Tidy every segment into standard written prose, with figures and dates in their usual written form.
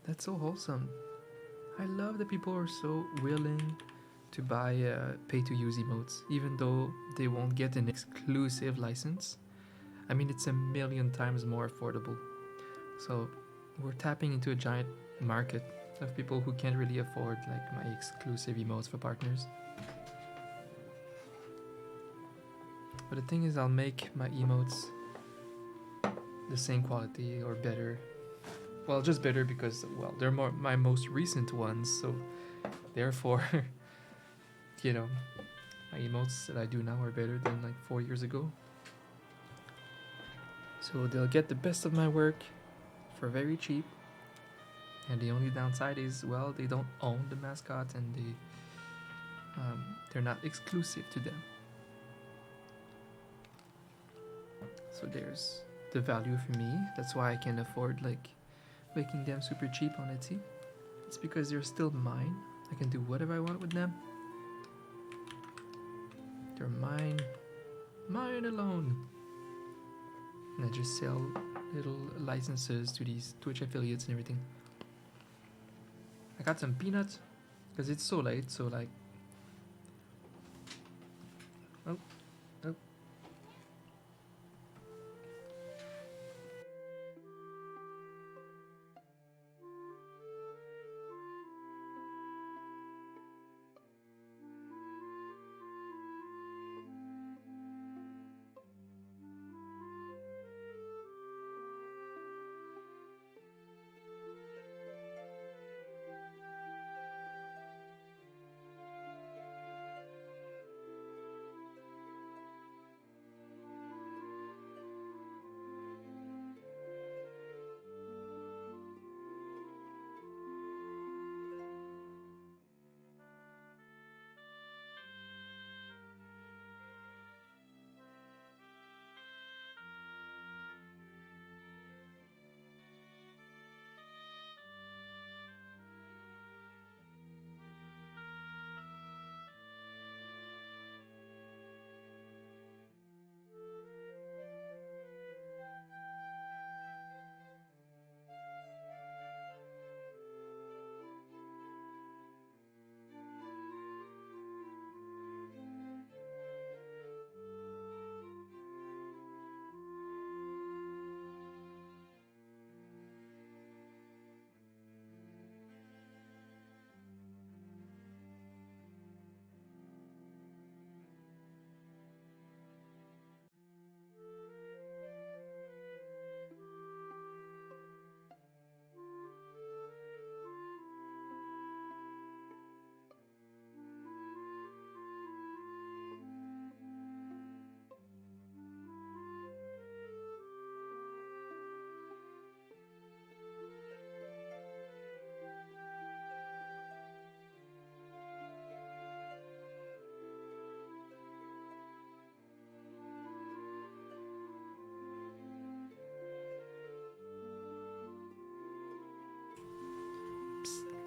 That's so wholesome. I love that people are so willing to buy pay-to-use emotes, even though they won't get an exclusive license. I mean, it's a million times more affordable. So we're tapping into a giant market of people who can't really afford like my exclusive emotes for partners. But the thing is, I'll make my emotes the same quality or better. Well, just better because, well, they're my most recent ones, so therefore, you know, my emotes that I do now are better than like 4 years ago. So they'll get the best of my work for very cheap. And the only downside is, well, they don't own the mascot and they're not exclusive to them. So there's the value for me. That's why I can afford like making them super cheap on Etsy. It's because they're still mine. I can do whatever I want with them. They're mine, mine alone. And I just sell little licenses to these Twitch affiliates and everything. I got some peanuts because it's so late, so like, oh.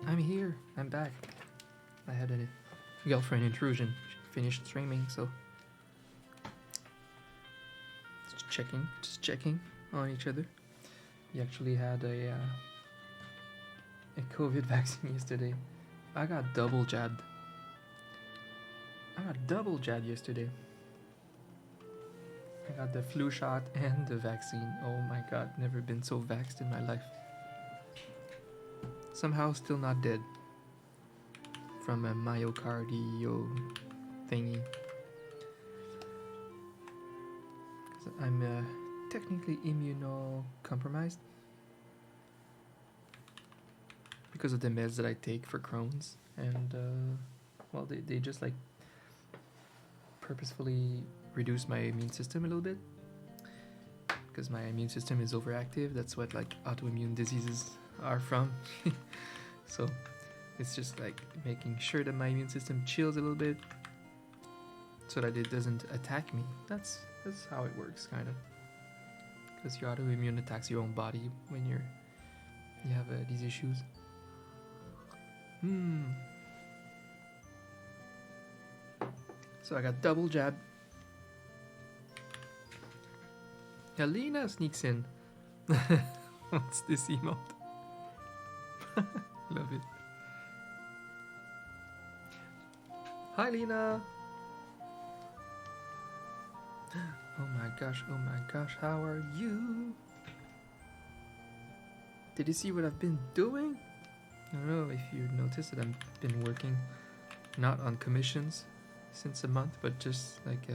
I'm here. I'm back. I had a girlfriend intrusion. She finished streaming, so just checking on each other. We actually had a COVID vaccine yesterday. I got double jabbed. Yesterday. I got the flu shot and the vaccine. Oh my god, never been so vaxxed in my life. Somehow still not dead from a myocardio thingy. I'm technically immunocompromised because of the meds that I take for Crohn's, and well, they just like purposefully reduce my immune system a little bit because my immune system is overactive. That's what like autoimmune diseases are from. So it's just like making sure that my immune system chills a little bit so that it doesn't attack me. That's how it works, kind of, because your autoimmune attacks your own body when you have these issues. So I got double jab. Alina sneaks in. What's this emote? Love it. Hi, Lena. Oh my gosh, how are you? Did you see what I've been doing? I don't know if you noticed that I've been working not on commissions since a month, but just like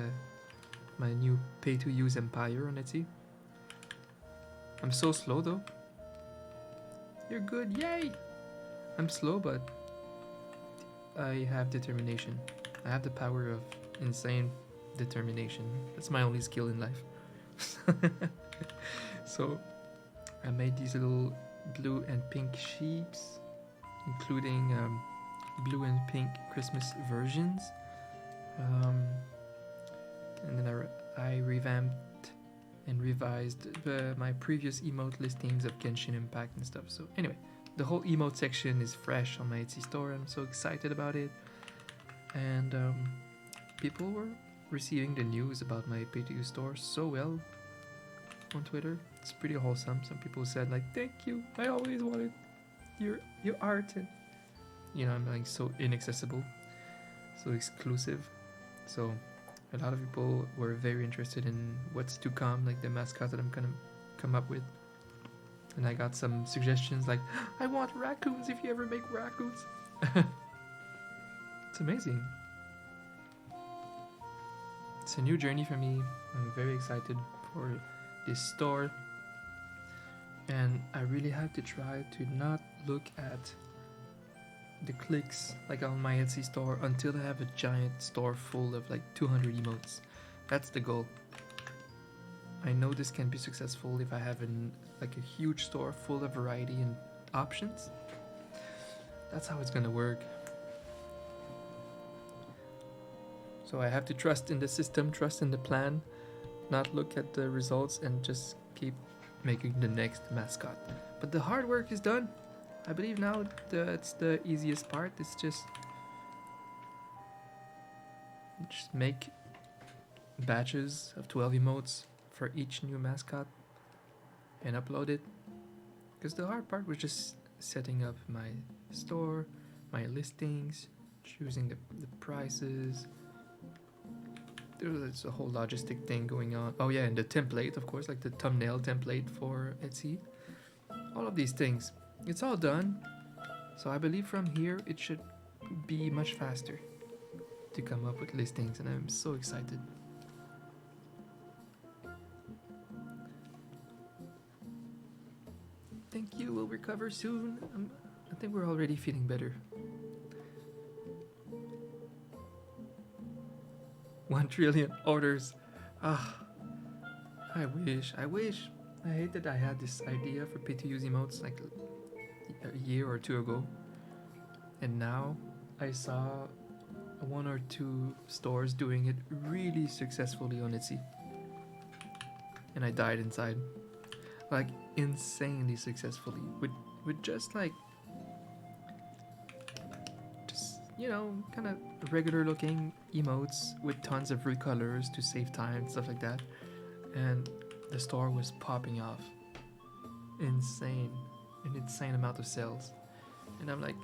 my new pay-to-use empire on Etsy. I'm so slow though. You're good, yay! I'm slow, but I have determination. I have the power of insane determination. That's my only skill in life. So I made these little blue and pink sheeps, including blue and pink Christmas versions. And then I revamped and revised my previous emote listings of Genshin Impact and stuff. So anyway, the whole emote section is fresh on my Etsy store. I'm so excited about it. And people were receiving the news about my pay-to-use store so well on Twitter. It's pretty wholesome. Some people said like, "Thank you. I always wanted your art." And I'm like so inaccessible, so exclusive. So a lot of people were very interested in what's to come, like the mascot that I'm gonna come up with. And I got some suggestions like, "I want raccoons if you ever make raccoons." It's amazing. It's a new journey for me. I'm very excited for this store. And I really had to try to not look at the clicks like on my Etsy store until I have a giant store full of like 200 emotes. That's the goal. I know this can be successful if I have a huge store full of variety and options. That's how it's gonna work. So I have to trust in the system, trust in the plan, not look at the results and just keep making the next mascot. But the hard work is done. I believe now that's the easiest part. It's just make batches of 12 emotes for each new mascot and upload it. Because the hard part was just setting up my store, my listings, choosing the prices. There's a whole logistic thing going on. Oh yeah, and the template, of course, like the thumbnail template for Etsy. All of these things. It's all done. So I believe from here it should be much faster to come up with listings, and I'm so excited. Thank you, we'll recover soon. I think we're already feeling better. 1 trillion orders. I wish. I hate that I had this idea for pay-to-use emotes like a year or two ago. And now I saw 1 or 2 stores doing it really successfully on Etsy. And I died inside. Like insanely successfully. With just kind of regular looking emotes with tons of recolors to save time, stuff like that. And the store was popping off. An insane amount of sales. And I'm like,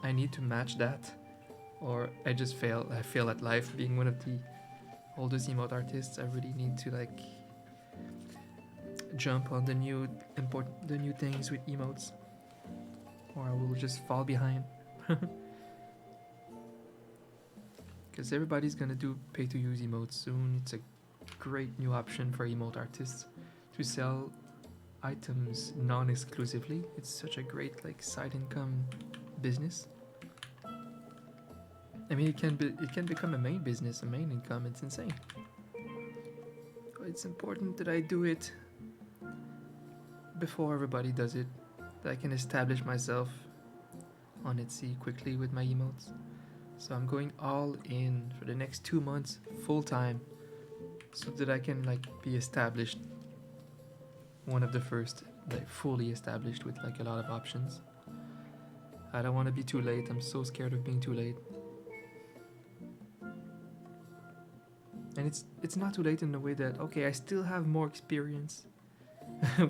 I need to match that, or I just fail. I fail at life being one of the oldest emote artists. I really need to jump on the new things with emotes, or I will just fall behind. Because everybody's gonna do pay-to-use emotes soon. It's a great new option for emote artists to sell items non-exclusively. It's such a great side income business. I mean, it can become a main business, a main income. It's insane. But it's important that I do it before everybody does it. That I can establish myself on Etsy quickly with my emotes. So I'm going all in for the next 2 months, full time, so that I can be established. One of the first, fully established with a lot of options. I don't want to be too late. I'm so scared of being too late. And it's not too late in the way that, okay, I still have more experience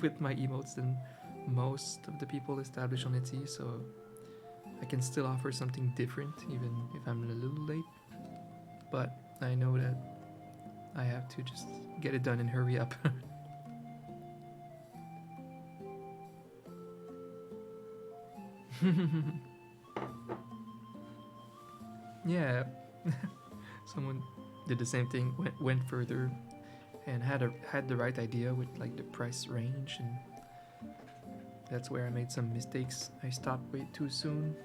with my emotes than most of the people established on Etsy, so I can still offer something different even if I'm a little late. But I know that I have to just get it done and hurry up. Yeah, someone did the same thing, went further, and had the right idea with like the price range, and that's where I made some mistakes. I stopped way too soon,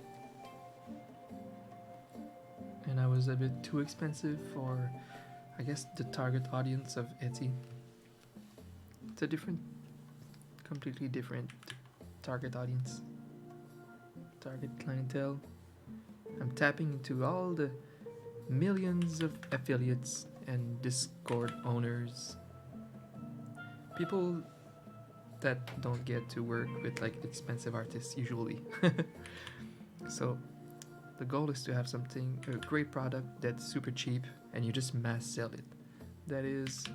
and I was a bit too expensive for, I guess, the target audience of Etsy. It's a completely different target audience, target clientele. I'm tapping into all the millions of affiliates and Discord owners, people that don't get to work with like expensive artists usually. So the goal is to have a great product that's super cheap and you just mass sell it. That is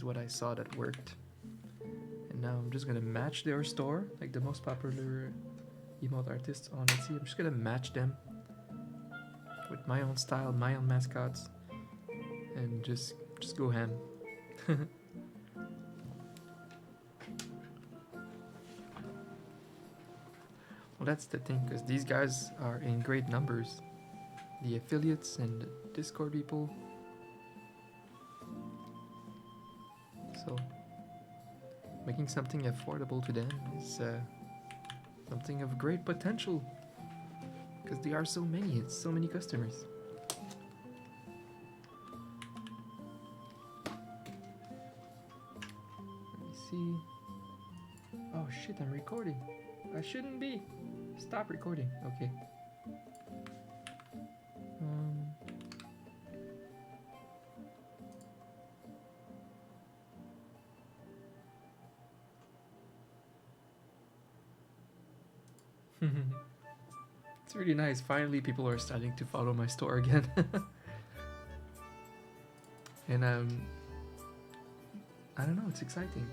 what I saw that worked. And now I'm just gonna match their store, like the most popular emote artists on Etsy. I'm just gonna match them with my own style, my own mascots, and just go ham. Well, that's the thing, because these guys are in great numbers. The affiliates and the Discord people. So, making something affordable to them is something of great potential. Because there are so many, it's so many customers. Let me see. Oh shit, I'm recording. I shouldn't be. Stop recording. Okay. It's really nice. Finally, people are starting to follow my store again. And I don't know, it's exciting.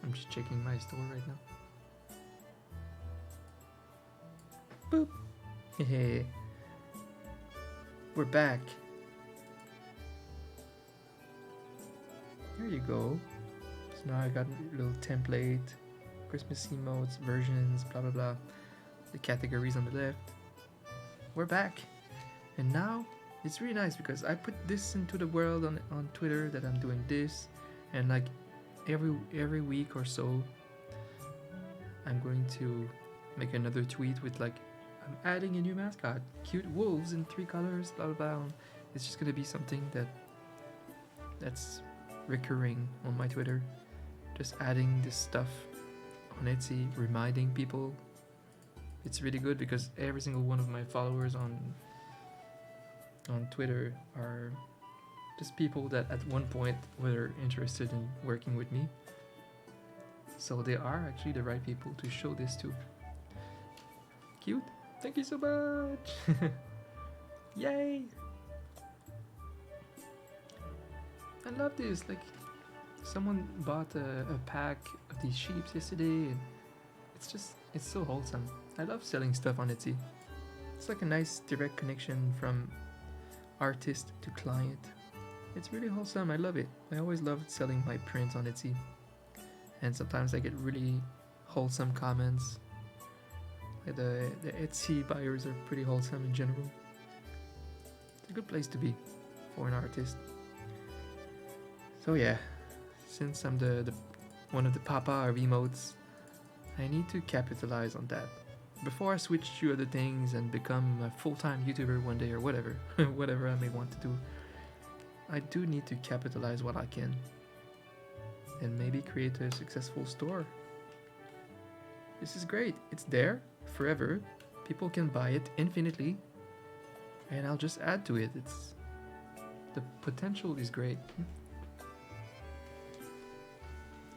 I'm just checking my store right now. Boop. Hey, we're back. There you go. So now I got a little template, Christmas emotes, versions, blah blah blah. The categories on the left. We're back. And now it's really nice because I put this into the world on Twitter that I'm doing this, and like every week or so I'm going to make another tweet with like, I'm adding a new mascot, cute wolves in 3 colors, blah blah blah. It's just gonna be something that's recurring on my Twitter, just adding this stuff on Etsy, reminding people. It's really good because every single one of my followers on Twitter are just people that at one point were interested in working with me. So they are actually the right people to show this to. Cute. Thank you so much. Yay. I love this. Like, someone bought a pack of these sheeps yesterday, and it's so wholesome. I love selling stuff on Etsy. It's like a nice direct connection from artist to client. It's really wholesome. I love it. I always loved selling my prints on Etsy, and sometimes I get really wholesome comments. Like the Etsy buyers are pretty wholesome in general. It's a good place to be for an artist. So yeah, since I'm the one of the papa of emotes, I need to capitalize on that before I switch to other things and become a full-time YouTuber one day or whatever, whatever I may want to do. I do need to capitalize what I can and maybe create a successful store. This is great. It's there forever. People can buy it infinitely, and I'll just add to it. The potential is great.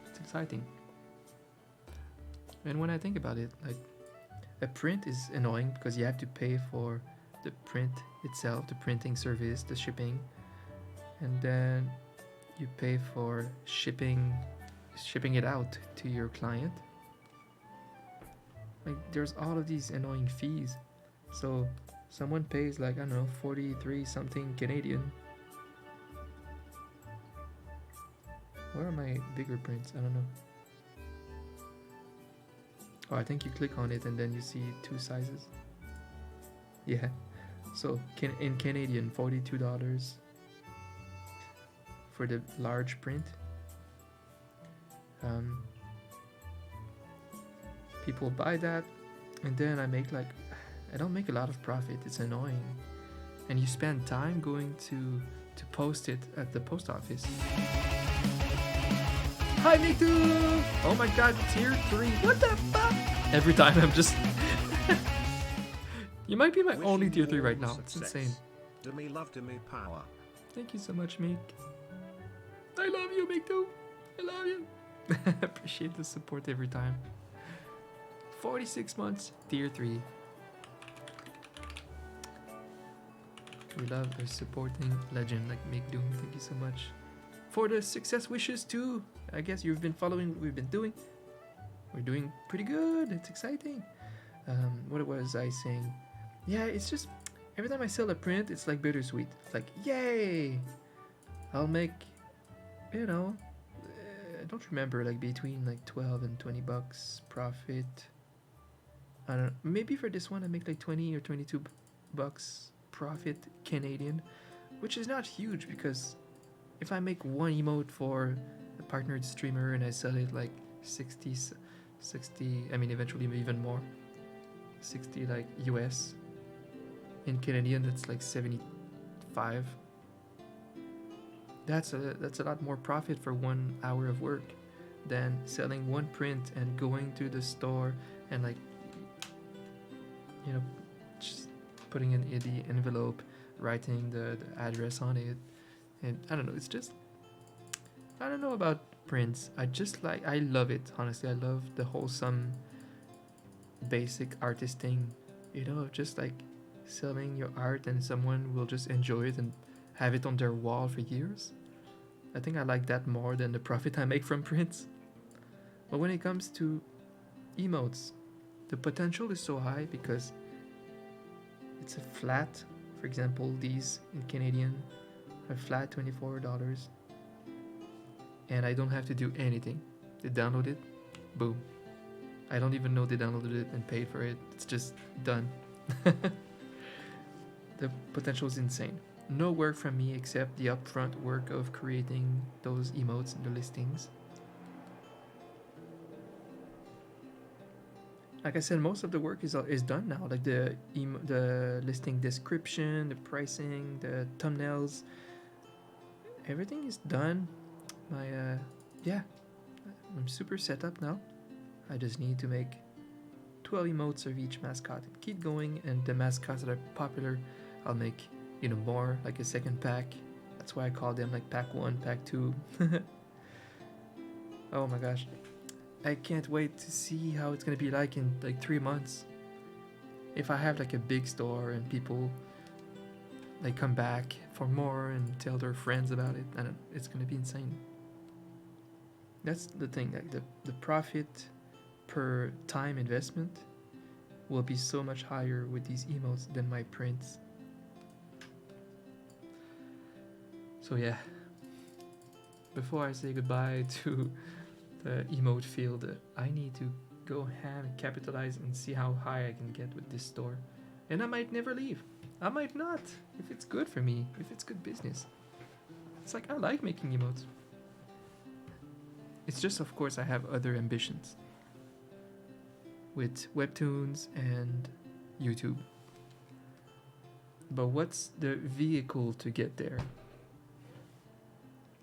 It's exciting. And when I think about it, like, a print is annoying because you have to pay for the print itself, the printing service, the shipping, and then you pay for shipping it out to your client. Like there's all of these annoying fees. So someone pays like, I don't know, 43 something Canadian. Where are my bigger prints? I don't know. Oh, I think you click on it and then you see 2 sizes. Yeah. So in Canadian, $42 for the large print. People buy that, and then I don't make a lot of profit. It's annoying, and you spend time going to post it at the post office. Hi, Victor! Oh my god, tier 3. What the fuck? Every time I'm just... You might be my only tier 3 right now. It's insane. Do me love, do me power. Thank you so much, Meek. I love you, Meek too. I love you. Appreciate the support every time. 46 months, tier 3. We love a supporting legend like Meek Doom. Thank you so much for the success wishes too. I guess you've been following what we've been doing. We're doing pretty good. It's exciting. What was I saying? Yeah, it's just every time I sell a print, it's like bittersweet. It's like, yay! I'll make, I don't remember, like between like 12 and 20 bucks profit. I don't know. Maybe for this one I make like 20 or 22 bucks profit Canadian, which is not huge because if I make one emote for a partnered streamer and I sell it like 60, I mean eventually even more, 60 like US. In Canadian that's like 75. That's a lot more profit for 1 hour of work than selling one print and going to the store and like, just putting in the envelope, writing the address on it. And I don't know, it's just, I don't know about prints. I love it, honestly. I love the wholesome basic artist thing, just like selling your art and someone will just enjoy it and have it on their wall for years. I think I like that more than the profit I make from prints. But when it comes to emotes, the potential is so high because it's a flat, for example, these in Canadian are flat $24, and I don't have to do anything. They download it, boom. I don't even know they downloaded it and paid for it. It's just done. The potential is insane. No work from me except the upfront work of creating those emotes and the listings. Like I said, most of the work is done now. Like the listing description, the pricing, the thumbnails, everything is done. I'm super set up now. I just need to make 12 emotes of each mascot and keep going. And the mascots that are popular, I'll make more, like a second pack. That's why I call them like pack 1, pack 2. Oh my gosh. I can't wait to see how it's gonna be like in like 3 months. If I have like a big store and people like come back for more and tell their friends about it, and it's gonna be insane. That's the thing, like the profit per time investment will be so much higher with these emotes than my prints. So yeah, before I say goodbye to the emote field, I need to go ham and capitalize and see how high I can get with this store. And I might never leave. I might not, if it's good for me, if it's good business. It's like, I like making emotes. It's just, of course, I have other ambitions with webtoons and YouTube. But what's the vehicle to get there?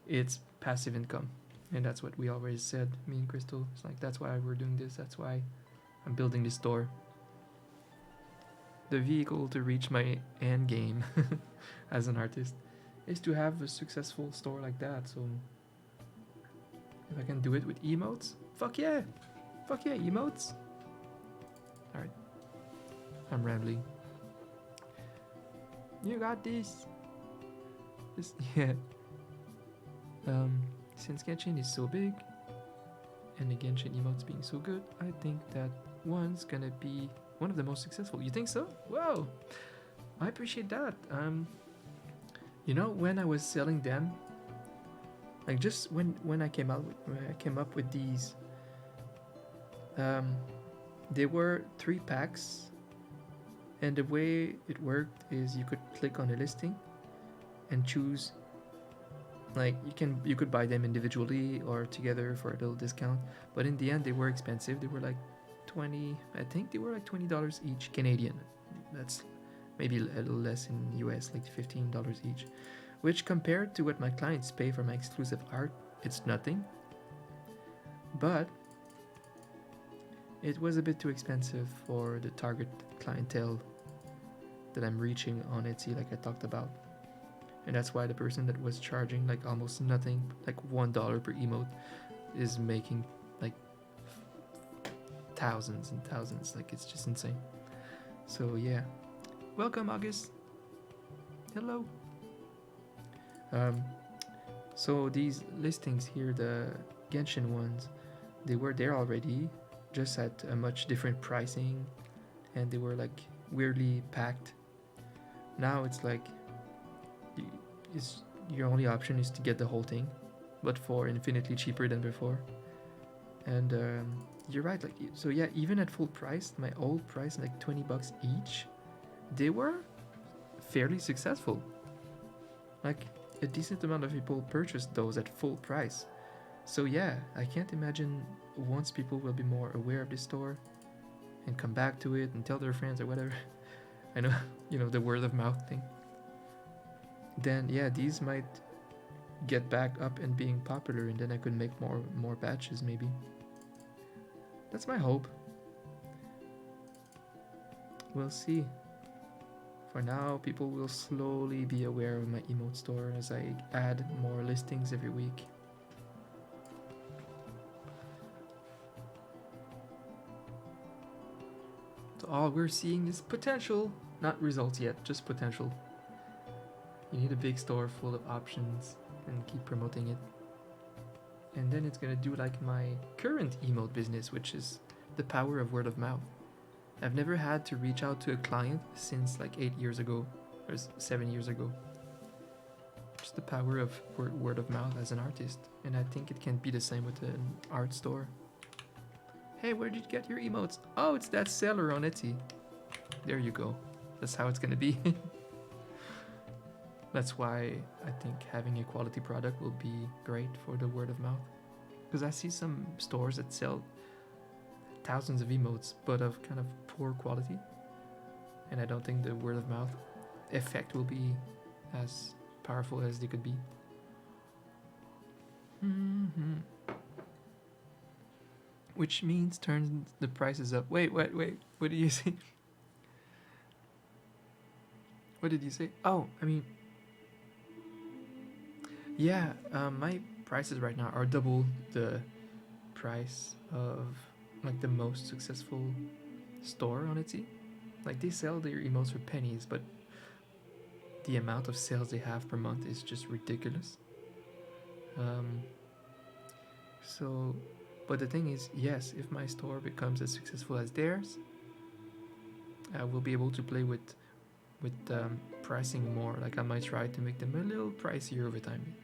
It's passive income. And that's what we always said, me and Crystal. It's like, that's why we're doing this. That's why I'm building this store. The vehicle to reach my end game as an artist is to have a successful store like that. So if I can do it with emotes, fuck yeah. Fuck yeah, emotes. Alright. I'm rambling. You got this. Yeah. Since Genshin is so big and the Genshin emotes being so good, I think that one's gonna be one of the most successful. You think so? Wow, I appreciate that. You know, when I was selling them, like just when I came up with these, they were 3 packs, and the way it worked is you could click on a listing and choose, like you could buy them individually or together for a little discount, but in the end they were expensive. They were like 20, I think they were like $20 each Canadian. That's maybe a little less in US, like $15 each, which compared to what my clients pay for my exclusive art, it's nothing. But it was a bit too expensive for the target clientele that I'm reaching on Etsy, like I talked about. And that's why the person that was charging like almost nothing, like $1 per emote, is making like thousands and thousands. Like it's just insane. So yeah, welcome August. Hello. So these listings here, the Genshin ones, they were there already, just at a much different pricing, and they were like weirdly packed. Now it's like your only option is to get the whole thing, but for infinitely cheaper than before. And you're right, like, so yeah, even at full price, my old price, like $20 each, they were fairly successful. Like a decent amount of people purchased those at full price. So yeah, I can't imagine once people will be more aware of this store and come back to it and tell their friends or whatever. I know, the word of mouth thing. Then yeah, these might get back up and being popular, and then I could make more batches maybe. That's my hope. We'll see. For now, people will slowly be aware of my emote store as I add more listings every week. So all we're seeing is potential, not results yet, just potential. You need a big store full of options and keep promoting it. And then it's gonna do like my current emote business, which is the power of word of mouth. I've never had to reach out to a client since like 8 years ago, or 7 years ago. Just the power of word of mouth as an artist. And I think it can be the same with an art store. Hey, where did you get your emotes? Oh, it's that seller on Etsy. There you go. That's how it's gonna be. That's why I think having a quality product will be great for the word of mouth. Because I see some stores that sell thousands of emotes, but of kind of poor quality. And I don't think the word of mouth effect will be as powerful as they could be. Which means turn the prices up. Wait. What did you say? What did you say? Oh, I mean, yeah, my prices right now are double the price of like the most successful store on Etsy. Like they sell their emotes for pennies, but the amount of sales they have per month is just ridiculous. So, but the thing is, yes, if my store becomes as successful as theirs, I will be able to play with pricing more. Like I might try to make them a little pricier over time.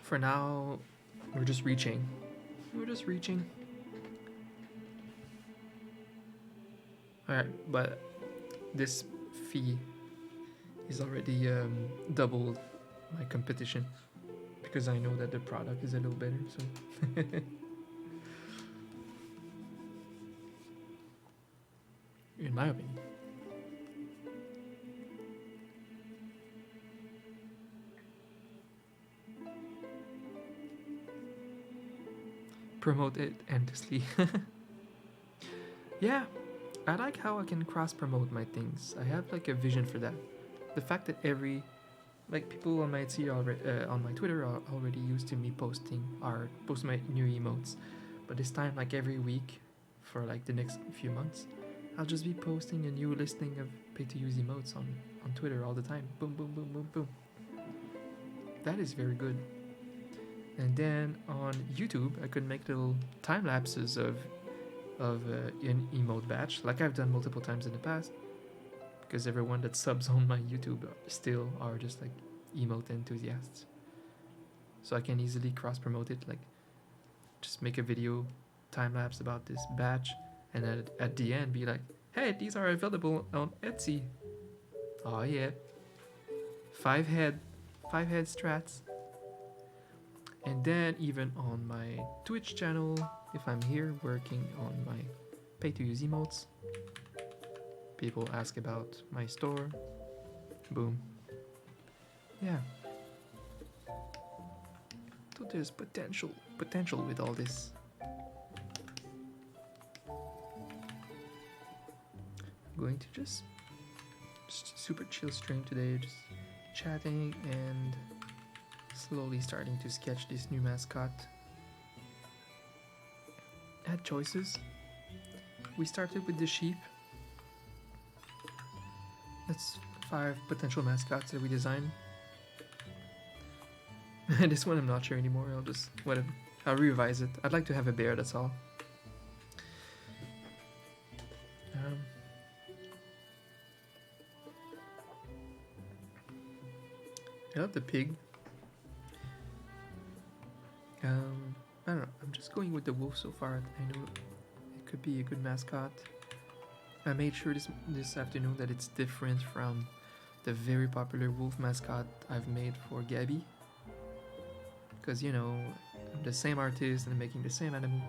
For now, we're just reaching. Alright, but this fee is already doubled my competition because I know that the product is a little better. So in my opinion. Promote it endlessly. Yeah, I like how I can cross promote my things. I have like a vision for that. The fact that people on my Etsy on my Twitter are already used to me posting my new emotes, but this time like every week for like the next few months, I'll just be posting a new listing of pay to use emotes on Twitter all the time. Boom, boom, boom, boom, boom. That is very good. And then on YouTube, I could make little time lapses of an emote batch, like I've done multiple times in the past, because everyone that subs on my YouTube still are just like emote enthusiasts. So I can easily cross promote it, like just make a video time lapse about this batch, and then at the end be like, hey, these are available on Etsy. Oh yeah, 5 head strats. And then even on my Twitch channel, if I'm here working on my pay to use emotes, people ask about my store. Boom. Yeah. So there's potential with all this. I'm going to just super chill stream today, just chatting and slowly starting to sketch this new mascot. Add choices. We started with the sheep. That's 5 potential mascots that we designed. This one I'm not sure anymore. I'll just whatever. I'll revise it. I'd like to have a bear. That's all. I love the pig. I don't know. I'm just going with the wolf so far. I know it could be a good mascot. I made sure this afternoon that it's different from the very popular wolf mascot I've made for Gabby. Because, you know, I'm the same artist and I'm making the same animal.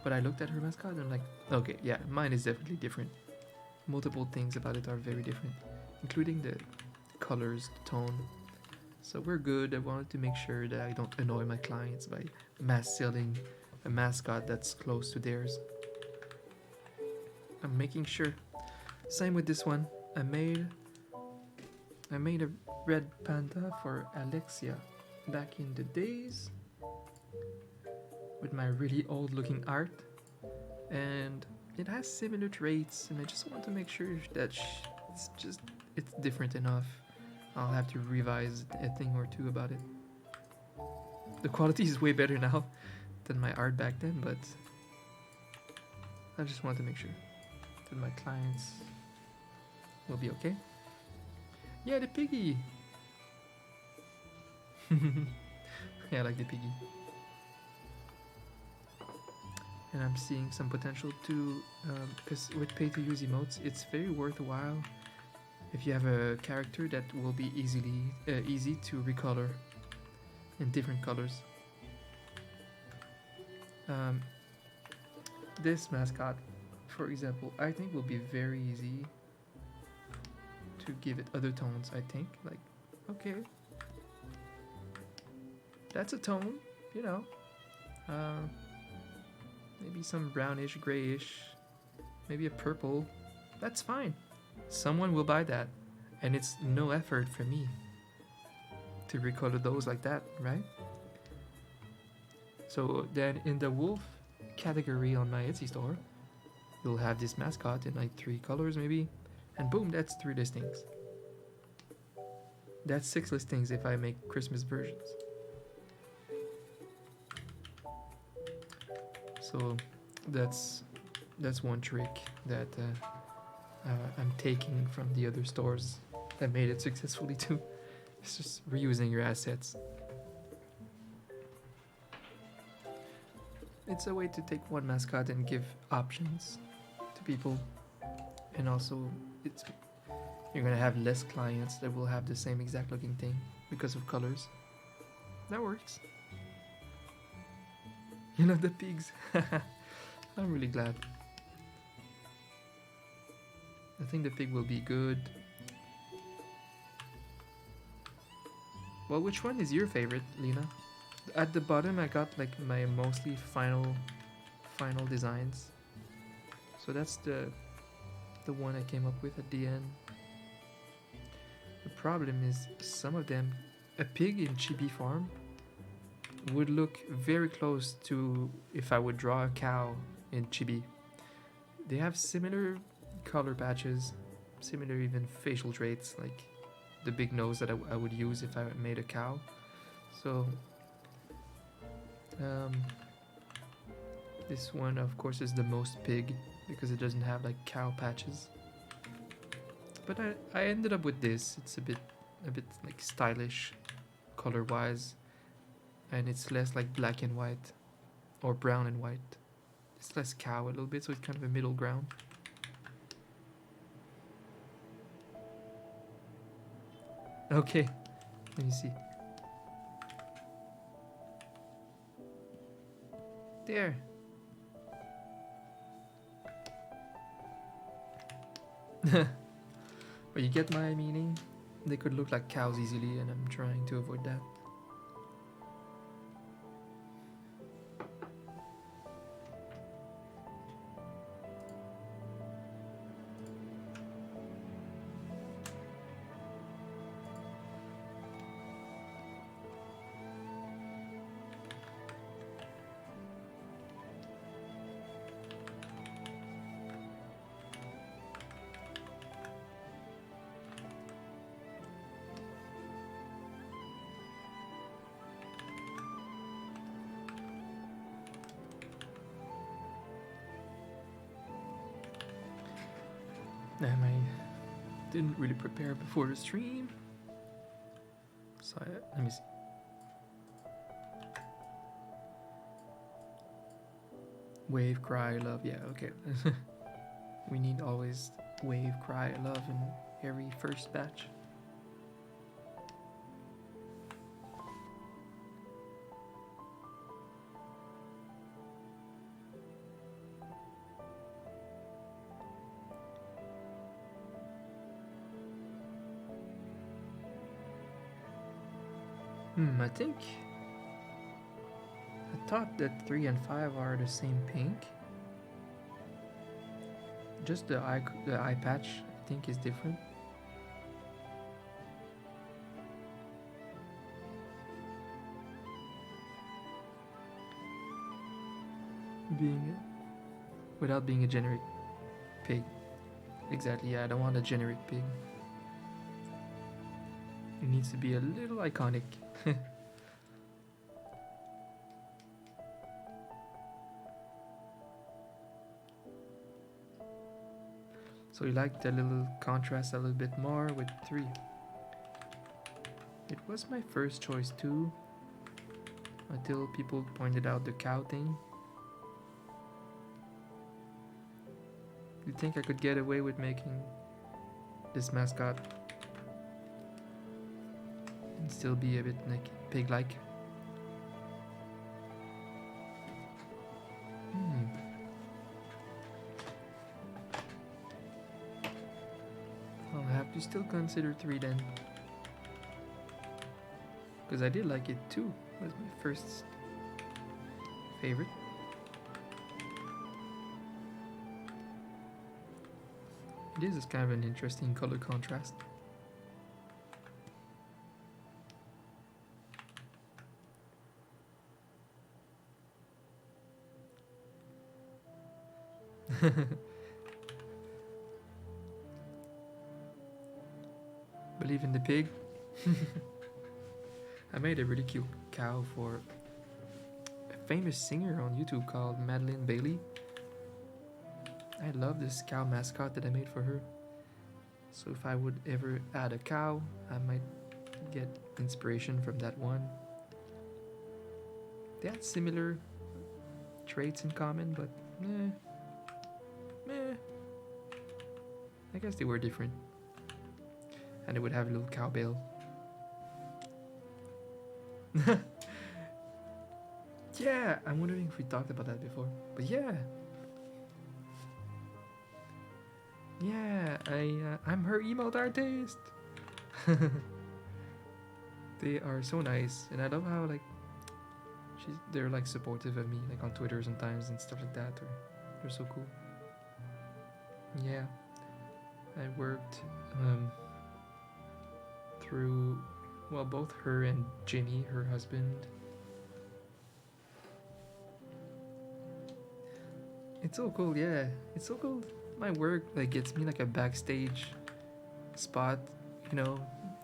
But I looked at her mascot and I'm like, okay, yeah, mine is definitely different. Multiple things about it are very different, including the colors, the tone. So we're good. I wanted to make sure that I don't annoy my clients by mass selling a mascot that's close to theirs. I'm making sure. Same with this one. I made a red panda for Alexia back in the days with my really old looking art, and it has similar traits, and I just want to make sure that it's different enough. I'll have to revise a thing or two about it. The quality is way better now than my art back then, but I just want to make sure that my clients will be okay. Yeah, the piggy! Yeah, I like the piggy. And I'm seeing some potential too, because with pay to use emotes, it's very worthwhile if you have a character that will be easy to recolor in different colors. This mascot, for example, I think will be very easy to give it other tones. I think, like, okay, that's a tone, you know. Maybe some brownish, grayish, maybe a purple. That's fine. Someone will buy that, and it's no effort for me to recolor those like that, right? So then in the wolf category on my Etsy store, you'll have this mascot in like 3 colors maybe, and boom, that's 3 listings. That's 6 listings if I make Christmas versions. So that's one trick that I'm taking from the other stores that made it successfully too. It's just reusing your assets. It's a way to take one mascot and give options to people, and also you're gonna have less clients that will have the same exact looking thing because of colors. That works. You love the pigs. I'm really glad. I think the pig will be good. Well, which one is your favorite, Lena? At the bottom I got like my mostly final designs. So that's the one I came up with at the end. The problem is some of them, a pig in chibi form would look very close to if I would draw a cow in chibi. They have similar color patches, similar even facial traits, like the big nose that I would use if I made a cow. So um, this one, of course, is the most pig because it doesn't have like cow patches. But I ended up with this. It's a bit like stylish, color wise, and it's less like black and white or brown and white. It's less cow a little bit, so it's kind of a middle ground. Okay, let me see. There. But you get my meaning? They could look like cows easily, and I'm trying to avoid that. And I didn't really prepare before the stream. So let me see. Wave, cry, love. Yeah, okay. We need always wave, cry, love in every first batch. I think I thought that 3 and 5 are the same pink. Just the eye patch I think is different. Without being a generic pig. Exactly, yeah, I don't want a generic pig. It needs to be a little iconic. So you like the little contrast a little bit more with 3. It was my first choice too, until people pointed out the cow thing. You think I could get away with making this mascot and still be a bit like pig-like? I'll have to still consider 3 then, because I did like it too. It was my first favorite. It is kind of an interesting color contrast. Believe in the pig. I made a really cute cow for a famous singer on YouTube called Madeline Bailey. I love this cow mascot that I made for her. So if I would ever add a cow, I might get inspiration from that one. They had similar traits in common, but meh. I guess they were different. And they would have a little cowbell. Yeah, I'm wondering if we talked about that before. But yeah. Yeah, I'm her emote artist. They are so nice, and I love how like they're like supportive of me, like on Twitter sometimes and stuff like that. They're so cool. Yeah, I worked through both her and Jimmy, her husband. It's so cool, yeah. It's so cool. My work like gets me like a backstage spot,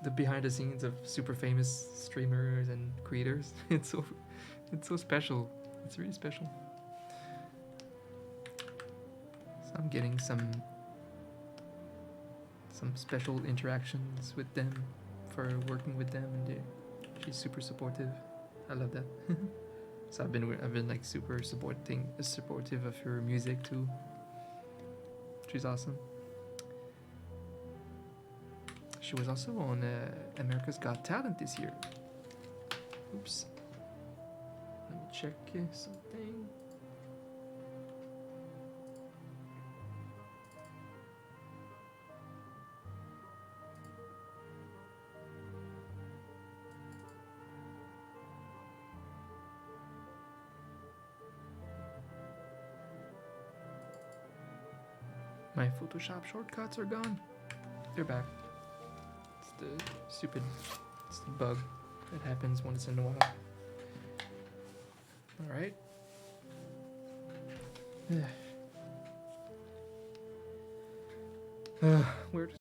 the behind the scenes of super famous streamers and creators. It's so special. It's really special. So I'm getting some special interactions with them for working with them, and she's super supportive. I love that. So I've been like super supportive of her music too. She's awesome. She was also on America's Got Talent this year. Oops. Let me check something. My Photoshop shortcuts are gone. They're back. It's the bug that happens once in a while. Alright. Where does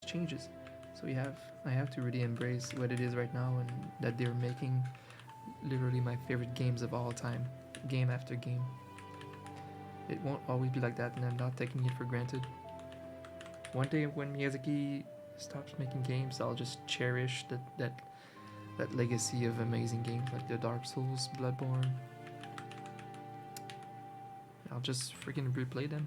changes? So I have to really embrace what it is right now, and that they're making literally my favorite games of all time, game after game. It won't always be like that, and I'm not taking it for granted. One day when Miyazaki stops making games, I'll just cherish that legacy of amazing games like the Dark Souls, Bloodborne. I'll just freaking replay them.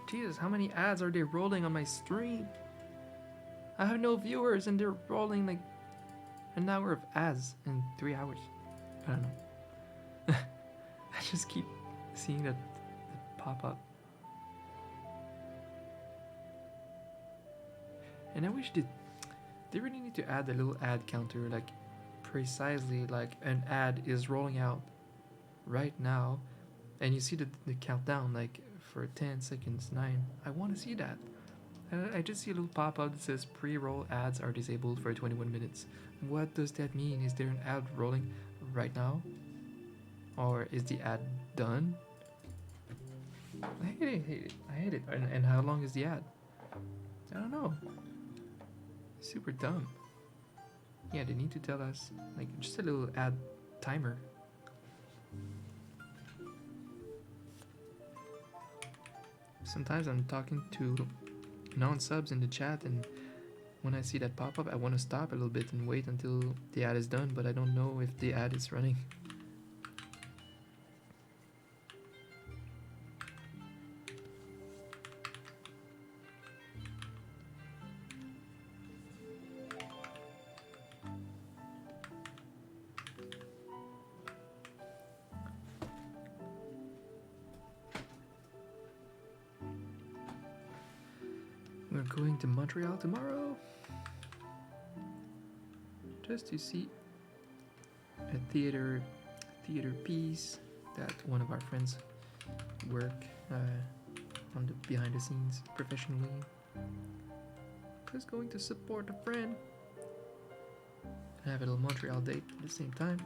Jesus, how many ads are they rolling on my stream? I have no viewers and they're rolling like an hour of ads in 3 hours. I don't know. I just keep seeing that pop up. And I wish they really need to add a little ad counter, like precisely like an ad is rolling out right now, and you see the countdown like for 10 seconds, 9. I want to see that. I just see a little pop up that says pre-roll ads are disabled for 21 minutes. What does that mean? Is there an ad rolling right now? Or is the ad done? I hate it. And how long is the ad? I don't know. Super dumb. Yeah, they need to tell us, like, just a little ad timer. Sometimes I'm talking to non-subs in the chat, and when I see that pop up, I want to stop a little bit and wait until the ad is done, but I don't know if the ad is running. We're going to Montreal tomorrow just to see a theater piece that one of our friends work on the behind the scenes professionally. Just going to support a friend and have a little Montreal date at the same time.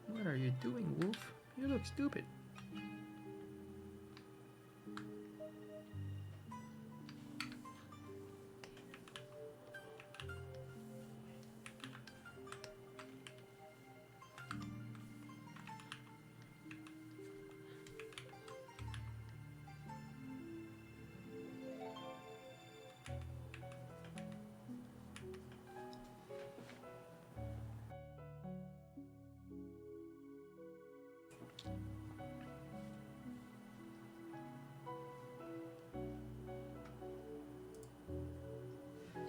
What are you doing, Wolf? You look stupid.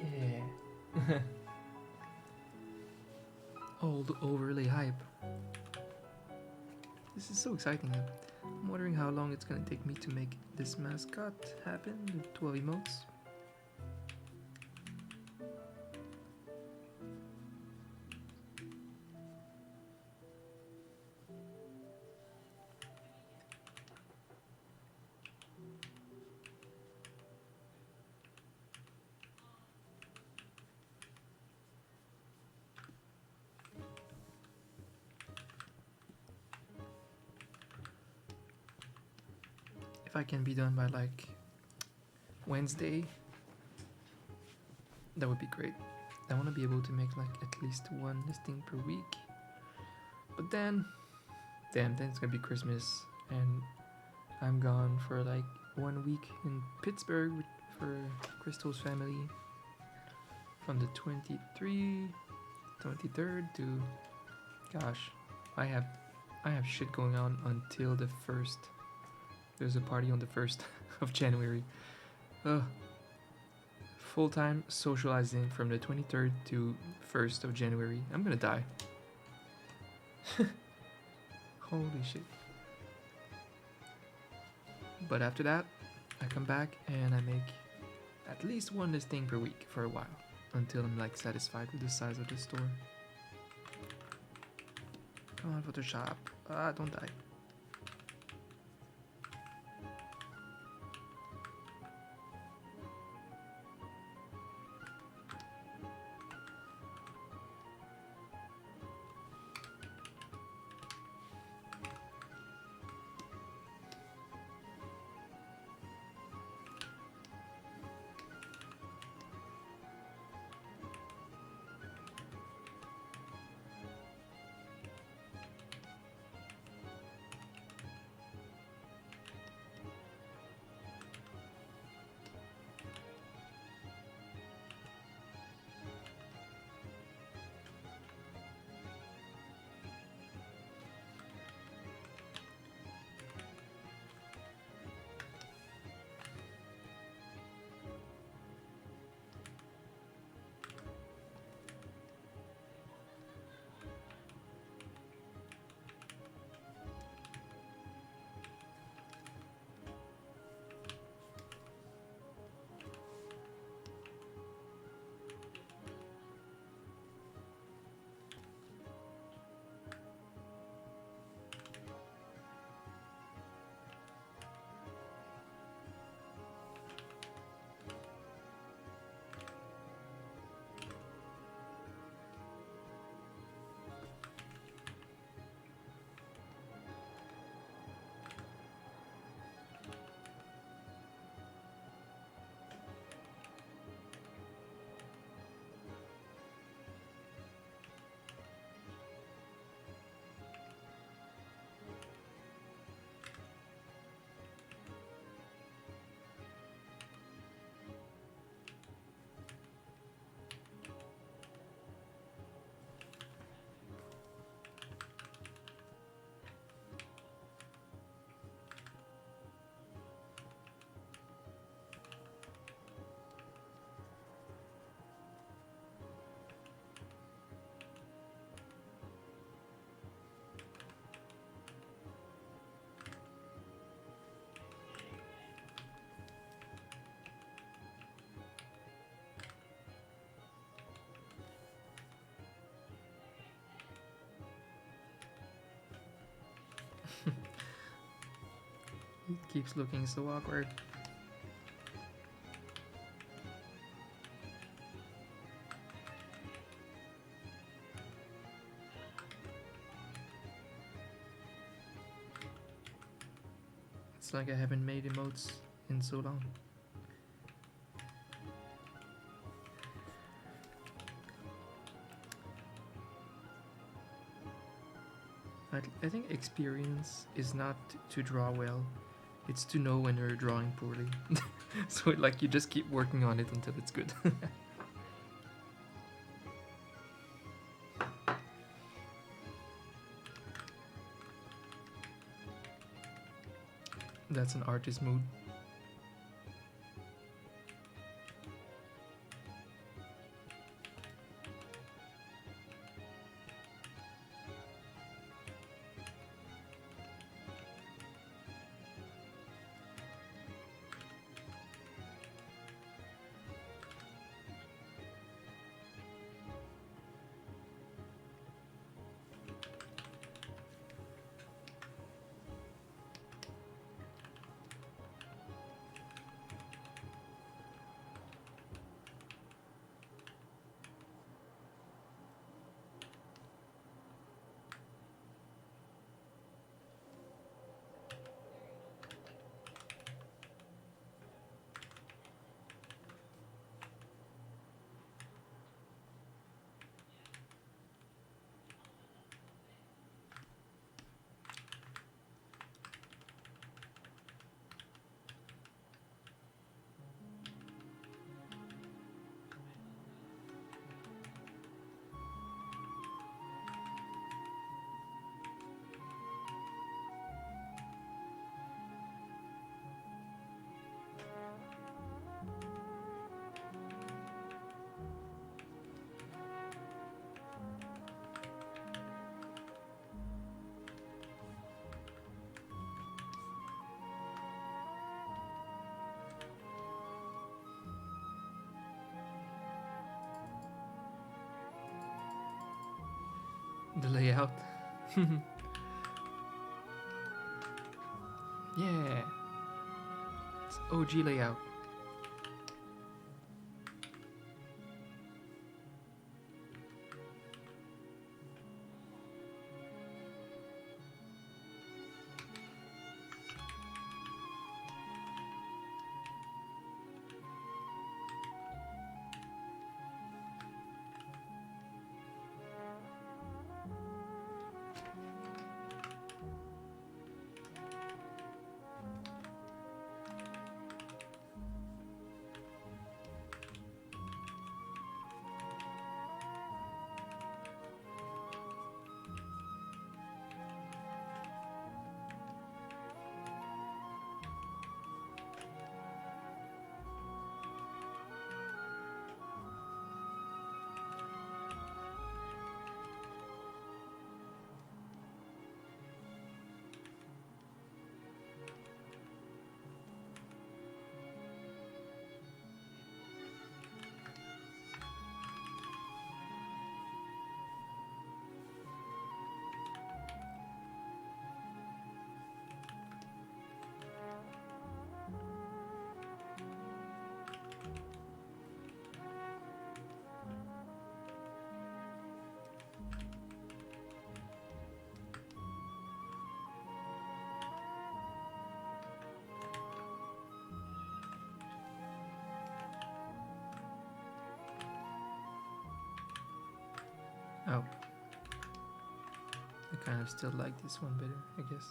Yeah. Old overlay hype. This is so exciting. I'm wondering how long it's gonna take me to make this mascot happen, the 12 emotes. If I can be done by like Wednesday, that would be great. I want to be able to make like at least one listing per week. But then it's gonna be Christmas and I'm gone for like 1 week in Pittsburgh for Crystal's family from the 23rd to, gosh, I have shit going on until the 1st. There's a party on the 1st of January. Full-time socializing from the 23rd to 1st of January. I'm gonna die. Holy shit. But after that, I come back and I make at least one listing per week for a while until I'm like satisfied with the size of the store. Come on, Photoshop. Don't die. keeps looking so awkward. It's like I haven't made emotes in so long. I think experience is not to draw well, it's to know when you're drawing poorly. So like you just keep working on it until it's good. That's an artist mood. The layout. Yeah, it's OG layout. Oh, I kind of still like this one better, I guess.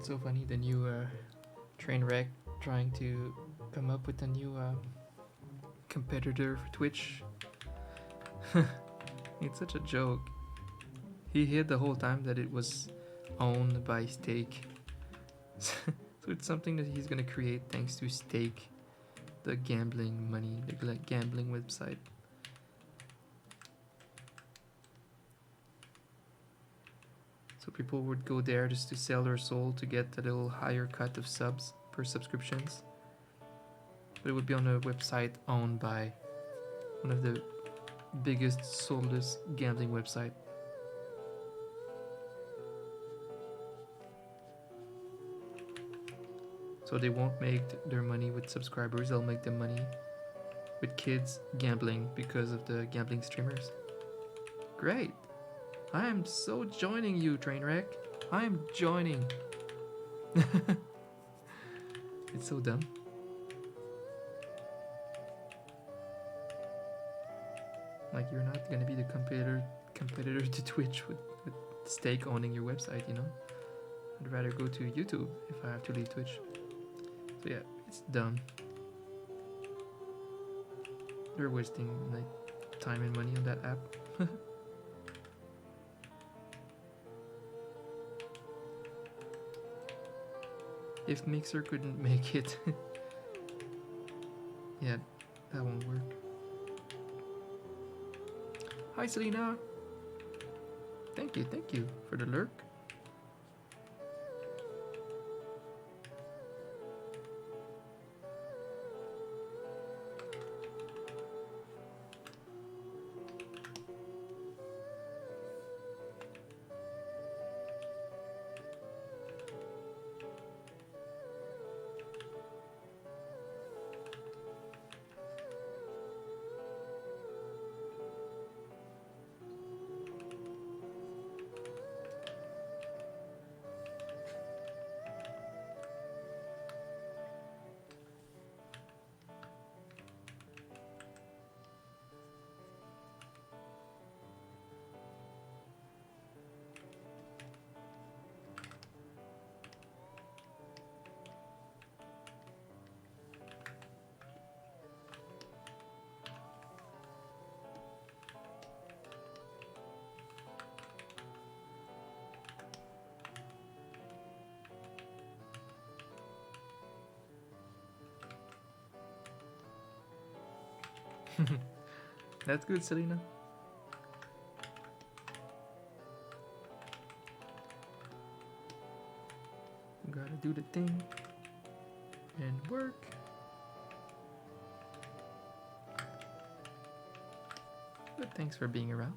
It's so funny, the new train wreck trying to come up with a new competitor for Twitch. It's such a joke. He hid the whole time that it was owned by Stake. So it's something that he's gonna create thanks to Stake, the gambling money, the gambling website. So people would go there just to sell their soul to get a little higher cut of subs per subscriptions. But it would be on a website owned by one of the biggest soulless gambling website. So they won't make their money with subscribers, they'll make the money with kids gambling because of the gambling streamers. Great! I am so joining you, Trainwreck. I am joining. It's so dumb. Like, you're not gonna be the competitor to Twitch with Stake owning your website, you know? I'd rather go to YouTube if I have to leave Twitch. So yeah, it's dumb. They're wasting like time and money on that app. If Mixer couldn't make it, yeah, that won't work. Hi Selena! Thank you for the lurk. That's good, Selena. Gotta do the thing and work. But thanks for being around.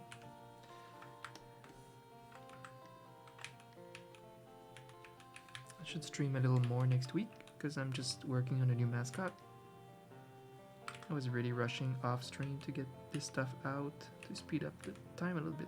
I should stream a little more next week because I'm just working on a new mascot. I was really rushing off stream to get this stuff out to speed up the time a little bit.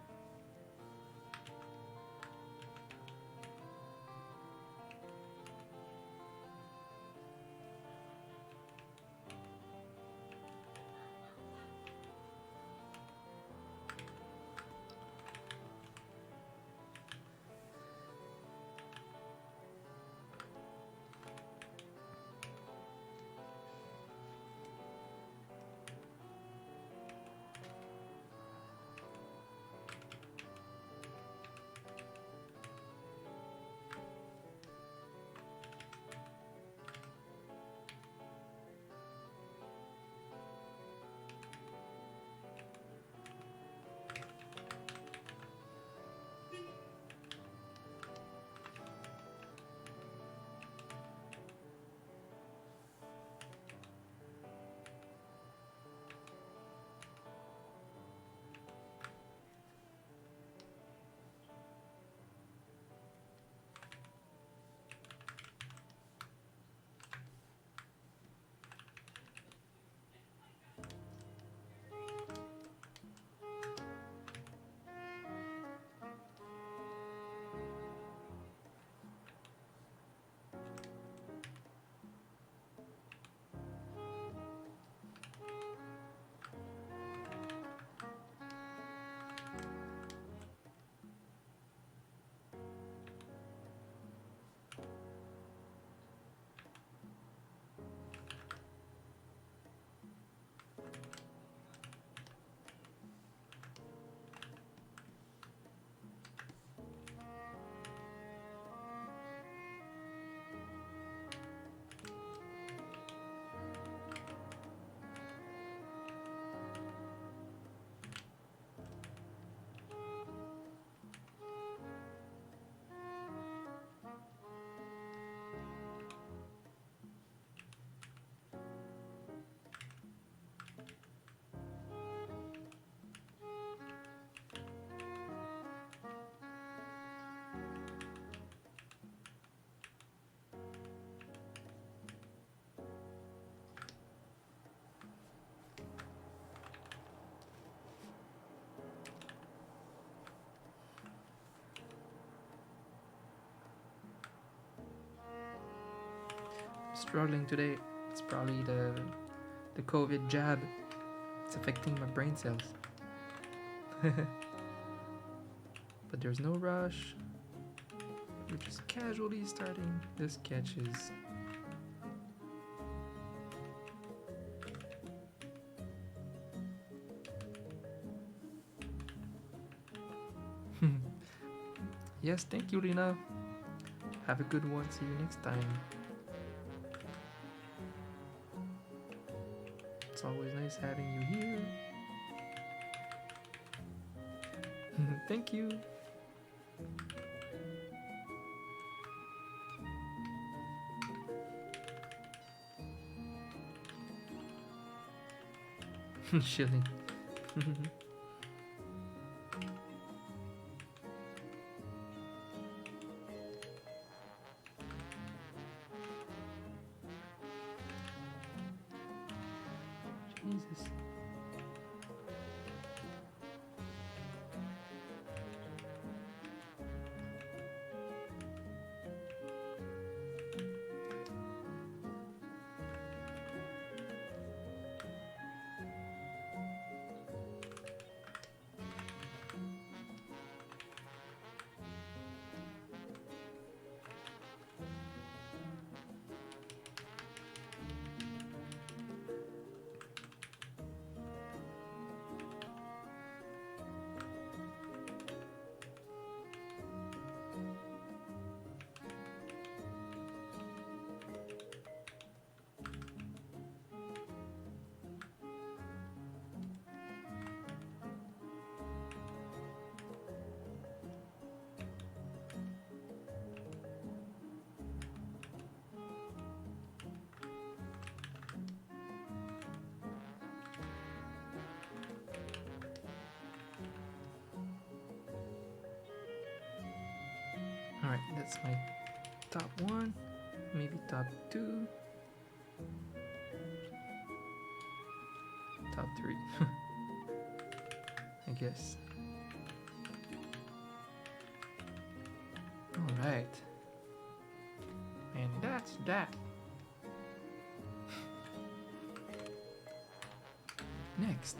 struggling today. It's probably the COVID jab. It's affecting my brain cells. But there's no rush. We're just casually starting the sketches. Yes, thank you, Lena. Have a good one. See you next time. It's always nice having you here. Thank you. Chilling. Jesus. Alright, that's my top one, maybe top two, top three, I guess. Alright, and that's that. Next.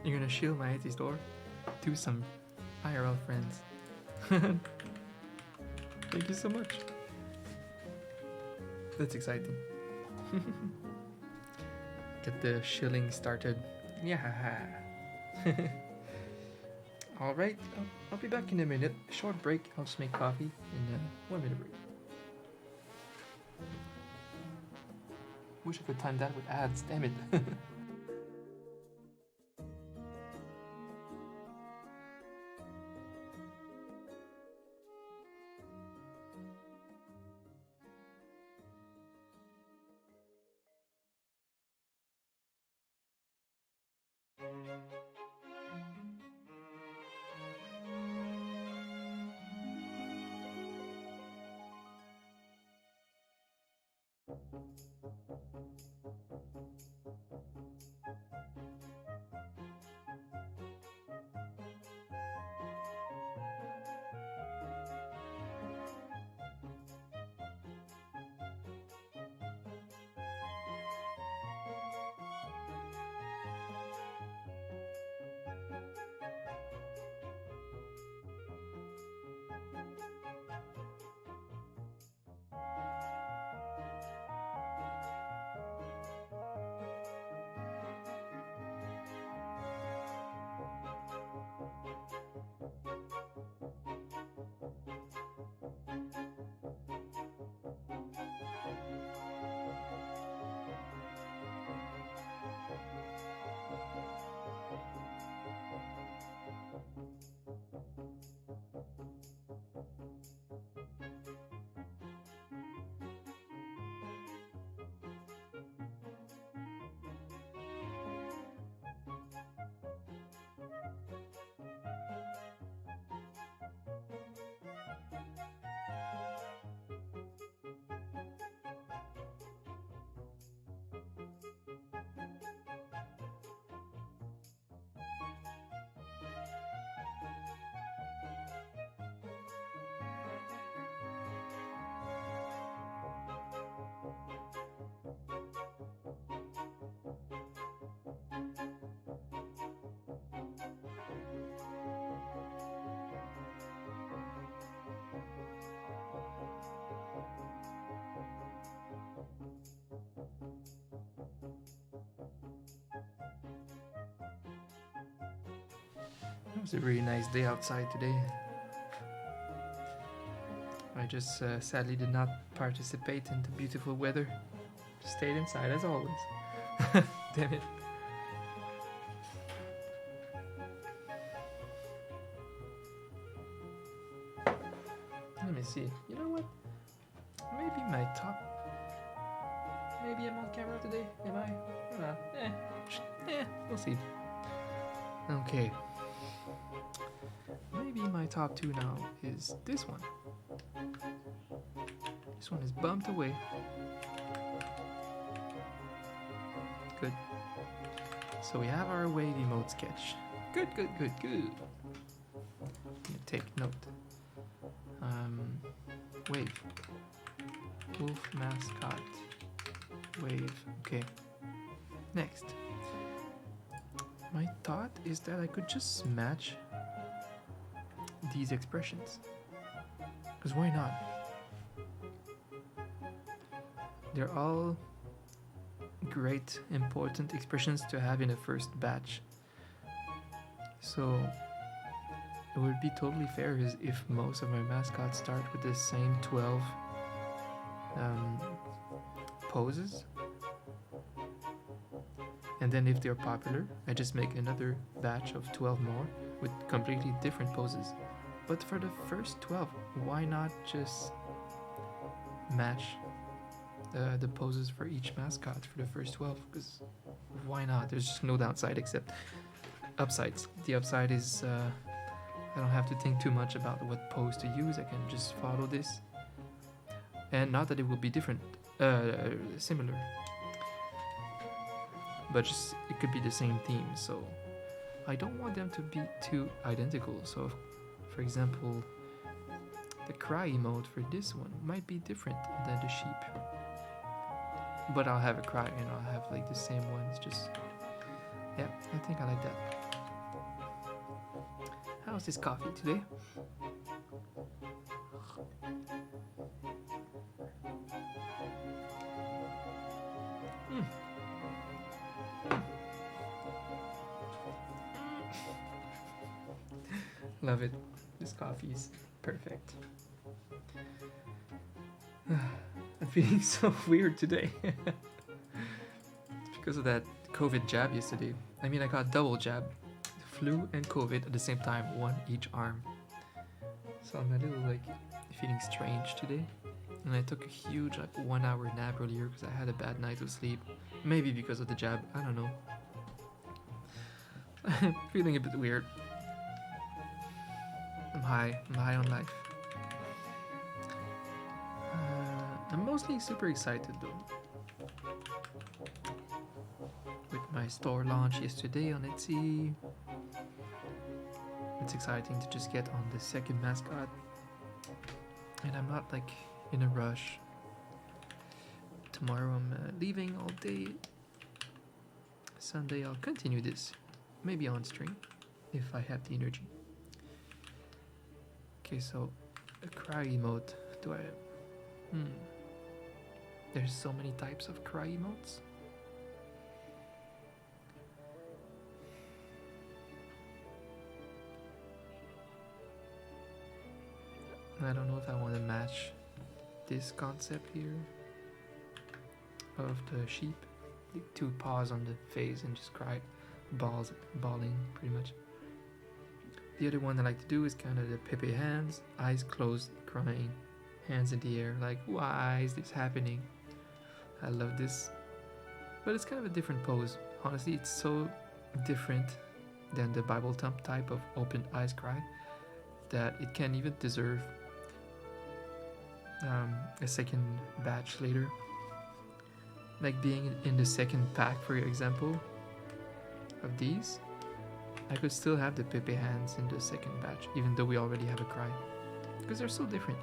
You're gonna shield my auntie's door to some IRL friends. Thank you so much. That's exciting. Get the shilling started. Yeah. Alright, I'll be back in a minute. Short break. I'll just make coffee and 1 minute break. Wish I could time that with ads, damn it. It was a really nice day outside today. I just sadly did not participate in the beautiful weather. Stayed inside as always. Damn it. Let me see. You know what? Maybe my top. Maybe I'm on camera today. Am I? We'll see. Okay. Maybe my top 2 now is this one. This one is bumped away. Good. So we have our wave emote sketch. Good. Take note. Wave. Wolf mascot. Wave. Okay. Next. My thought is that I could just match these expressions. Because why not? They're all great, important expressions to have in a first batch. So it would be totally fair if most of my mascots start with the same 12 poses. And then if they're popular, I just make another batch of 12 more with completely different poses. But for the first 12, why not just match the poses for each mascot for the first 12? Because why not? There's just no downside except upsides. The upside is I don't have to think too much about what pose to use. I can just follow this. And not that it will be different, similar. But just it could be the same theme, so I don't want them to be too identical. So for example, the cry emote for this one might be different than the sheep, but I'll have a cry and I'll have like the same ones. Just yeah, I think I like that. How's this coffee today? Love it. This coffee is perfect. I'm feeling so weird today. It's because of that COVID jab yesterday. I mean, I got double jab, flu and COVID at the same time, one each arm. So I'm a little like feeling strange today. And I took a huge 1 hour nap earlier because I had a bad night of sleep. Maybe because of the jab, I don't know. Feeling a bit weird. I'm high on life. I'm mostly super excited though. With my store launch yesterday on Etsy. It's exciting to just get on the second mascot. And I'm not like in a rush. Tomorrow I'm leaving all day. Sunday I'll continue this. Maybe on stream if I have the energy. Okay, so a cry emote. Do I? There's so many types of cry emotes. I don't know if I want to match this concept here of the sheep. The 2 paws on the face and just cry, bawling pretty much. The other one I like to do is kind of the Pepe hands, eyes closed, crying, hands in the air, like why is this happening? I love this. But it's kind of a different pose. Honestly, it's so different than the Bible thump type of open eyes cry that it can even deserve a second batch later. Like being in the second pack, for example, of these. I could still have the Pepe hands in the second batch, even though we already have a cry. Because they're so different.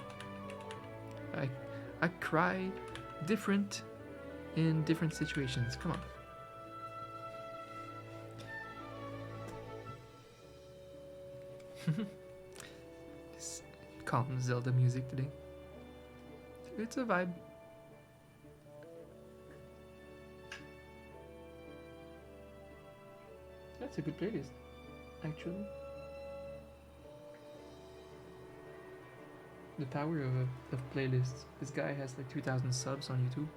I cry different in different situations. Come on. This calm Zelda music today. It's a vibe. That's a good playlist, actually. the power of playlists. This guy has like 2,000 subs on YouTube,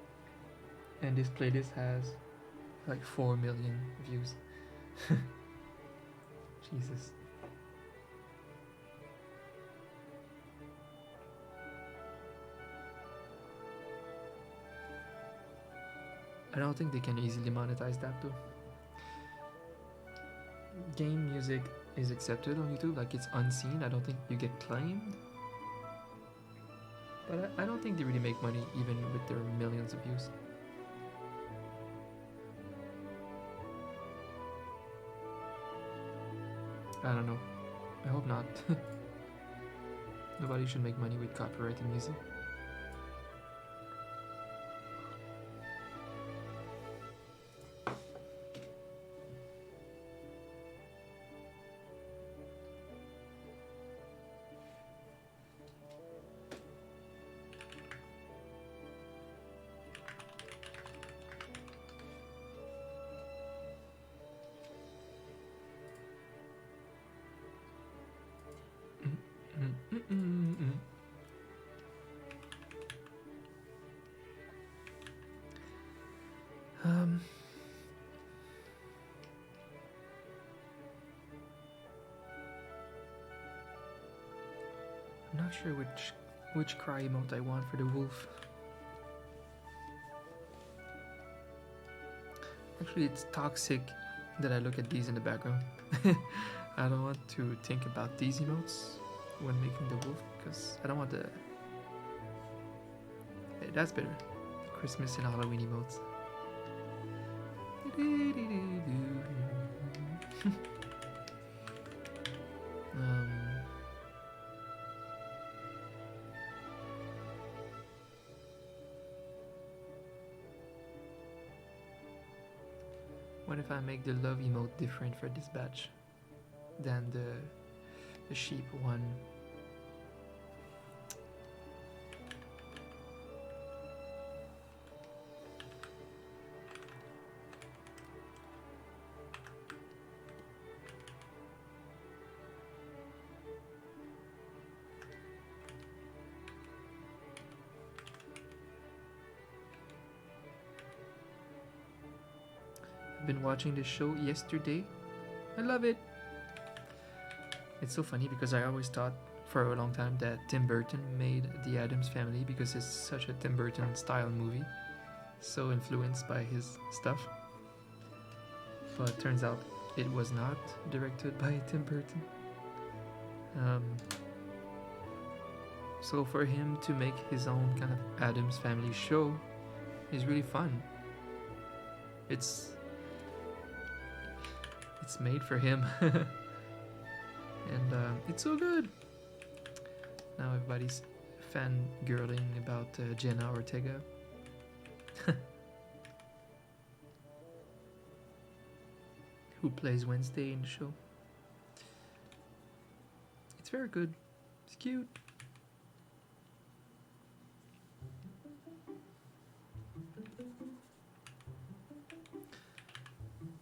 and this playlist has like 4 million views. Jesus. I don't think they can easily monetize that though. Game music is accepted on YouTube, like it's unseen. I don't think you get claimed. But I don't think they really make money even with their millions of views. I don't know. I hope not. Nobody should make money with copyrighted music. I'm not sure which cry emote I want for the wolf. Actually, it's toxic that I look at these in the background. I don't want to think about these emotes when making the wolf because I don't want the... Hey, that's better. Christmas and Halloween emotes. What if I make the love emote different for this batch than the sheep one? I've been watching this show yesterday. I love it. It's so funny because I always thought for a long time that Tim Burton made The Addams Family because it's such a Tim Burton style movie, so influenced by his stuff. But it turns out it was not directed by Tim Burton. So for him to make his own kind of Addams Family show is really fun. It's made for him. And it's so good. Now everybody's fangirling about Jenna Ortega. Who plays Wednesday in the show. It's very good. It's cute.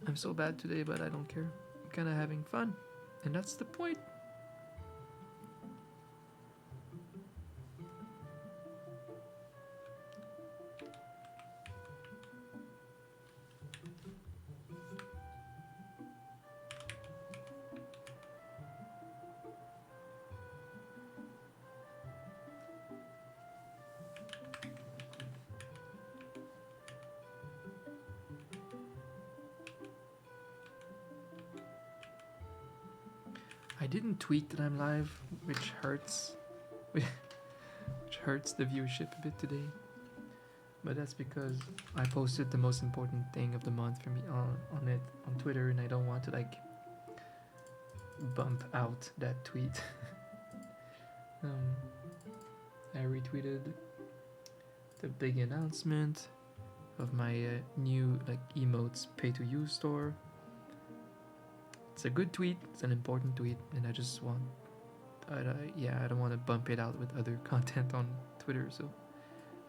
I'm so bad today, but I don't care. I'm kind of having fun, and that's the point. I didn't tweet that I'm live, which hurts. Which hurts the viewership a bit today. But that's because I posted the most important thing of the month for me on it on Twitter, and I don't want to like bump out that tweet. I retweeted the big announcement of my new like emotes pay to use store. It's a good tweet, it's an important tweet, and I just want, I don't want to bump it out with other content on Twitter, so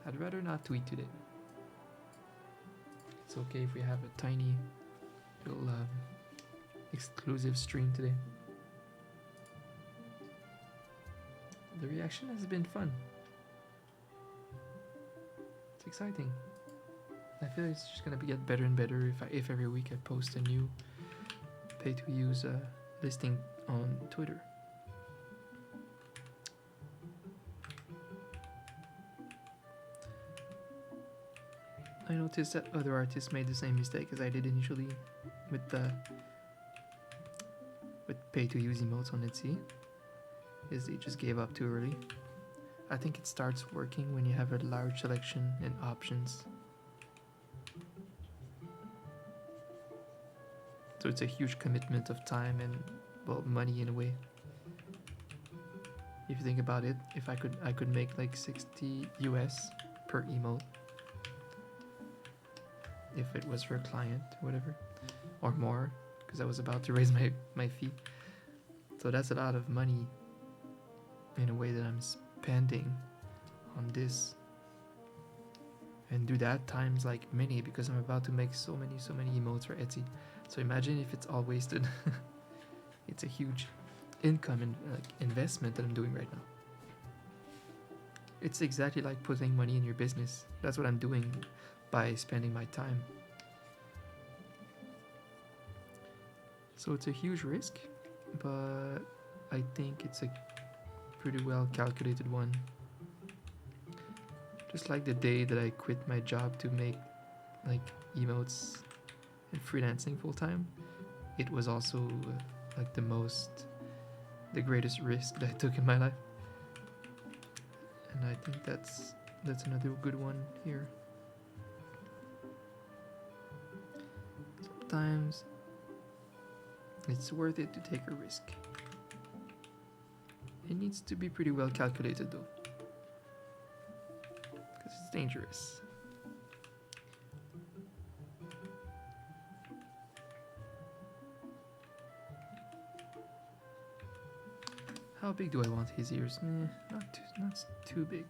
I'd rather not tweet today. It's okay if we have a tiny little exclusive stream today. the reaction has been fun. It's exciting. I feel it's just gonna get better and better if every week I post a new pay to use listing on Twitter. I noticed that other artists made the same mistake as I did initially with pay to use emotes on Etsy, is they just gave up too early. I think it starts working when you have a large selection and options. So it's a huge commitment of time and, well, money in a way. If you think about it, if I could make like 60 US per emote if it was for a client, whatever, or more, because I was about to raise my fee. So that's a lot of money in a way that I'm spending on this, and do that times like many, because I'm about to make so many emotes for Etsy. So imagine if it's all wasted. It's a huge income and like investment that I'm doing right now. It's exactly like putting money in your business. That's what I'm doing by spending my time. So it's a huge risk, but I think it's a pretty well calculated one. Just like the day that I quit my job to make like emotes and freelancing full time, it was also like the greatest risk that I took in my life. And I think that's another good one here. Sometimes it's worth it to take a risk. It needs to be pretty well calculated though, because it's dangerous. How big do I want his ears? Not too big.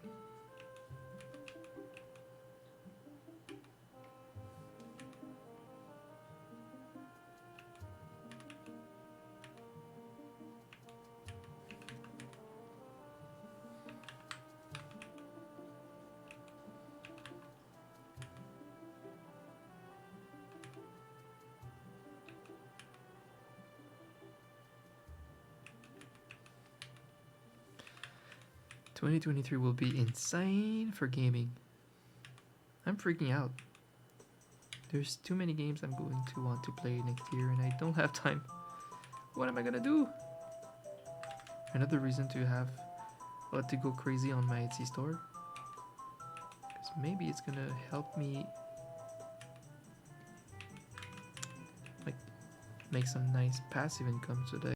"2023 will be insane for gaming. I'm freaking out. There's too many games I'm going to want to play next year and I don't have time. What am I gonna do?" Another reason to to go crazy on my Etsy store, because maybe it's gonna help me like make some nice passive income so that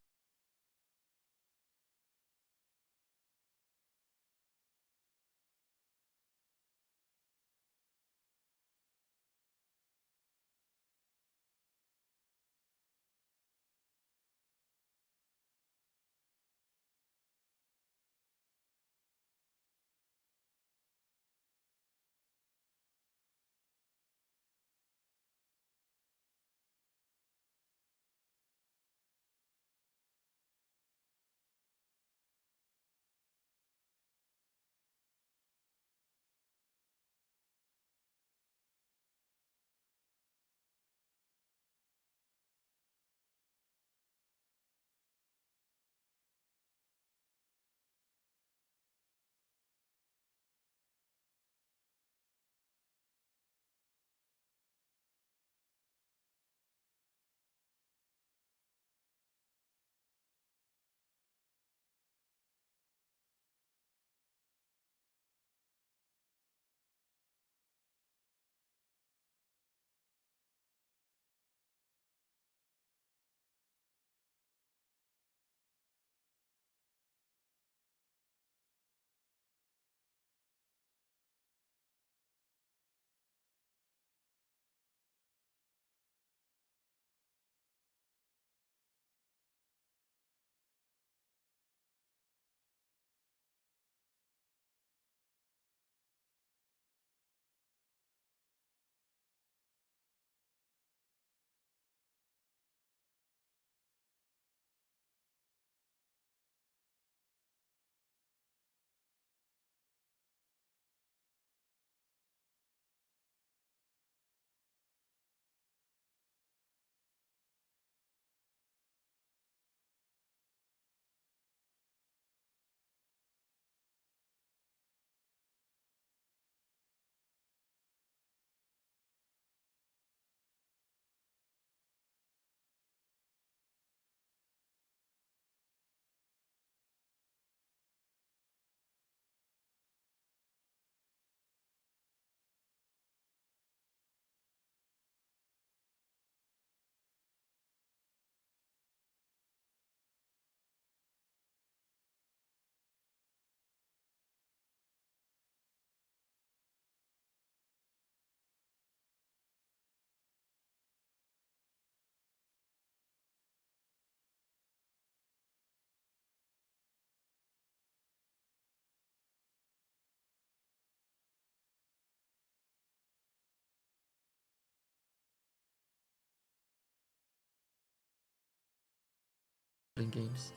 games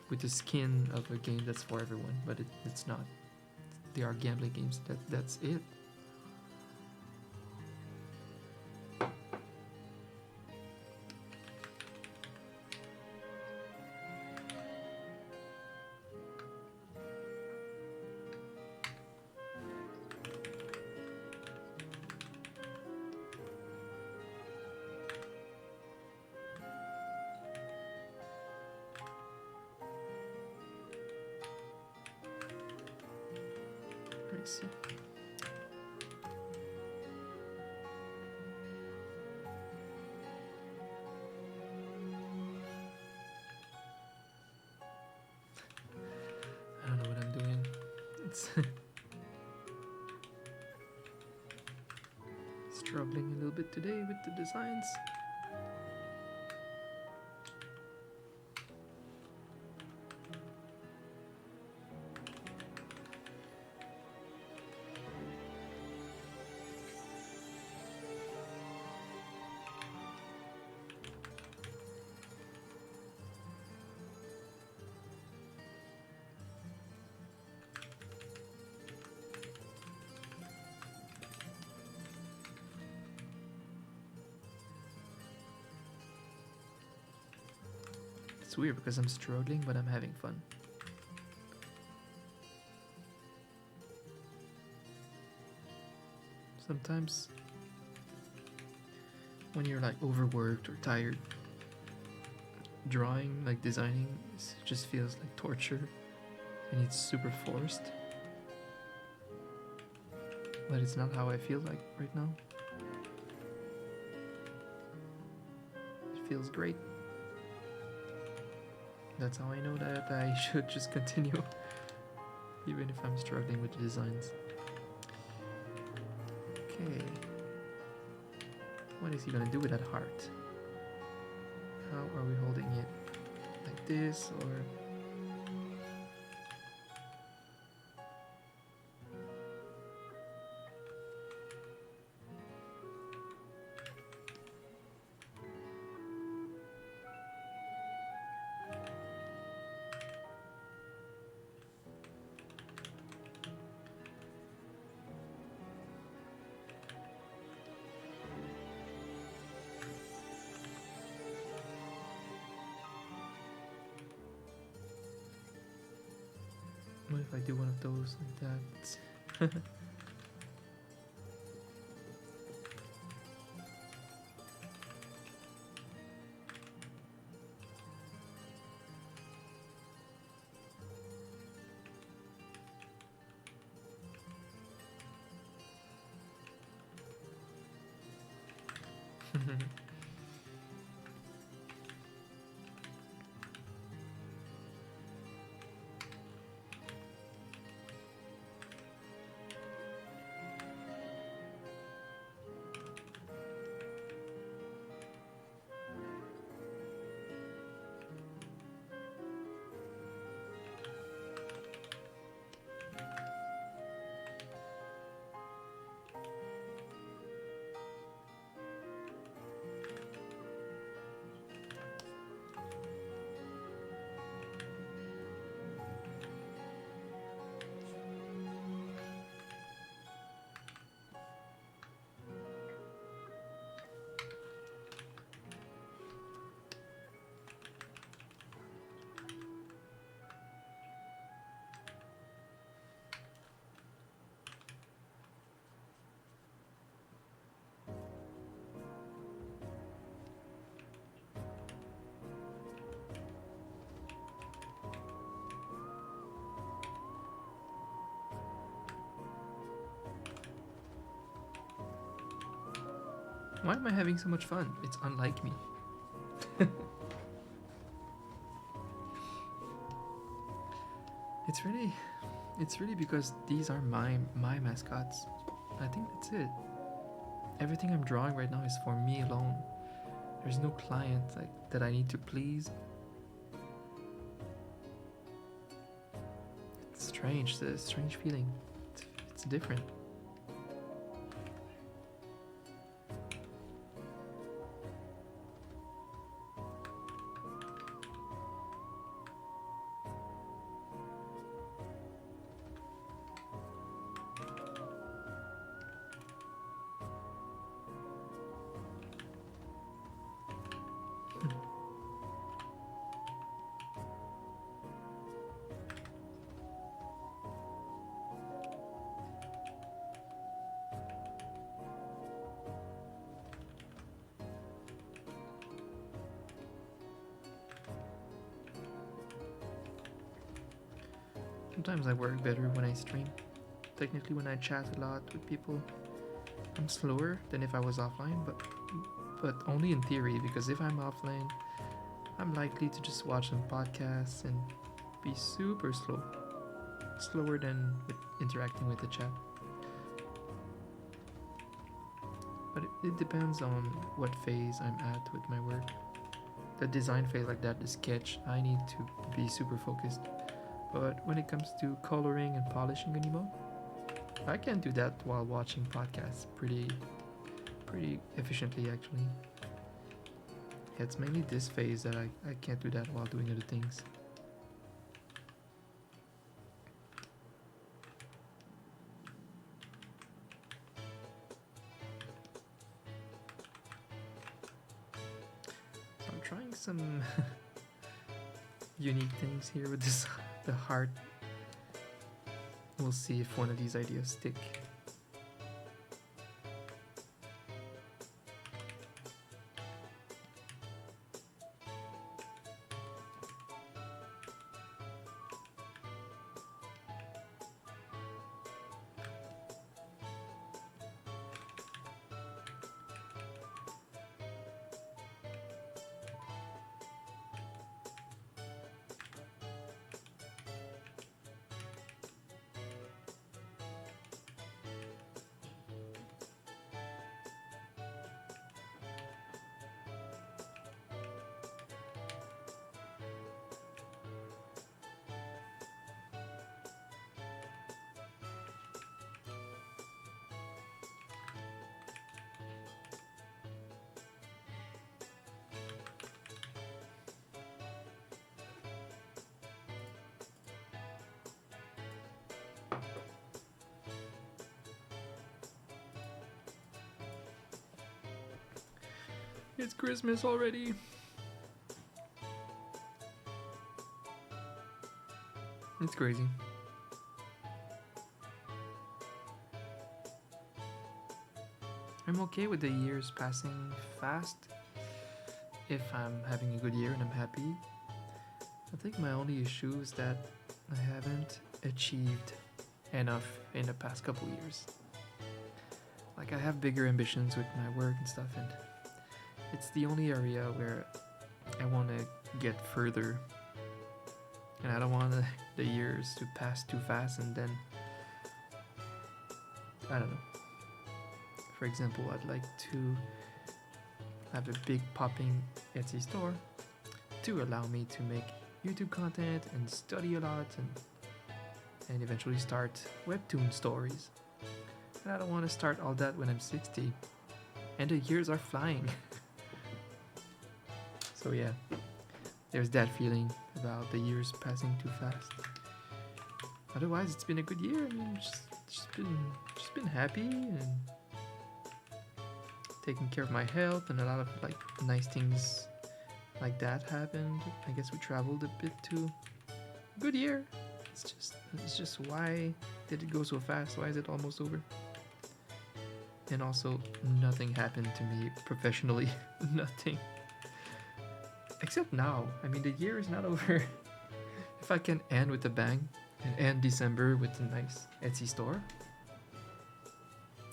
with the skin of a game that's for everyone, but it's not. They are gambling games. That's it. Let's see. I don't know what I'm doing. It's struggling a little bit today with the designs. It's weird because I'm struggling, but I'm having fun. Sometimes when you're like overworked or tired, drawing, like designing, just feels like torture and it's super forced. But it's not how I feel like right now. It feels great. That's how I know that I should just continue, even if I'm struggling with the designs. Okay. What is he gonna do with that heart? How are we holding it? Like this, or... What if I do one of those like that? Why am I having so much fun? It's unlike me. It's really because these are my mascots. I think that's it. Everything I'm drawing right now is for me alone. There's no client like that I need to please. It's strange, it's a strange feeling. It's different. Sometimes I work better when I stream. Technically, when I chat a lot with people, I'm slower than if I was offline, but only in theory, because if I'm offline, I'm likely to just watch some podcasts and be super slow. Slower than with interacting with the chat. But it depends on what phase I'm at with my work. The design phase, like that, the sketch, I need to be super focused. But when it comes to coloring and polishing an emote, I can do that while watching podcasts pretty efficiently actually. It's mainly this phase that I can't do that while doing other things. So I'm trying some unique things here with this the heart. We'll see if one of these ideas stick. It's Christmas already. It's crazy. I'm okay with the years passing fast if I'm having a good year and I'm happy. I think my only issue is that I haven't achieved enough in the past couple years. Like, I have bigger ambitions with my work and stuff, and it's the only area where I want to get further, and I don't want the years to pass too fast and then, I don't know. For example, I'd like to have a big popping Etsy store to allow me to make YouTube content and study a lot and eventually start webtoon stories. And I don't want to start all that when I'm 60 and the years are flying. So yeah, there's that feeling about the years passing too fast. Otherwise, it's been a good year. I mean, just been happy and taking care of my health, and a lot of like nice things like that happened. I guess we traveled a bit too. Good year. It's just why did it go so fast? Why is it almost over? And also, nothing happened to me professionally. Nothing. Except now. I mean, the year is not over. If I can end with a bang and end December with a nice Etsy store,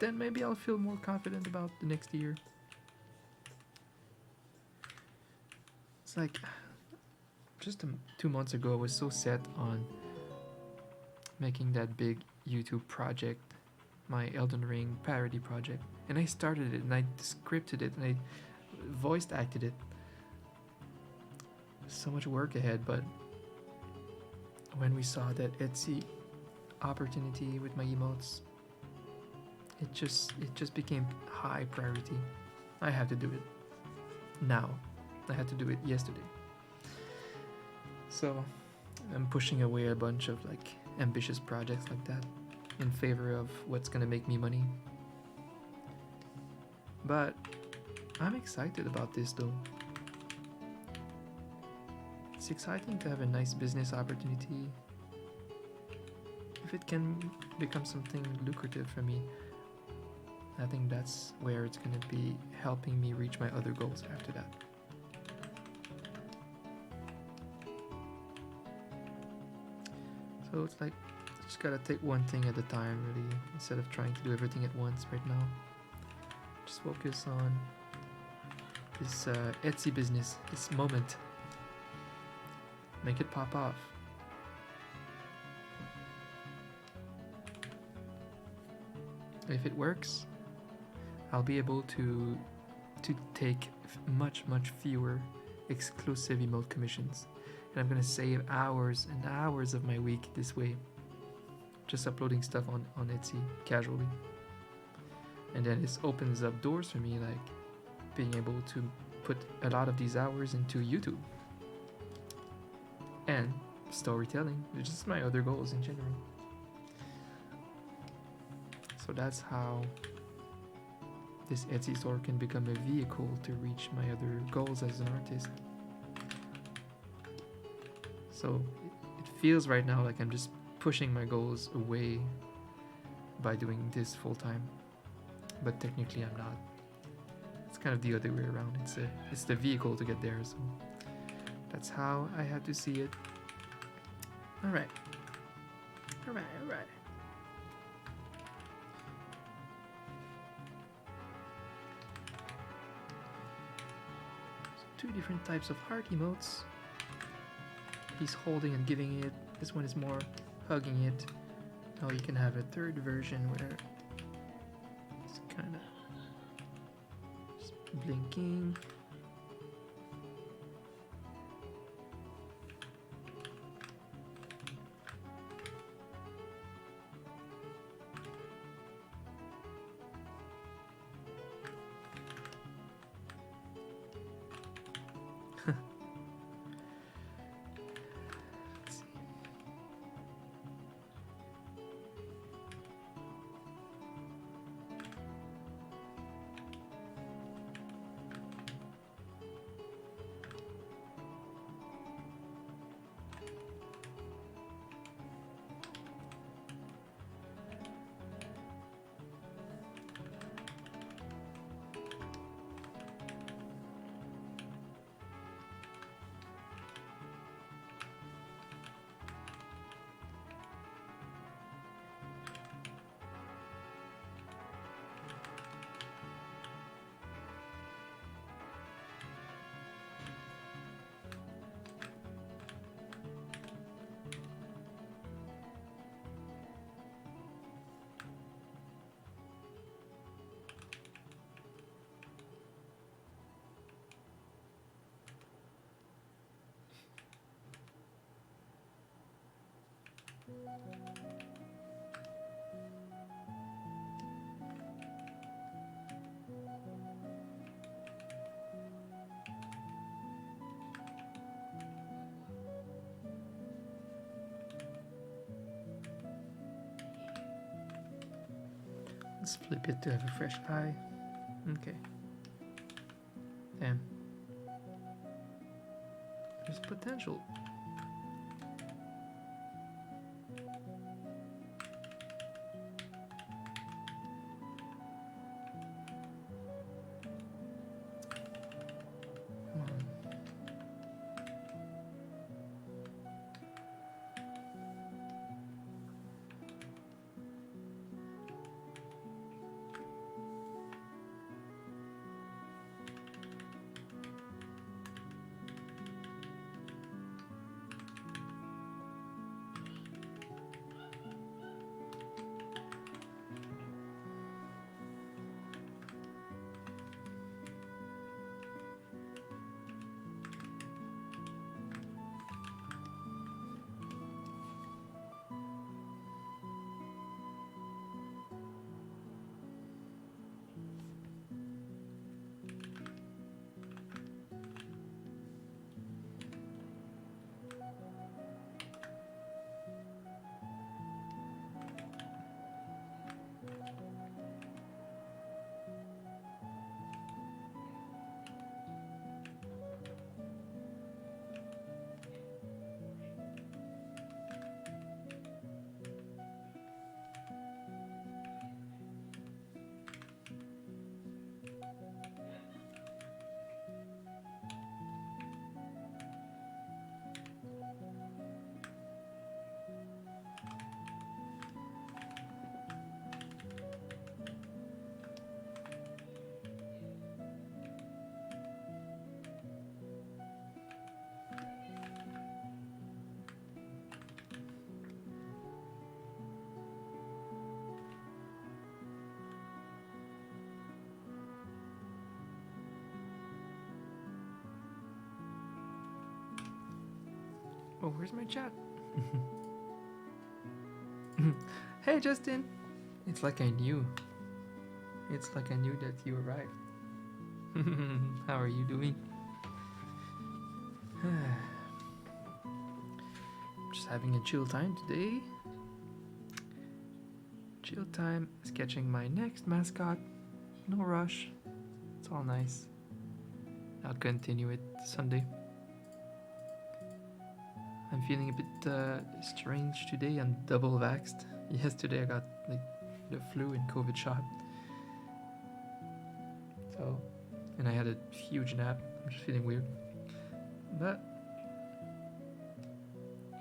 then maybe I'll feel more confident about the next year. It's like, just 2 months ago, I was so set on making that big YouTube project, my Elden Ring parody project, and I started it and I scripted it and I voice acted it. So much work ahead, but when we saw that Etsy opportunity with my emotes, it just became high priority. I have to do it now. I had to do it yesterday. So I'm pushing away a bunch of like ambitious projects like that in favor of what's gonna make me money. But I'm excited about this though. It's exciting to have a nice business opportunity. If it can become something lucrative for me, I think that's where it's going to be helping me reach my other goals after that. So So it's like just gotta take one thing at a time, really, instead of trying to do everything at once right now. Just focus on this Etsy business, this moment. Make it pop off. If it works, I'll be able to take much fewer exclusive emote commissions, and I'm gonna save hours and hours of my week this way, just uploading stuff on Etsy casually. And then this opens up doors for me, like being able to put a lot of these hours into YouTube and storytelling, which is my other goals in general. So that's how this Etsy store can become a vehicle to reach my other goals as an artist. So it feels right now like I'm just pushing my goals away by doing this full time, but technically I'm not. It's kind of the other way around. It's the vehicle to get there. So that's how I have to see it. All right. Two different types of heart emotes. He's holding and giving it. This one is more hugging it. Now you can have a third version where it's kind of just blinking. Let's flip it to have a fresh eye. Okay. Damn. There's potential. Come on. Oh, where's my chat? Hey, Justin. It's like I knew. It's like I knew that you arrived. How are you doing? Just having a chill time today. Chill time, sketching my next mascot. No rush. It's all nice. I'll continue it Sunday. I'm feeling a bit strange today. I'm double vaxxed. Yesterday I got like the flu and COVID shot. So, and I had a huge nap. I'm just feeling weird. But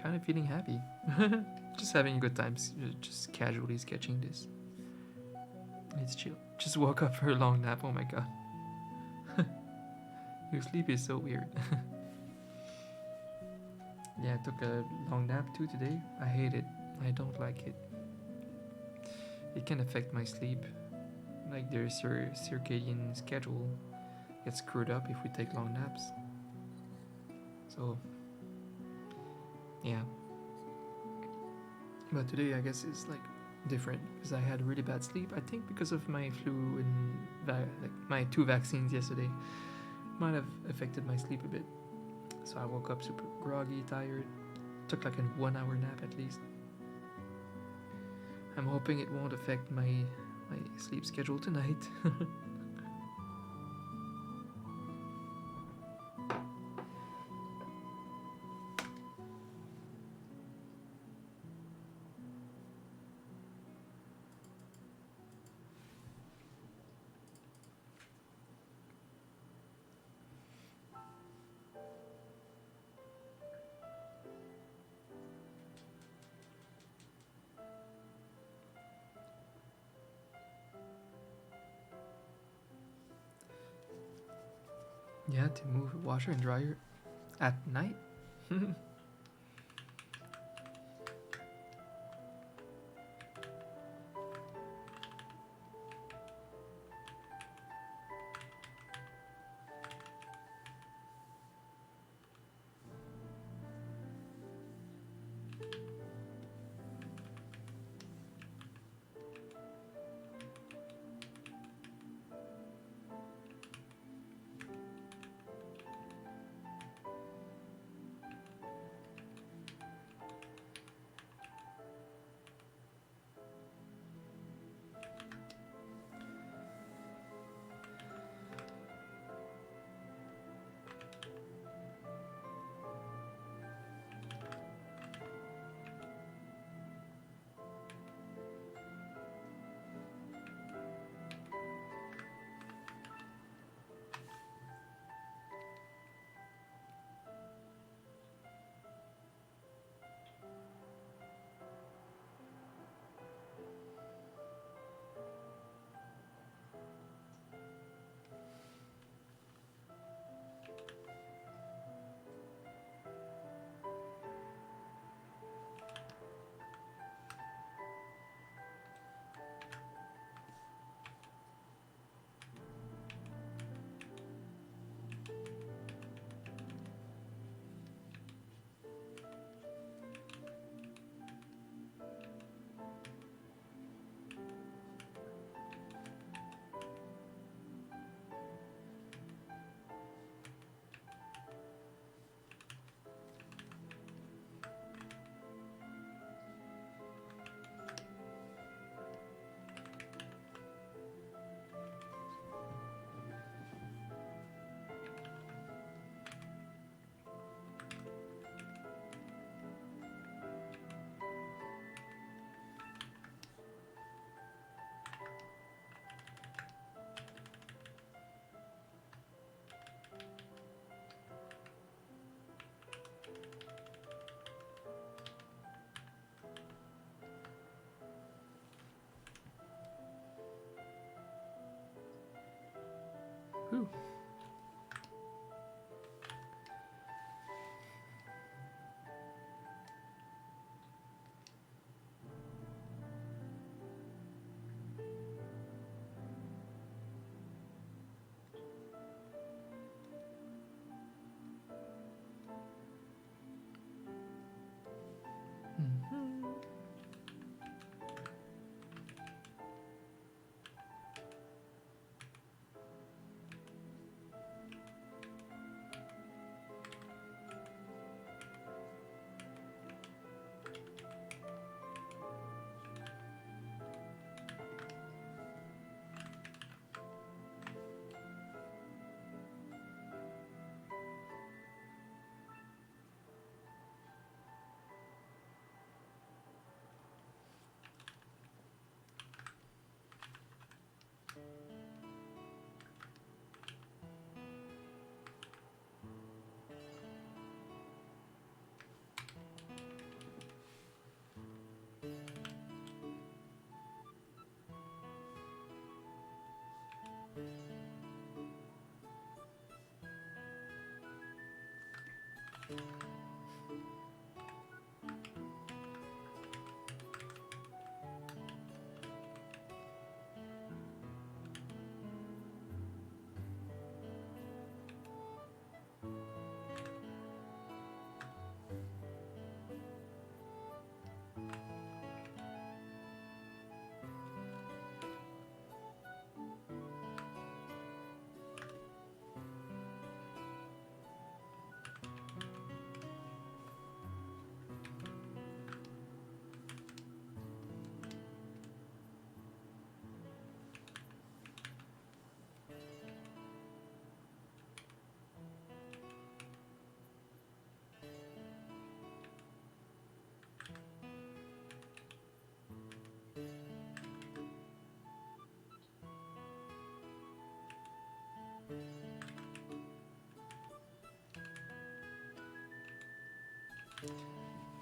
kind of feeling happy. Just having a good time. Just casually sketching this. It's chill. Just woke up for a long nap. Oh my god. Your sleep is so weird. Yeah, I took a long nap too today. I hate it. I don't like it. It can affect my sleep. Like their circadian schedule gets screwed up if we take long naps. So, yeah. But today I guess it's like different because I had really bad sleep. I think because of my flu and like my 2 vaccines yesterday might have affected my sleep a bit. So I woke up super groggy, tired. Took like a 1 hour nap at least. I'm hoping it won't affect my sleep schedule tonight. Yeah, to move washer and dryer at night. Ooh.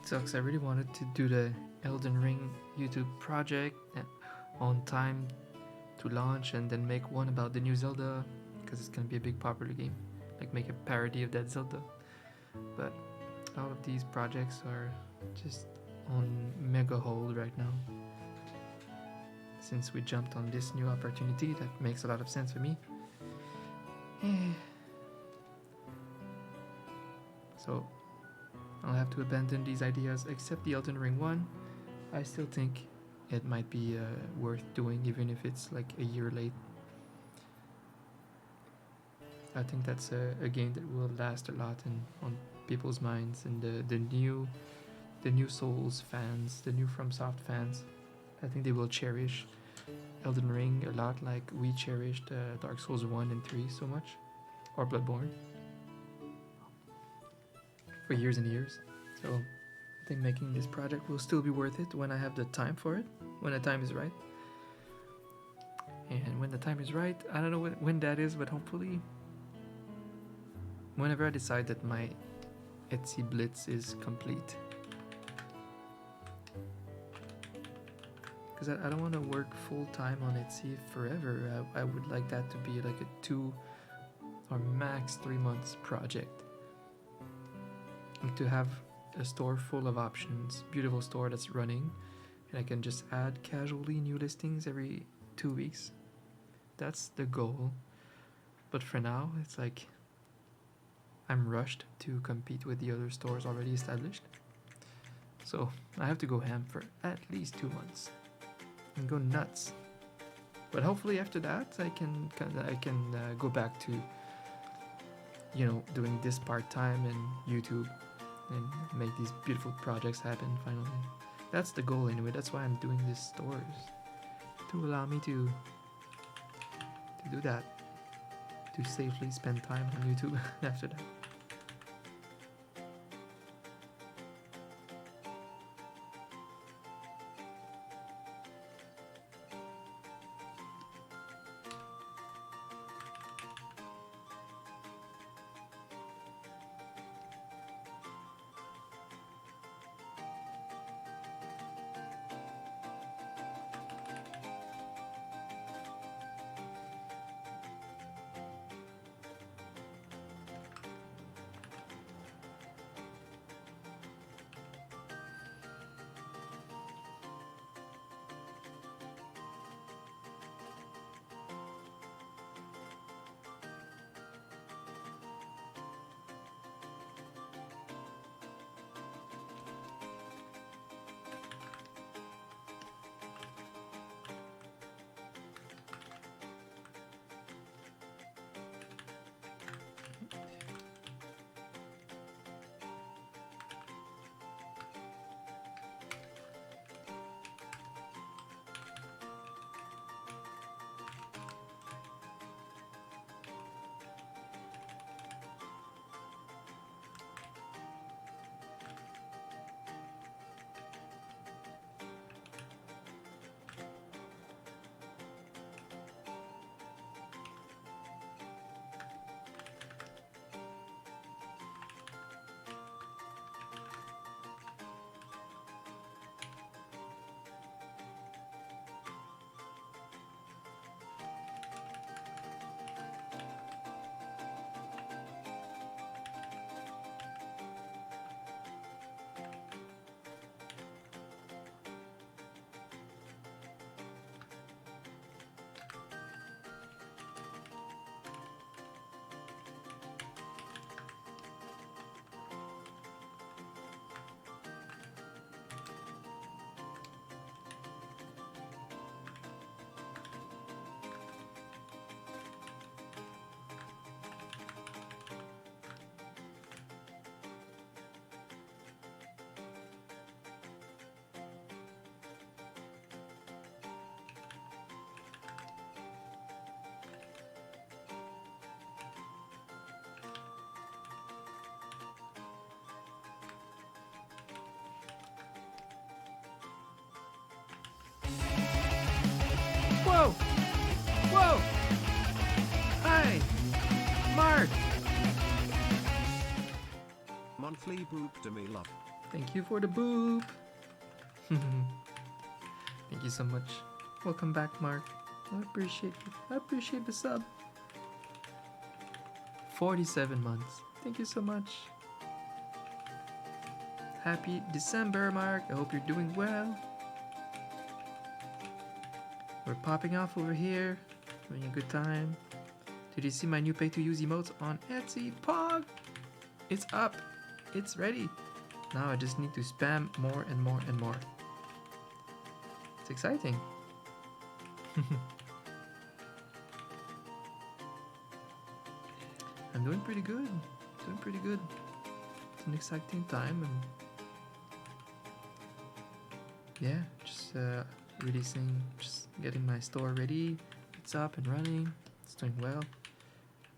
sucks. I really wanted to do the Elden Ring YouTube project on time to launch and then make one about the new Zelda because it's gonna be a big popular game. Like make a parody of that Zelda. But all of these projects are just on mega hold right now. Since we jumped on this new opportunity that makes a lot of sense for me. So I'll have to abandon these ideas except the Elden Ring one. I still think it might be worth doing even if it's like a year late. I think that's a game that will last a lot on people's minds and the new Souls fans, the new FromSoft fans. I think they will cherish Elden Ring a lot like we cherished Dark Souls 1 and 3 so much, or Bloodborne, for years and years. So I think making this project will still be worth it when I have the time for it, when the time is right. And when the time is right, I don't know when that is, but hopefully whenever I decide that my Etsy Blitz is complete. Because I don't want to work full time on Etsy forever. I would like that to be like a 2 or max 3 months project. And to have a store full of options, beautiful store that's running, and I can just add casually new listings every 2 weeks. That's the goal. But for now, it's like I'm rushed to compete with the other stores already established. So I have to go ham for at least 2 months and go nuts. But hopefully after that I can go back to, you know, doing this part-time and YouTube and make these beautiful projects happen finally. That's the goal anyway. That's why I'm doing these stores, to allow me to do that, to safely spend time on YouTube after that. Whoa! Whoa! Hi! Mark! Monthly boop to me love. Thank you for the boop. Thank you so much. Welcome back, Mark. I appreciate it. I appreciate the sub. 47 months. Thank you so much. Happy December, Mark. I hope you're doing well. We're popping off over here, having a good time. Did you see my new pay-to-use emotes on Etsy? Pog! It's up. It's ready. Now I just need to spam more and more and more. It's exciting. I'm doing pretty good. Doing pretty good. It's an exciting time, and yeah, just releasing, just getting my store ready. It's up and running. It's doing well.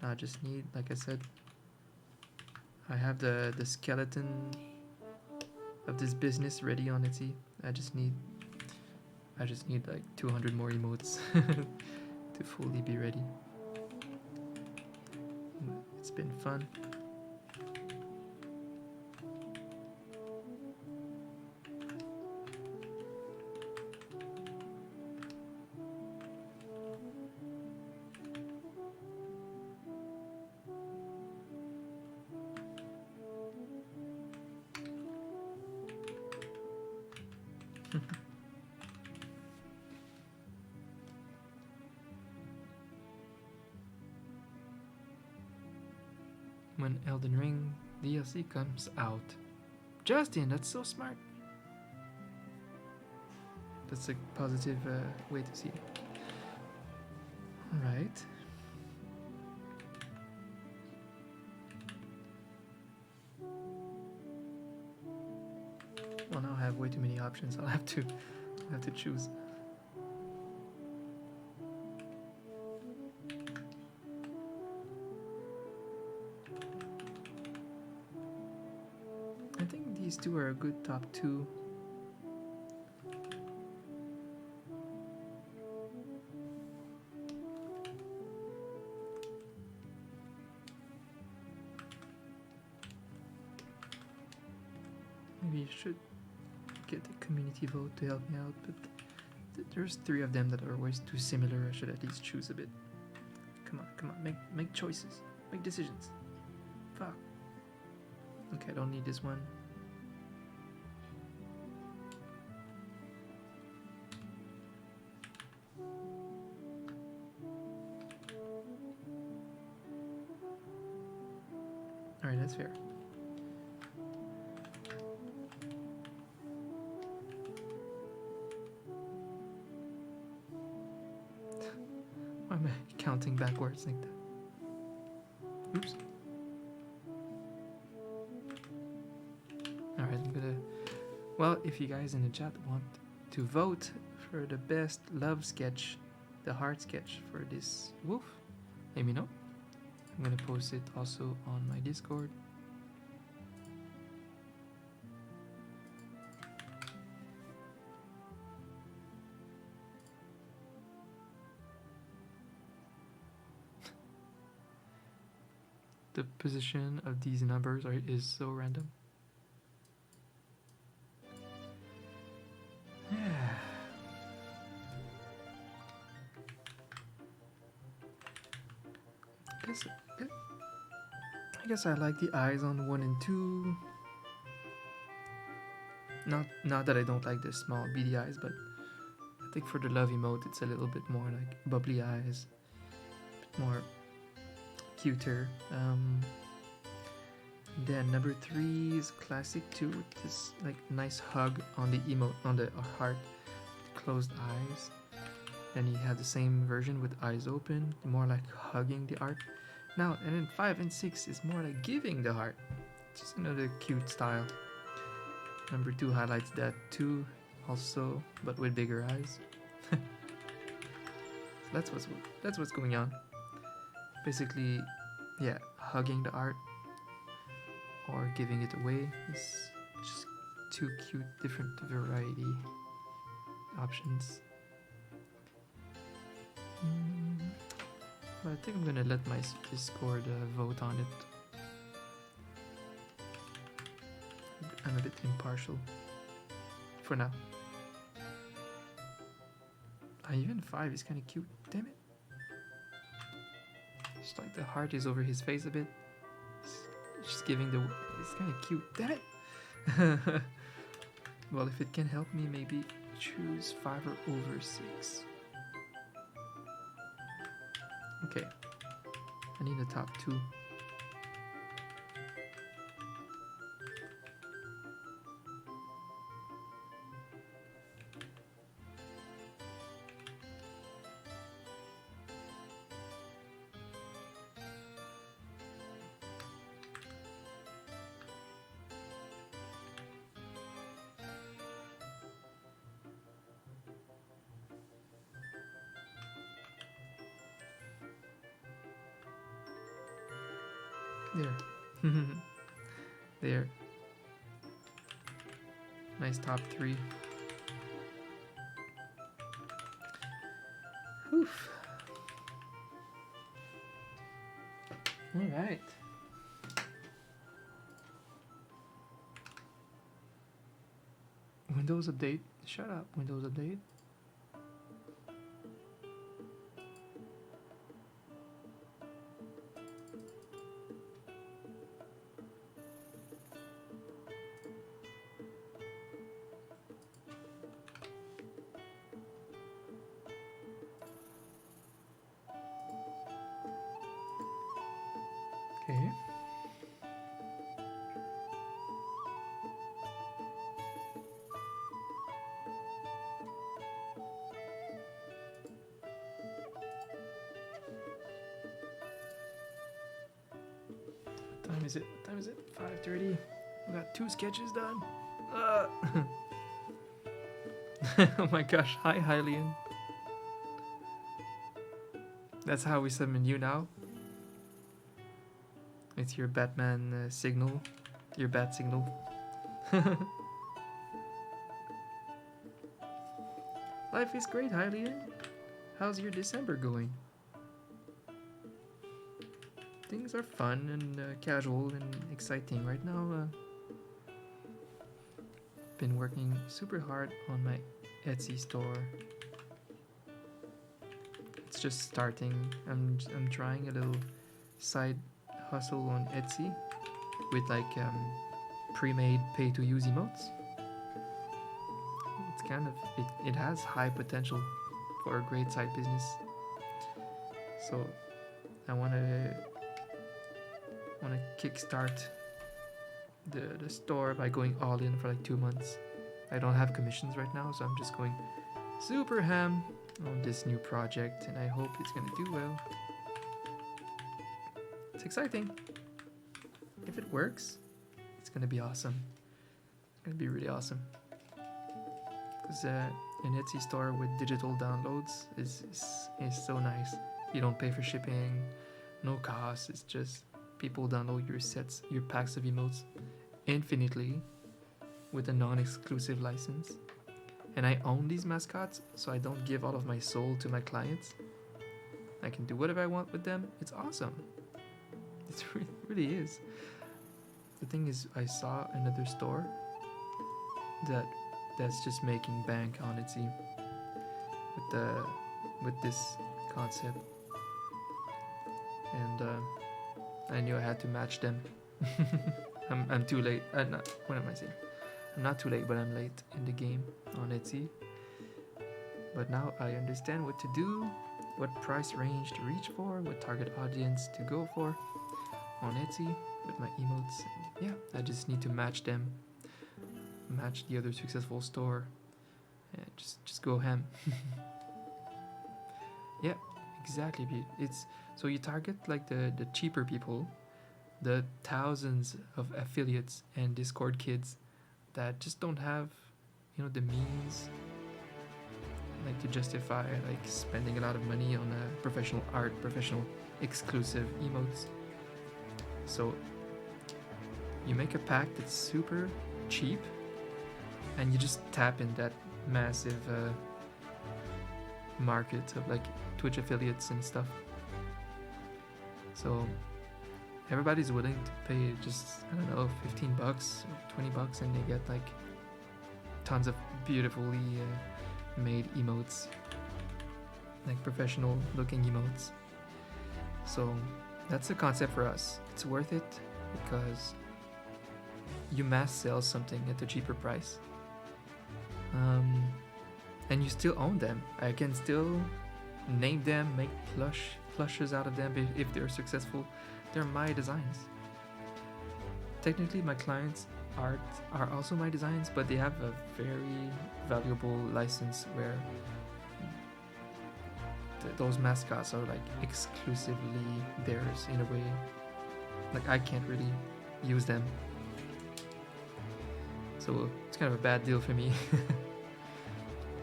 Now I just need, like I said, I have the skeleton of this business ready on Etsy. I just need like 200 more emotes to fully be ready. It's been fun. When Elden Ring DLC comes out. Justin, that's so smart. That's a positive way to see it. Alright. Well, now I have way too many options. I'll have to choose. I think these two are a good top two. Maybe you should get the community vote to help me out, but there's three of them that are always too similar. I should at least choose a bit. Come on, make choices, make decisions. Fuck. Okay, I don't need this one. Alright, that's fair. Why am I counting backwards like that? Oops. Alright, I'm gonna... Well, if you guys in the chat want to vote for the best love sketch, the heart sketch for this wolf, let me know. I'm gonna post it also on my Discord. The position of these numbers is so random. Yeah. I guess I like the eyes on 1 and 2. Not that I don't like the small beady eyes, but I think for the love emote it's a little bit more like bubbly eyes, a bit more cuter. Then number 3 is classic too, with this like nice hug on the emote, on the heart, closed eyes. Then you have the same version with eyes open, more like hugging the art. Now, and then 5 and 6 is more like giving the heart. Just another cute style. Number 2 highlights that too, also, but with bigger eyes. So that's what's going on. Basically, yeah, hugging the art or giving it away is just 2 cute, different variety options. But I think I'm gonna let my Discord vote on it. I'm I'm a bit impartial for now. Even 5 is kind of cute. Damn it. Just like the heart is over his face a bit. Just giving the... It's kind of cute. Damn it. Well, if it can help me, maybe choose 5 or over 6. Okay. I need the top 2. There. There. Nice top 3. Oof. Alright. Windows update. Shut up, Windows update. Okay. What time is it? What time is it? 5:30. We got 2 sketches done. Oh my gosh. Hi, Hylian. That's how we summon you now. It's your Batman signal. Your bat signal. Life is great, Hylian. How's your December going? Things are fun and casual and exciting right now. Been working super hard on my Etsy store. It's just starting. I'm trying a little side hustle on Etsy with like pre-made pay-to-use emotes. It's kind of it has high potential for a great side business. So I wanna kickstart the store by going all in for like 2 months. I don't have commissions right now, so I'm just going super ham on this new project, and I hope it's gonna do well. It's exciting. If it works, it's gonna be awesome. It's gonna be really awesome. Because an Etsy store with digital downloads is so nice. You don't pay for shipping, no cost. It's just people download your sets, your packs of emotes infinitely with a non-exclusive license. And I own these mascots, so I don't give all of my soul to my clients. I can do whatever I want with them. It's awesome. It really is. The thing is, I saw another store that's just making bank on Etsy with this concept, and I knew I had to match them. I'm too late. What am I saying? I'm not too late, but I'm late in the game on Etsy. But now I understand what to do, what price range to reach for, what target audience to go for on Etsy with my emotes. And yeah, I just need to match them, match the other successful store, and just go ham. Yeah, exactly. It's so you target like the cheaper people, the thousands of affiliates and Discord kids that just don't have, the means, like to justify like spending a lot of money on professional art, professional exclusive emotes. So you make a pack that's super cheap, and you just tap in that massive market of like Twitch affiliates and stuff. So everybody's willing to pay just, I don't know, $15 or $20, and they get like tons of beautifully made emotes, like professional looking emotes. So that's the concept for us. It's worth it because you mass sell something at a cheaper price, and you still own them. I can still name them, make plushes out of them if they're successful. They're my designs. Technically, my clients' art are also my designs, but they have a very valuable license where those mascots are like exclusively theirs in a way. Like I can't really use them, so it's kind of a bad deal for me.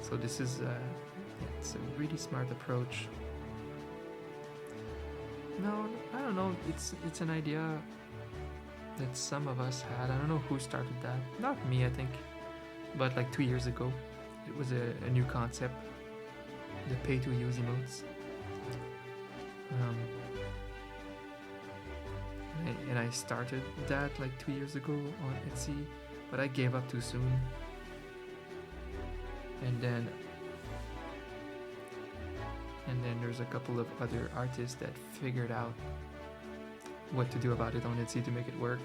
So this is it's a really smart approach. No, I don't know. It's an idea that some of us had. I don't know who started that. Not me, I think. But like 2 years ago, it was a new concept. The pay-to-use emotes. And I started that like 2 years ago on Etsy, but I gave up too soon. And then there's a couple of other artists that figured out what to do about it on Etsy to make it work.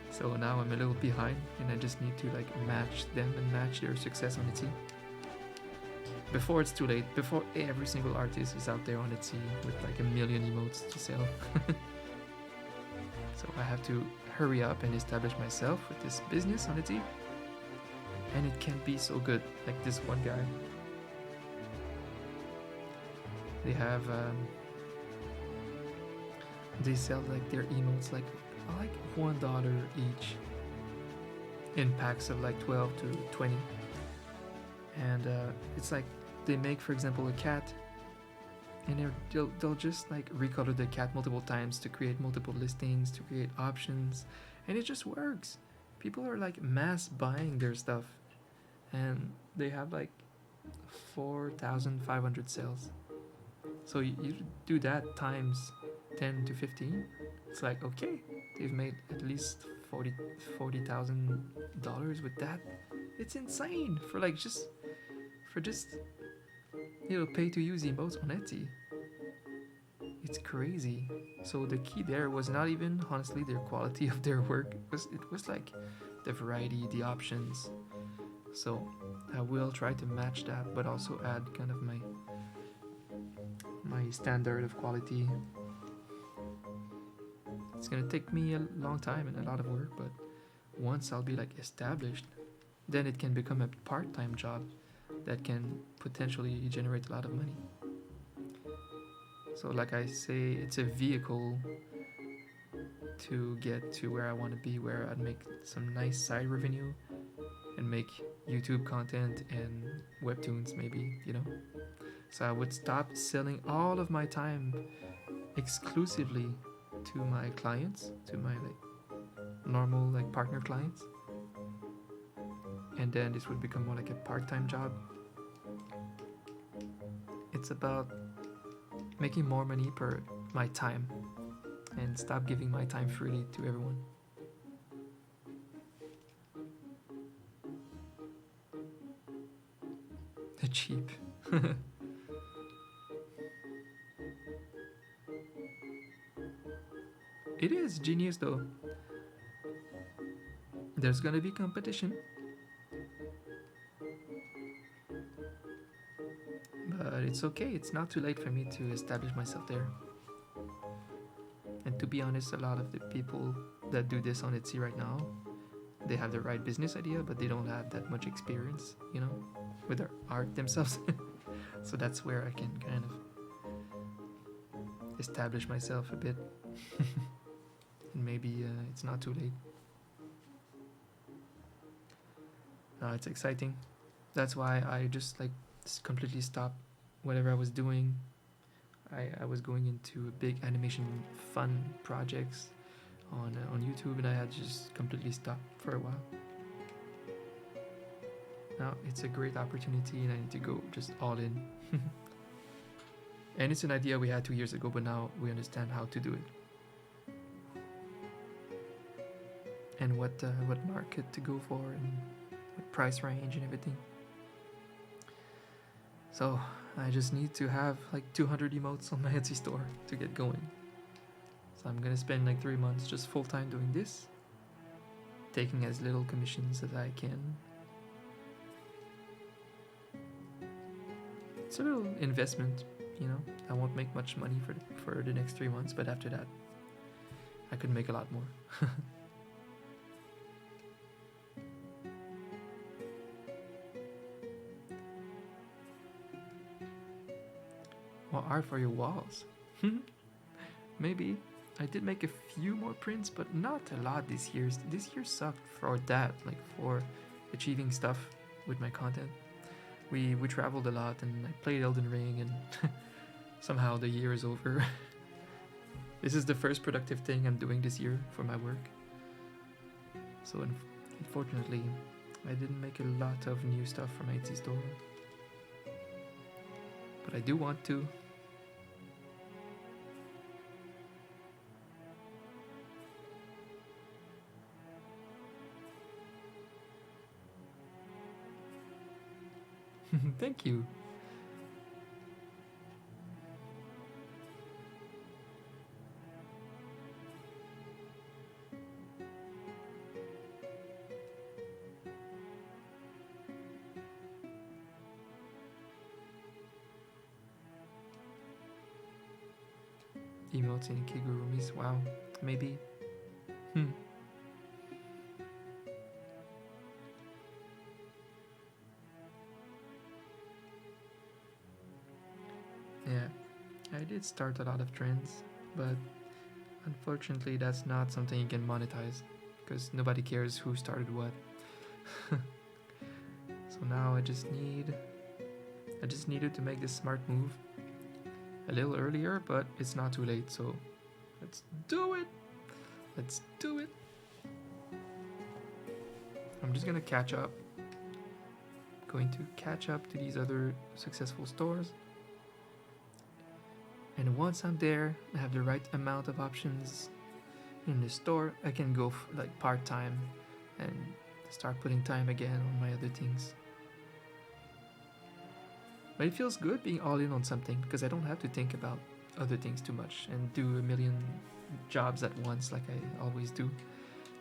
So now I'm a little behind, and I just need to like match them and match their success on Etsy before it's too late, before every single artist is out there on Etsy with like a million emotes to sell. So I have to hurry up and establish myself with this business on Etsy, and it can be so good. Like this one guy, they have they sell like their emotes like $1 each in packs of like 12 to 20, and it's like they make, for example, a cat, and they'll just like recolor the cat multiple times to create multiple listings, to create options, and it just works. People are like mass buying their stuff, and they have like 4,500 sales. So you do that times 10 to 15, it's like, okay, they've made at least $40,000 with that. It's insane for like just pay to use emotes on Etsy. It's crazy. So the key there was not even honestly their quality of their work. It was like the variety, the options. So I will try to match that, but also add kind of my standard of quality. It's gonna take me a long time and a lot of work, but once I'll be like established, then it can become a part-time job that can potentially generate a lot of money. So like I say, it's a vehicle to get to where I want to be, where I'd make some nice side revenue and make YouTube content and webtoons maybe, So I would stop selling all of my time exclusively to my clients, to my like normal like partner clients, and then this would become more like a part-time job. It's about making more money per my time and stop giving my time freely to everyone. The cheap. It is genius though. There's gonna be competition, but it's okay. It's not too late for me to establish myself there. And to be honest, a lot of the people that do this on Etsy right now, they have the right business idea, but they don't have that much experience, with their art themselves. So that's where I can kind of establish myself a bit. And maybe it's not too late. No, it's exciting. That's why I just like completely stopped whatever I was doing. I was going into big animation fun projects on YouTube, and I had just completely stopped for a while. Now it's a great opportunity, and I need to go just all in. And it's an idea we had 2 years ago, but now we understand how to do it. And what market to go for and what price range and everything. So I just need to have like 200 emotes on my Etsy store to get going. So I'm gonna spend like 3 months just full time doing this, taking as little commissions as I can. It's a little investment, you know. I won't make much money for the next 3 months, but after that, I could make a lot more. More art for your walls. Maybe. I did make a few more prints, but not a lot this year. This year sucked for that, like for achieving stuff with my content. We traveled a lot and I played Elden Ring and somehow the year is over. This is the first productive thing I'm doing this year for my work. So unfortunately, I didn't make a lot of new stuff for my Etsy store. But I do want to. Thank you. Emotes in Kigurumis, wow, maybe. Yeah, I did start a lot of trends, but unfortunately that's not something you can monetize, because nobody cares who started what. So now I just needed to make this smart move a little earlier, but it's not too late, so let's do it! Let's do it! I'm just gonna catch up. Going to catch up to these other successful stores. And once I'm there, I have the right amount of options in the store, I can go like part-time and start putting time again on my other things. But it feels good being all in on something because I don't have to think about other things too much and do a million jobs at once like I always do.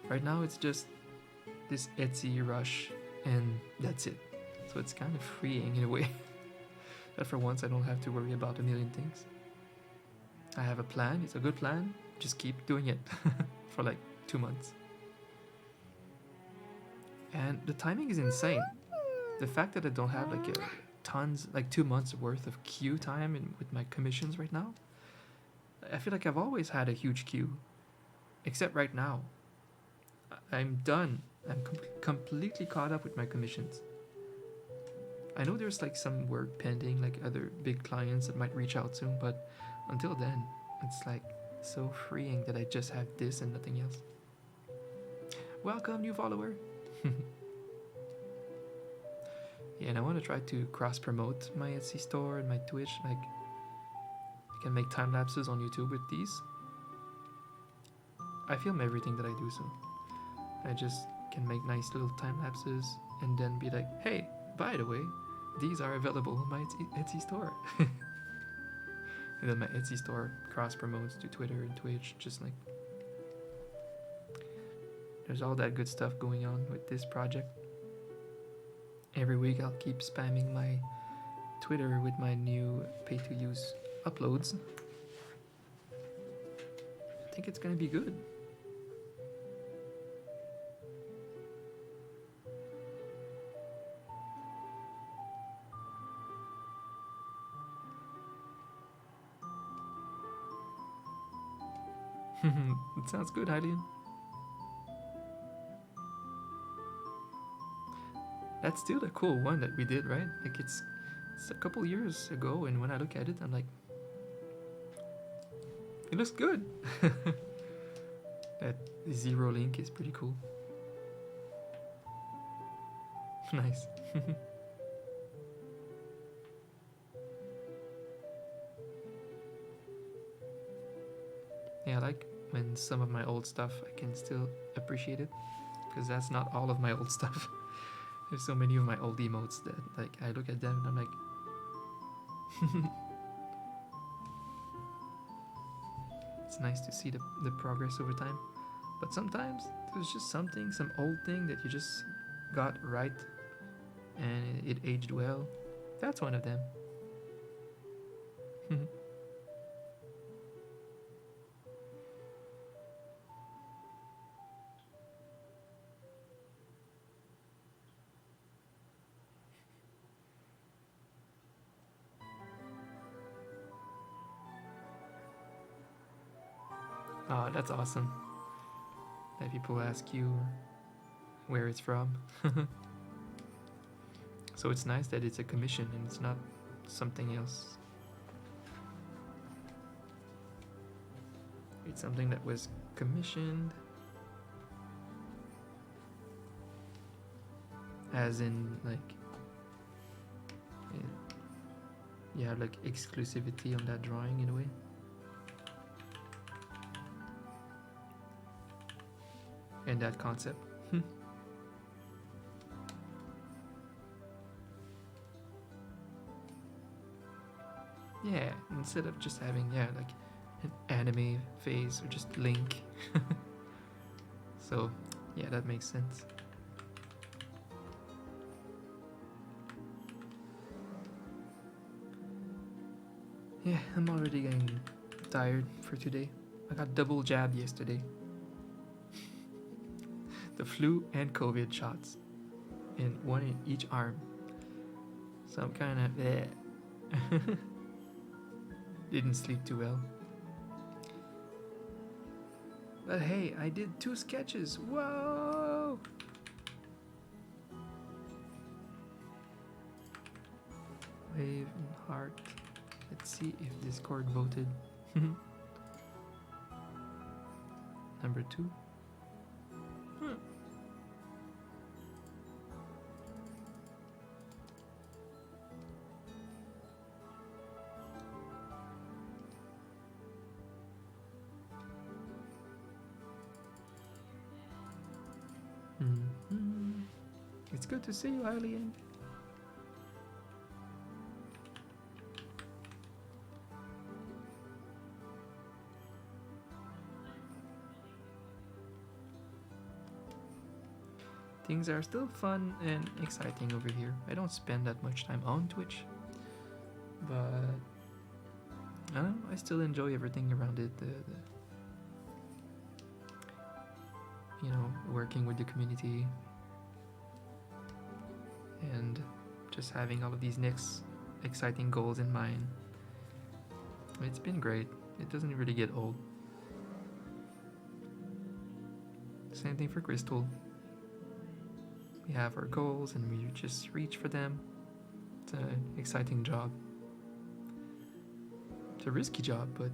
Right now it's just this Etsy rush and that's it. So it's kind of freeing in a way that for once I don't have to worry about a million things. I have a plan, it's a good plan, just keep doing it for like 2 months. And the timing is insane. The fact that I don't have like tons, like 2 months worth of queue time with my commissions right now, I feel like I've always had a huge queue, except right now. I'm done. I'm completely caught up with my commissions. I know there's like some work pending, like other big clients that might reach out soon, but until then, it's like so freeing that I just have this and nothing else. Welcome, new follower. Yeah, and I want to try to cross promote my Etsy store and my Twitch. Like, I can make time lapses on YouTube with these. I film everything that I do, so I just can make nice little time lapses and then be like, hey, by the way, these are available on my Etsy store. And then my Etsy store cross promotes to Twitter and Twitch, just like there's all that good stuff going on with this project. Every week I'll keep spamming my Twitter with my new pay-to-use uploads. I think it's gonna be good. It sounds good, Hylian. That's still a cool one that we did, right? Like it's a couple years ago, and when I look at it, I'm like, it looks good. That zero link is pretty cool. Nice. Yeah, I like when some of my old stuff I can still appreciate it, because that's not all of my old stuff. There's so many of my old emotes that like I look at them and I'm like, it's nice to see the progress over time. But sometimes there's just something, some old thing that you just got right and it aged well. That's one of them. Oh, that's awesome. That people ask you where it's from. So it's nice that it's a commission and it's not something else. It's something that was commissioned, as in like you have like exclusivity on that drawing in a way. And that concept. Yeah, instead of just having like an anime face or just Link. So yeah, that makes sense. Yeah, I'm already getting tired for today. I got double jabbed yesterday. The flu and COVID shots, and one in each arm. So I'm kind of didn't sleep too well. But hey, I did 2 sketches. Whoa! Wave and heart. Let's see if Discord voted. Number 2. It's good to see you, Alien. Things are still fun and exciting over here. I don't spend that much time on Twitch, but I don't know, I still enjoy everything around it. The you know, working with the community and just having all of these next exciting goals in mind. It's been great. It doesn't really get old. Same thing for Crystal. We have our goals and we just reach for them. It's an exciting job. It's a risky job, but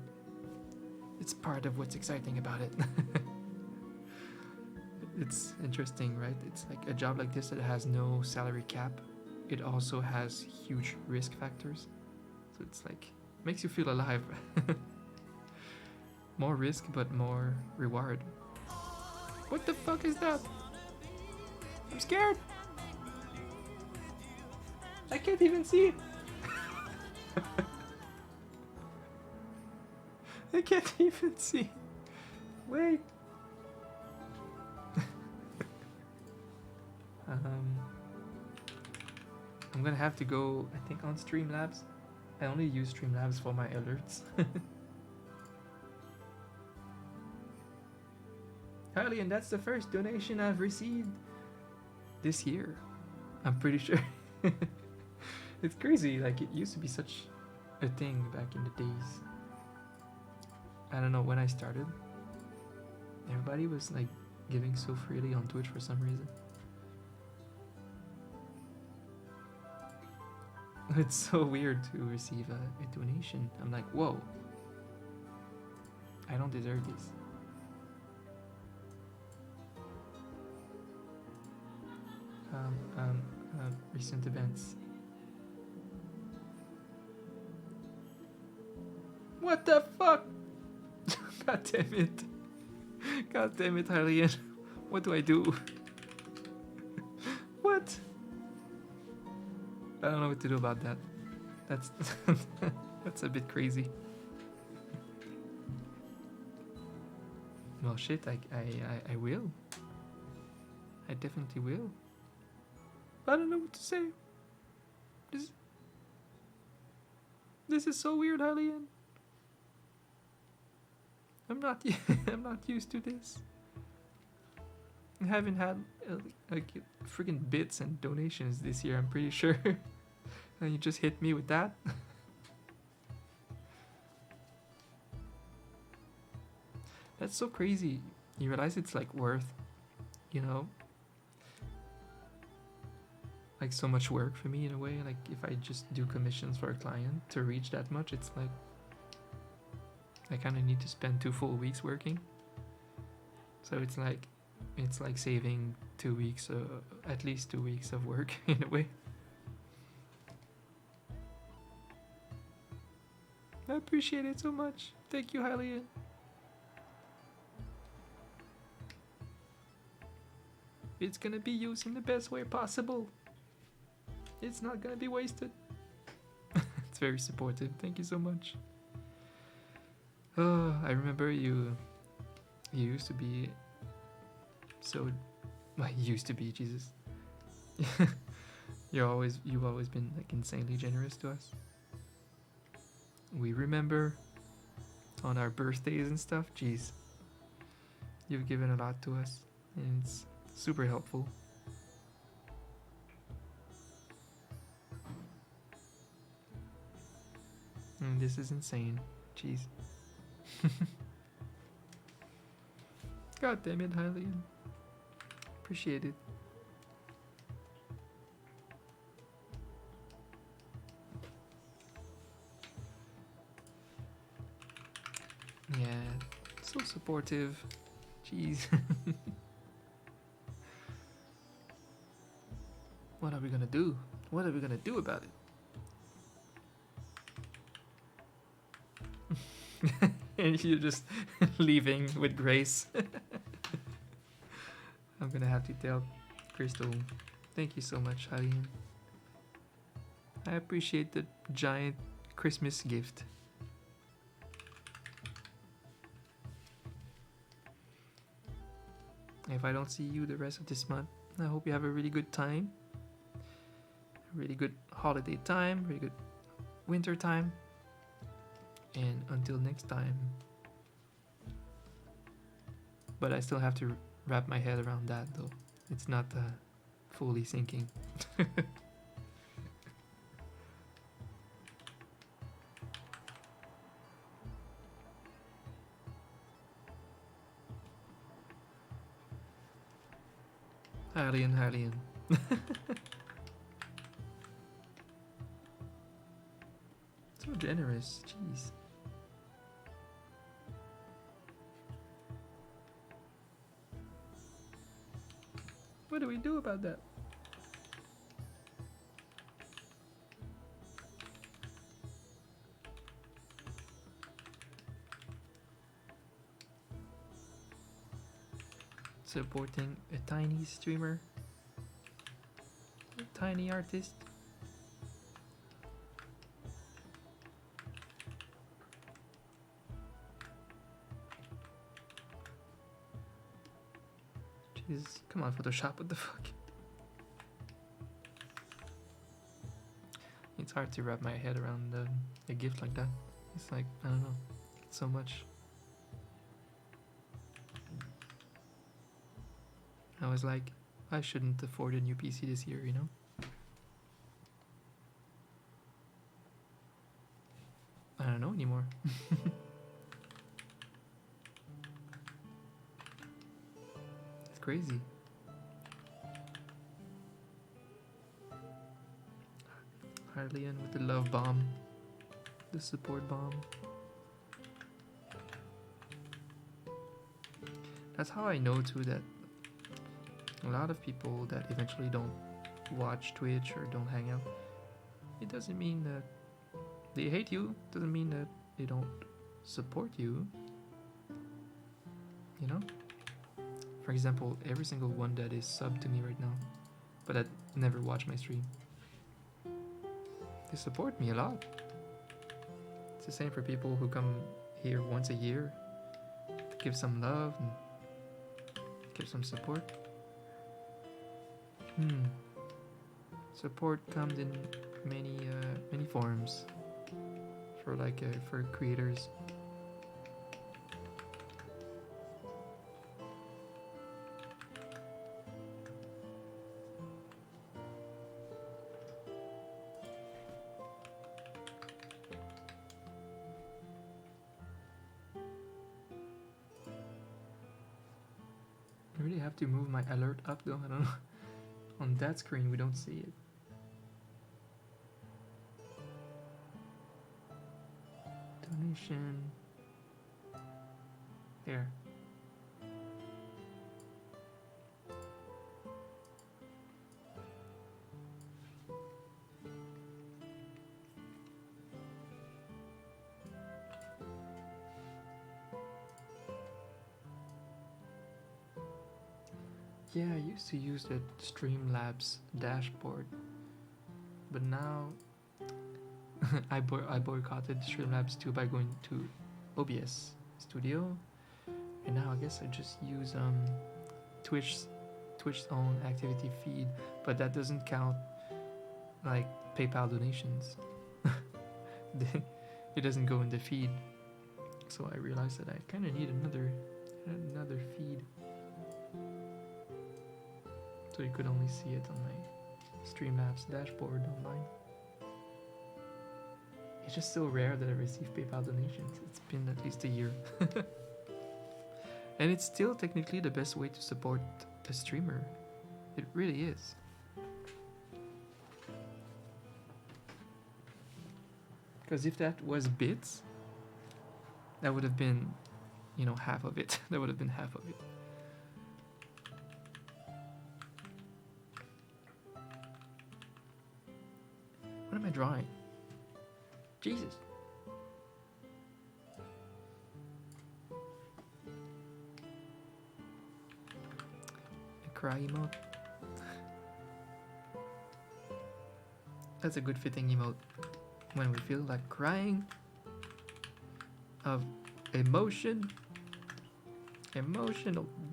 it's part of what's exciting about it. It's interesting, right? It's like a job like this that has no salary cap. It also has huge risk factors. So it's like, makes you feel alive. More risk, but more reward. What the fuck is that? I'm scared. I can't even see it. I can't even see. Wait. I'm gonna have to go, I think, on Streamlabs. I only use Streamlabs for my alerts. Harley, and that's the first donation I've received this year. I'm pretty sure. It's crazy, like it used to be such a thing back in the days. I don't know, when I started, everybody was like giving so freely on Twitch for some reason. It's so weird to receive a donation. I'm like, whoa, I don't deserve this. Recent events. What the fuck? God damn it. God damn it, Harleen. What do I do? What? I don't know what to do about that. That's that's a bit crazy. Well, shit, I will. I definitely will. I don't know what to say. This is so weird, Harleen. I'm not I'm not used to this. I haven't had like freaking bits and donations this year, I'm pretty sure. And you just hit me with that. That's so crazy. You realize it's like worth, you know, like so much work for me in a way. Like if I just do commissions for a client to reach that much, it's like I kind of need to spend 2 full weeks working. So it's like saving 2 weeks, at least 2 weeks of work in a way. I appreciate it so much. Thank you, Hylian. It's gonna be used in the best way possible. It's not gonna be wasted. It's very supportive. Thank you so much. Oh, I remember you used to be so. Well, you used to be, Jesus. you've always been like insanely generous to us. We remember on our birthdays and stuff. Jeez, you've given a lot to us, and it's super helpful. And this is insane. Jeez. God damn it, Hylian. Appreciate it. Yeah, so supportive. Jeez. What are we gonna do? What are we gonna do about it? And you're just leaving with grace. I'm gonna have to tell Crystal. Thank you so much, Hylian. I appreciate the giant Christmas gift. If I don't see you the rest of this month, I hope you have a really good time. A really good holiday time, really good winter time. And until next time. But I still have to wrap my head around that though. It's not fully sinking. Harlian. So generous, jeez. What do we do about that? Supporting a tiny streamer, a tiny artist. Jesus, come on, Photoshop, what the fuck? It's hard to wrap my head around a gift like that. It's like, I don't know, it's so much. I was like, I shouldn't afford a new PC this year, you know? I don't know anymore. It's crazy. Harlian with the love bomb. The support bomb. That's how I know too that a lot of people that eventually don't watch Twitch or don't hang out, it doesn't mean that they hate you, doesn't mean that they don't support you. you know? For example, every single one that is subbed to me right now, but that never watch my stream, they support me a lot. It's the same for people who come here once a year to give some love and give some support. Support comes in many forms for creators. I really have to move my alert up though. I don't know. On that screen we don't see it. Donation. There. Yeah, I used to use the Streamlabs dashboard, but now I boycotted Streamlabs too by going to OBS Studio, and now I guess I just use Twitch's own activity feed, but that doesn't count like PayPal donations. It doesn't go in the feed, so I realized that I kind of need another feed. So you could only see it on my Streamlabs dashboard online. It's just so rare that I receive PayPal donations. It's been at least a year. And it's still technically the best way to support a streamer. It really is. Because if that was bits, that would have been, half of it. That would have been half of it. What am I drawing? Jesus. A cry emote. That's a good fitting emote when we feel like crying of emotional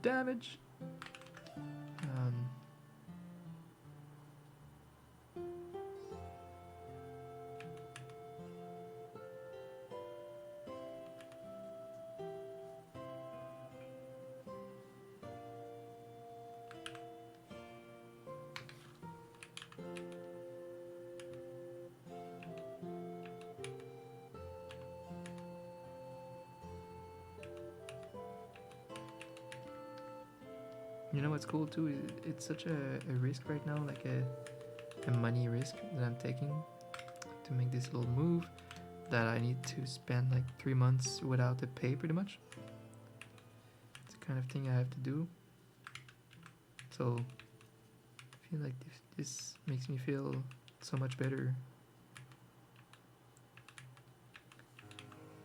damage. You know what's cool too? It's such a risk right now, like a money risk that I'm taking to make this little move, that I need to spend like 3 months without a pay pretty much. It's the kind of thing I have to do. So I feel like this makes me feel so much better.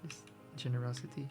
This generosity.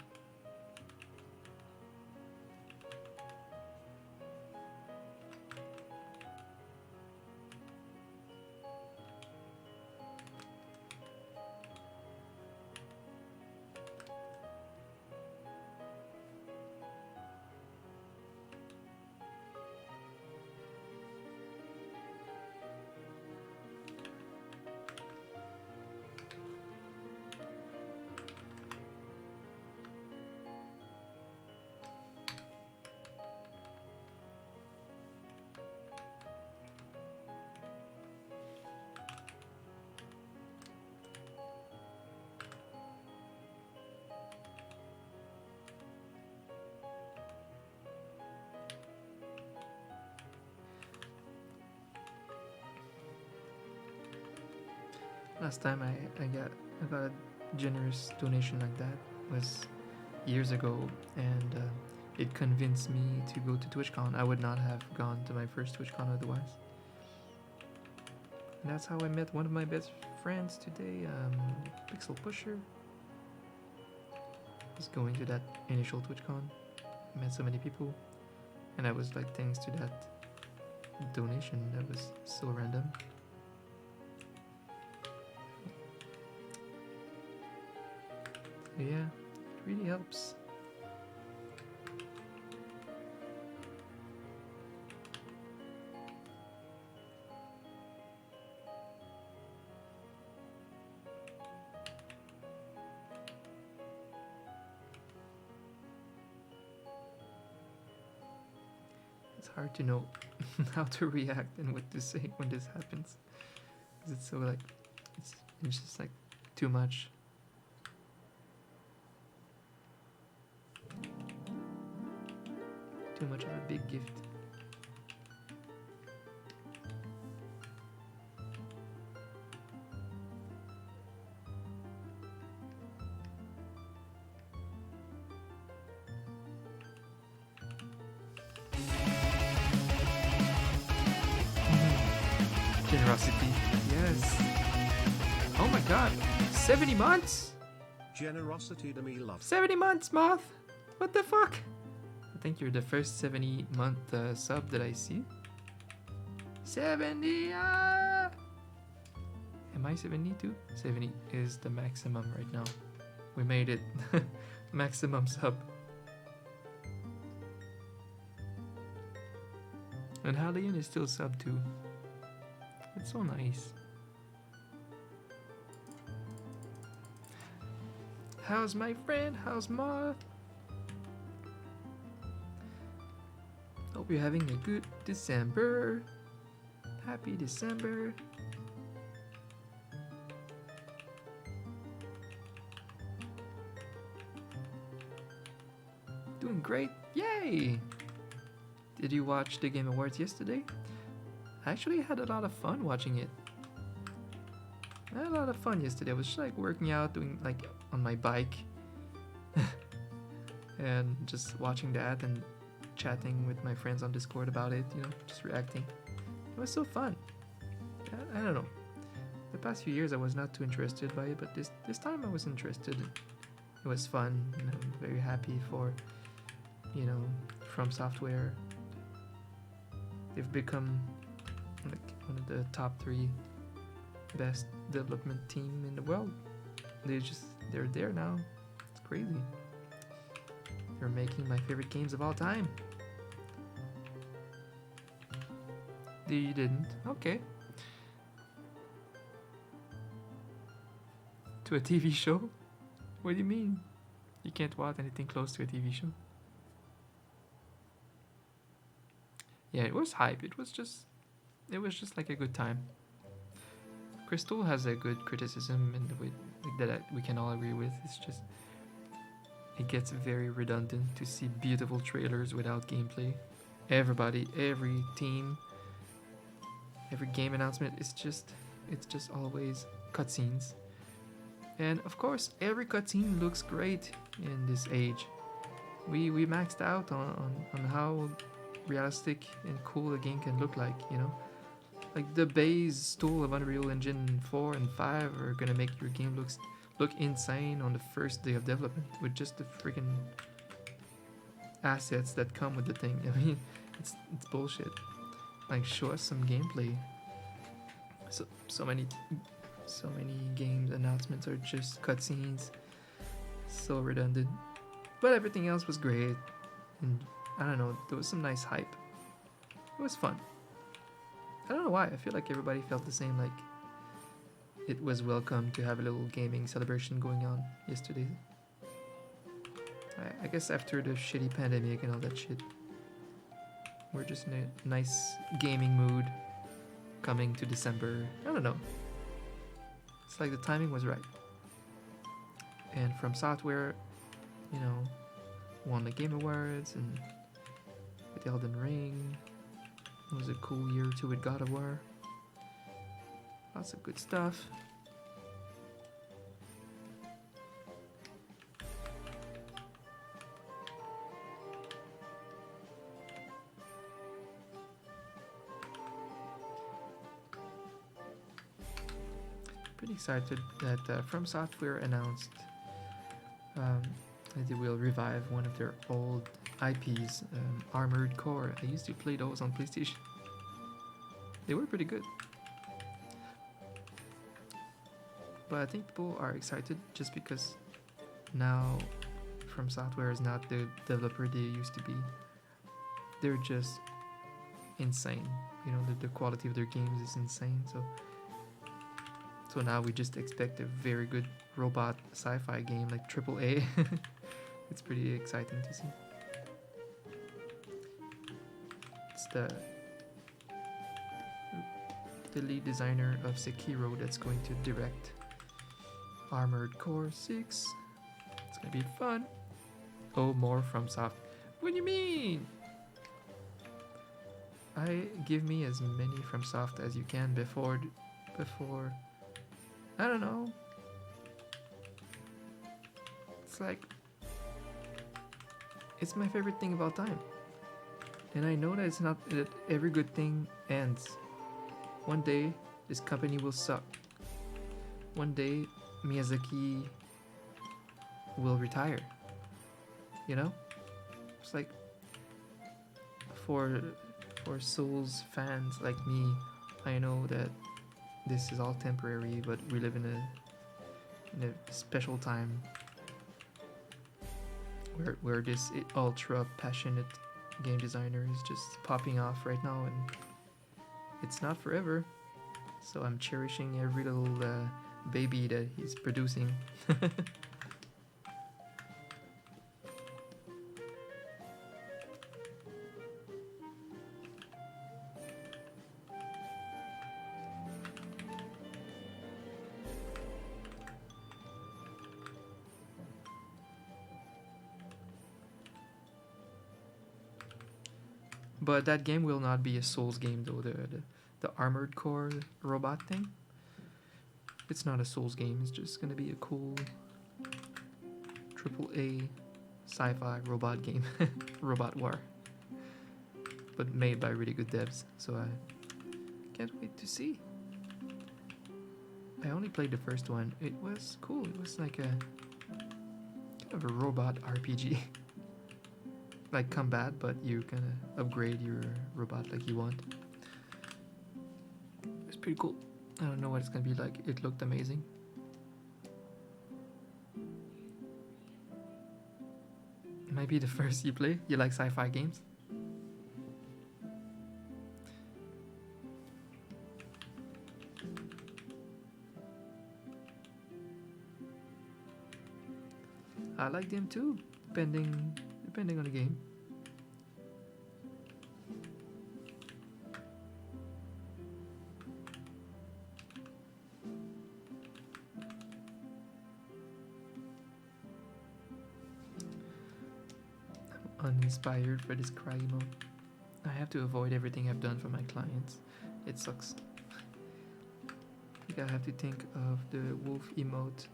Last time I got a generous donation like that was years ago, and it convinced me to go to TwitchCon. I would not have gone to my first TwitchCon otherwise. And that's how I met one of my best friends today, Pixel Pusher. Was going to that initial TwitchCon. met so many people, and I was like, thanks to that donation that was so random. Yeah, it really helps. It's hard to know how to react and what to say when this happens, because it's so like it's just like too much. Too much of a big gift. Generosity. Yes. Oh my god. 70 months? Generosity to me love. 70 months, Moth. What the fuck? I think you're the first 70-month sub that I see. 70! Am I 72? 70 is the maximum right now. We made it. Maximum sub. And Hallian is still sub 2. It's so nice. How's my friend? How's Moth? Hope you're having a good December. Happy December. Doing great. Yay! Did you watch the Game Awards yesterday? I actually had a lot of fun watching it. I had a lot of fun yesterday. I was just like working out, doing like on my bike and just watching that and chatting with my friends on Discord about it, you know, just reacting. It was so fun. I don't know. The past few years I was not too interested by it, but this time I was interested. It was fun, and I'm very happy for, you know, From Software. They've become like one of the top 3 best development team in the world. They're there now. It's crazy. They're making my favorite games of all time. You didn't? Okay. To a TV show? What do you mean? You can't watch anything close to a TV show? Yeah, it was hype. It was just like a good time. Crystal has a good criticism and we can all agree with. It's just it gets very redundant to see beautiful trailers without gameplay. Everybody, every team, every game announcement it's just always cutscenes. And of course, every cutscene looks great in this age. We maxed out on how realistic and cool a game can look like, you know? Like the base tool of Unreal Engine 4 and 5 are gonna make your game look insane on the first day of development with just the freaking assets that come with the thing. I mean, it's bullshit. Like, show us some gameplay. So many games announcements are just cutscenes. So redundant. But everything else was great. And I don't know, there was some nice hype. It was fun. I don't know why, I feel like everybody felt the same, like it was welcome to have a little gaming celebration going on yesterday. I guess after the shitty pandemic and all that shit, we're just in a nice gaming mood coming to December. I don't know. It's like the timing was right. And From Software, you know, won the Game Awards and with Elden Ring. It was a cool year too with God of War. Lots of good stuff. Pretty excited that From Software announced that they will revive one of their old IPs, Armored Core. I used to play those on PlayStation. They were pretty good. But I think people are excited just because now From Software is not the developer they used to be. They're just insane. You know, the quality of their games is insane. So now we just expect a very good robot sci-fi game like AAA. It's pretty exciting to see. It's the lead designer of Sekiro that's going to direct Armored Core 6. It's gonna be fun. Oh, more From Soft. What do you mean? Give me as many From Soft as you can before I don't know. It's like it's my favorite thing of all time. And I know that it's not that every good thing ends. One day this company will suck. One day Miyazaki will retire. You know? It's like for Souls fans like me, I know that this is all temporary, but we live in a special time where this ultra passionate game designer is just popping off right now, and it's not forever. So I'm cherishing every little baby that he's producing. But that game will not be a Souls game though, the Armored Core robot thing. It's not a Souls game, it's just gonna be a cool AAA sci-fi robot game. Robot War. But made by really good devs, so I can't wait to see. I only played the first one. It was cool. It was like a kind of a robot RPG. Like combat, but you kind of upgrade your robot like you want. It's pretty cool. I don't know what it's gonna be like. It looked amazing. It might be the first you play. You like sci-fi games? I like them too, depending on the game. I'm uninspired for this cry emote. I have to avoid everything I've done for my clients. It sucks. I think I have to think of the wolf emote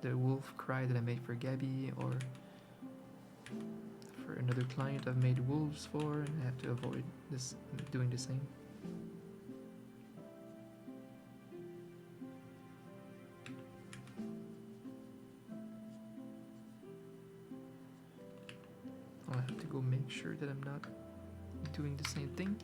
the wolf cry that I made for Gabby, or for another client I've made wolves for, and I have to avoid this doing the same. I'll have to go make sure that I'm not doing the same thing.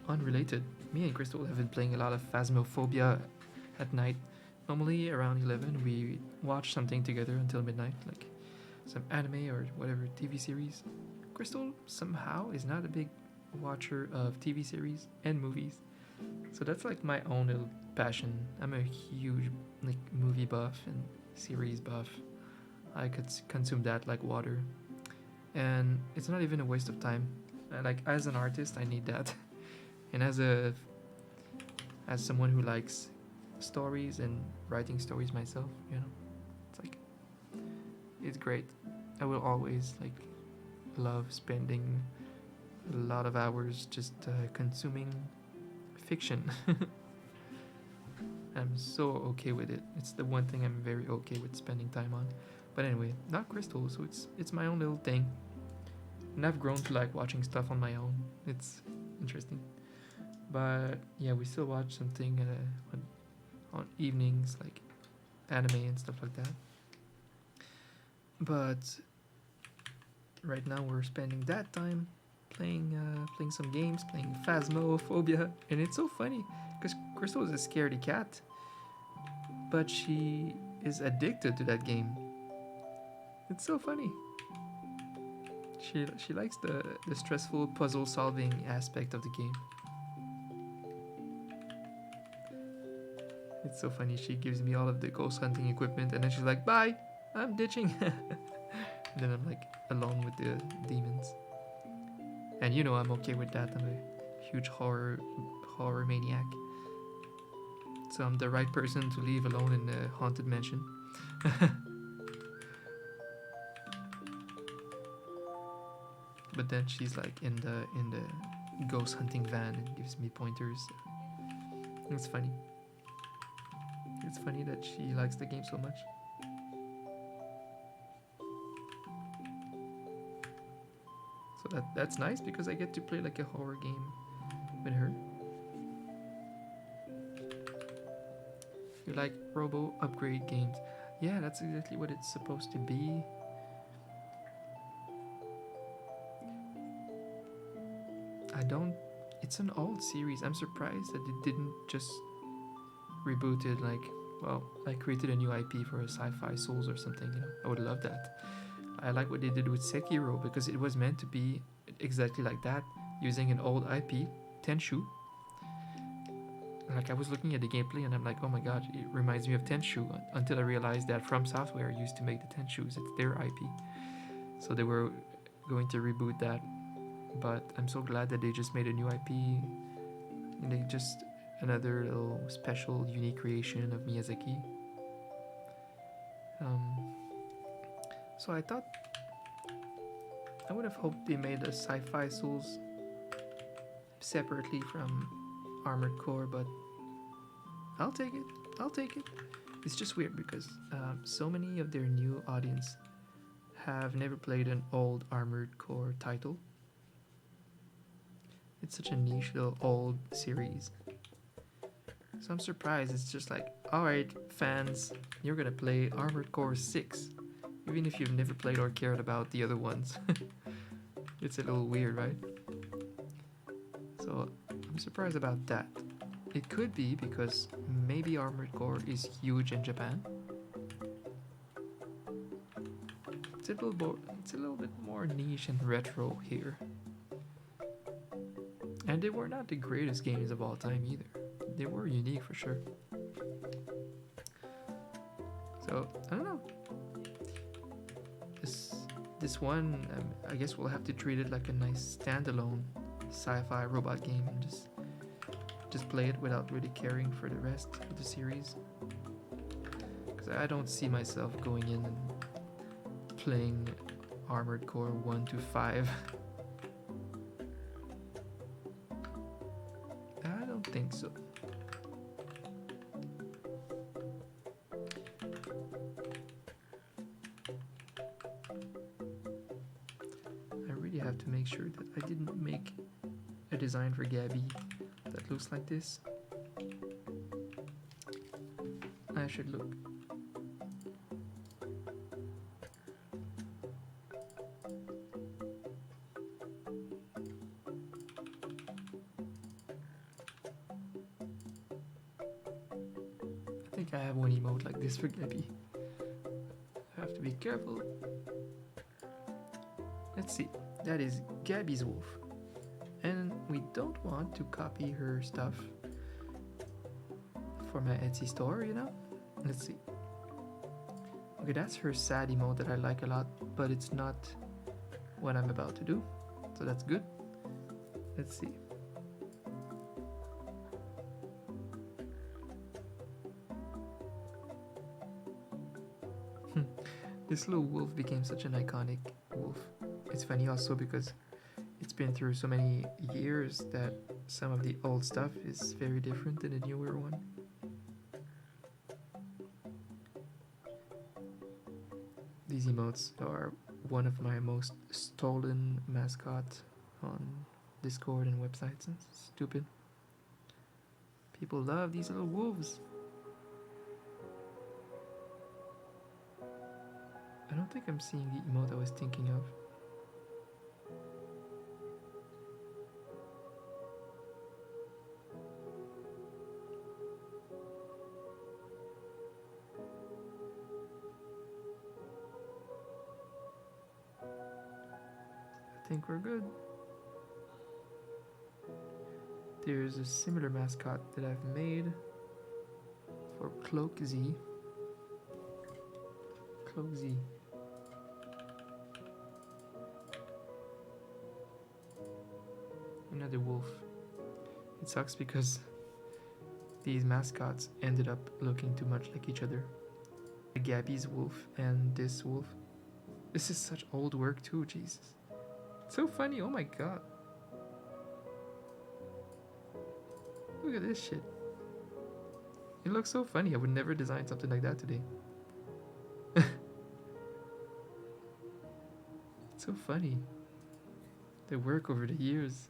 Unrelated, me and Crystal have been playing a lot of Phasmophobia at night. Normally around 11 we watch something together until midnight, like some anime or whatever TV series. Crystal somehow is not a big watcher of TV series and movies, so that's like my own little passion. I'm a huge like movie buff and series buff. I could consume that like water, and it's not even a waste of time. Like as an artist I need that. And as someone who likes stories and writing stories myself, you know, it's like, it's great. I will always like love spending a lot of hours just consuming fiction. I'm so okay with it. It's the one thing I'm very okay with spending time on. But anyway, not Crystal, so it's my own little thing. And I've grown to like watching stuff on my own. It's interesting. But yeah, we still watch something on evenings, like anime and stuff like that. But right now we're spending that time playing some games, playing Phasmophobia, and it's so funny because Crystal is a scaredy cat, but she is addicted to that game. It's so funny. She likes the stressful puzzle solving aspect of the game. It's so funny. She gives me all of the ghost hunting equipment, and then she's like, "Bye, I'm ditching." And then I'm like alone with the demons. And you know I'm okay with that. I'm a huge horror maniac. So I'm the right person to leave alone in the haunted mansion. But then she's like in the ghost hunting van and gives me pointers. It's funny. It's funny that she likes the game so much. So that's nice because I get to play like a horror game with her. You like robo upgrade games? Yeah, that's exactly what it's supposed to be. I don't. It's an old series. I'm surprised that it didn't just reboot it. Like, well, I created a new IP for a Sci-Fi Souls or something. You know, I would love that. I like what they did with Sekiro because it was meant to be exactly like that, using an old IP, Tenshu. Like I was looking at the gameplay and I'm like, oh my god, it reminds me of Tenshu. Until I realized that From Software used to make the Tenshus. It's their IP, so they were going to reboot that. But I'm so glad that they just made a new IP. And they just another little special, unique creation of Miyazaki. So I thought I would have hoped they made a Sci-Fi Souls separately from Armored Core, but I'll take it. I'll take it. It's just weird because so many of their new audience have never played an old Armored Core title. It's such a niche little old series. So I'm surprised it's just like, alright, fans, you're gonna play Armored Core 6, even if you've never played or cared about the other ones. It's a little weird, right? So I'm surprised about that. It could be because maybe Armored Core is huge in Japan. It's a little bit more niche and retro here. And they were not the greatest games of all time either. They were unique for sure. So I don't know. This one, I guess we'll have to treat it like a nice standalone sci-fi robot game and just play it without really caring for the rest of the series. Because I don't see myself going in and playing Armored Core 1 to 5. I don't think so. I really have to make sure that I didn't make a design for Gabby that looks like this. I should look. I think I have one emote like this for Gabby. I have to be careful. Let's see. That is Gabby's wolf. And we don't want to copy her stuff for my Etsy store, you know? Let's see. Okay, that's her sad emote that I like a lot, but it's not what I'm about to do. So that's good. Let's see. This little wolf became such an iconic wolf. It's funny also because it's been through so many years that some of the old stuff is very different than the newer one. These emotes are one of my most stolen mascots on Discord and websites. It's stupid. People love these little wolves. don't think I'm seeing the emote I was thinking of. I think we're good. There's a similar mascot that I've made for Cloak Z. Cloak Z. Another wolf. It sucks because these mascots ended up looking too much like each other. Gabby's wolf and this wolf. This is such old work too, Jesus. It's so funny, oh my god. Look at this shit. It looks so funny. I would never design something like that today. It's so funny. The work over the years.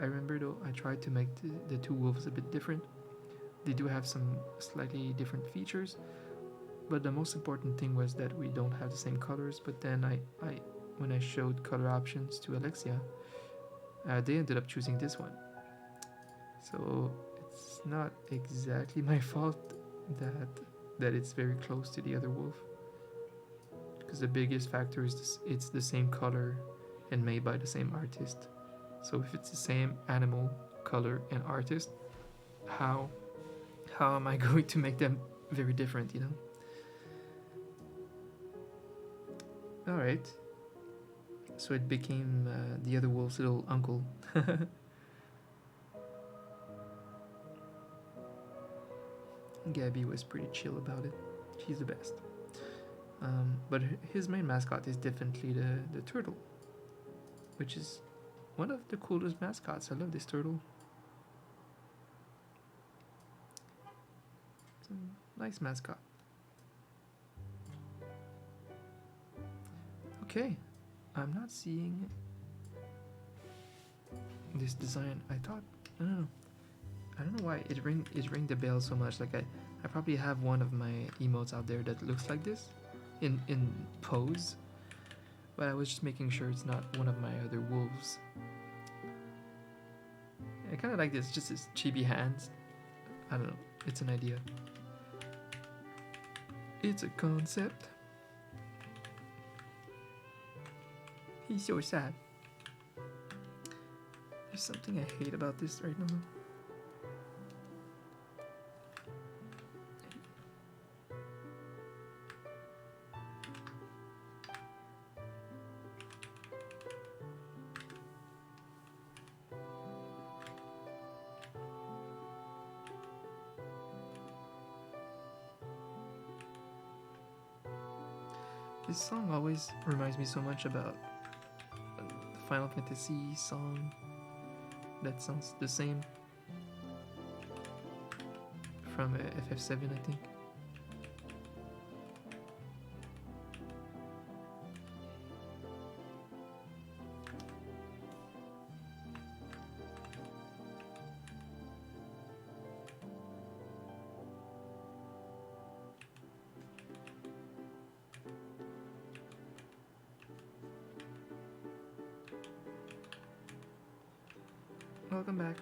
I remember though, I tried to make the two wolves a bit different. They do have some slightly different features, but the most important thing was that we don't have the same colors. But then when I showed color options to Alexia, they ended up choosing this one. So it's not exactly my fault that it's very close to the other wolf, because the biggest factor is it's the same color and made by the same artist. So if it's the same animal, color, and artist, how am I going to make them very different, you know? Alright. So it became the other wolf's little uncle. Gabby was pretty chill about it. She's the best. But his main mascot is definitely the turtle, which is one of the coolest mascots. I love this turtle. It's a nice mascot. Okay, I'm not seeing this design. I don't know why it ring the bell so much. Like I probably have one of my emotes out there that looks like this in pose, but I was just making sure it's not one of my other wolves. I kind of like this, just his chibi hands. I don't know, it's an idea. It's a concept. He's so sad. There's something I hate about this right now. This song always reminds me so much about the Final Fantasy song that sounds the same from FF7, I think. Welcome back.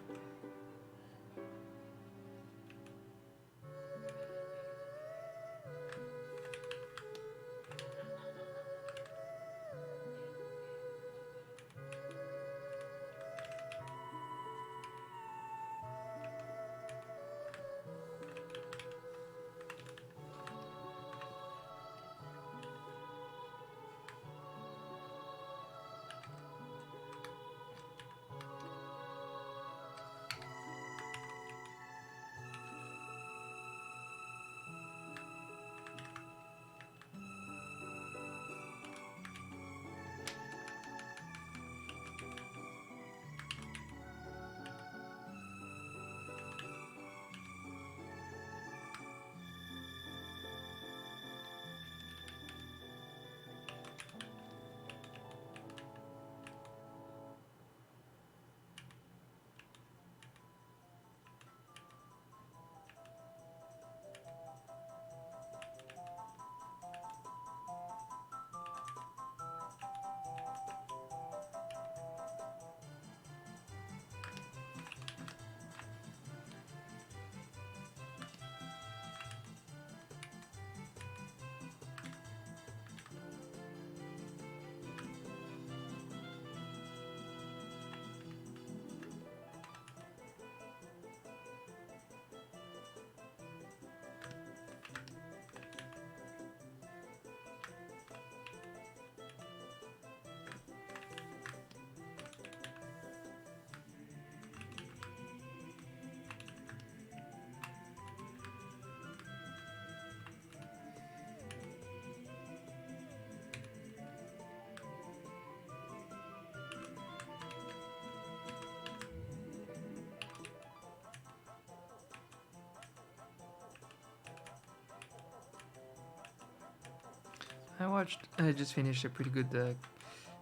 I just finished a pretty good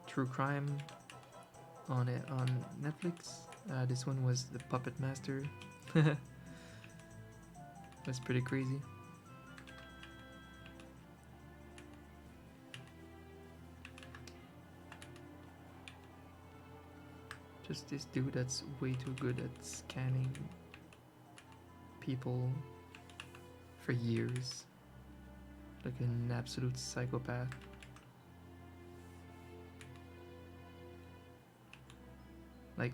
true crime on it on Netflix. This one was The Puppet Master. That's pretty crazy. Just this dude that's way too good at scanning people for years. Like an absolute psychopath. Like,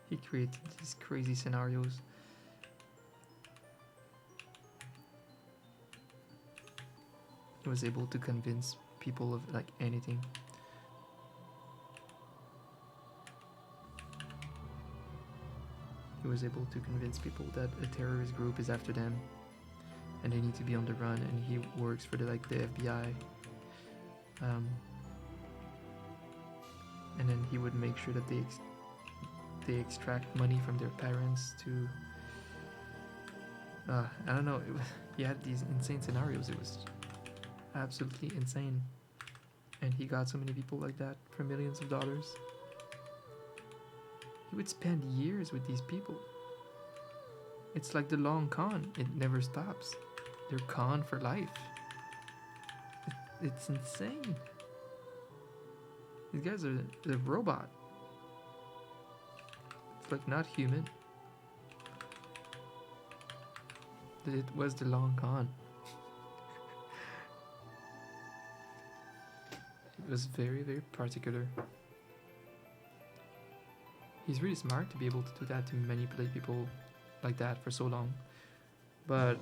he created these crazy scenarios. He was able to convince people of like anything. He was able to convince people that a terrorist group is after them and they need to be on the run, and he works for the FBI. And then he would make sure that they extract money from their parents to I don't know, he had these insane scenarios. It was absolutely insane, and he got so many people like that for millions of dollars. He would spend years with these people. It's like the long con. It never stops. They're con for life. It's insane. These guys are the robot. It's like not human. It was the long con. It was very, very particular. He's really smart to be able to do that, to manipulate people like that for so long. But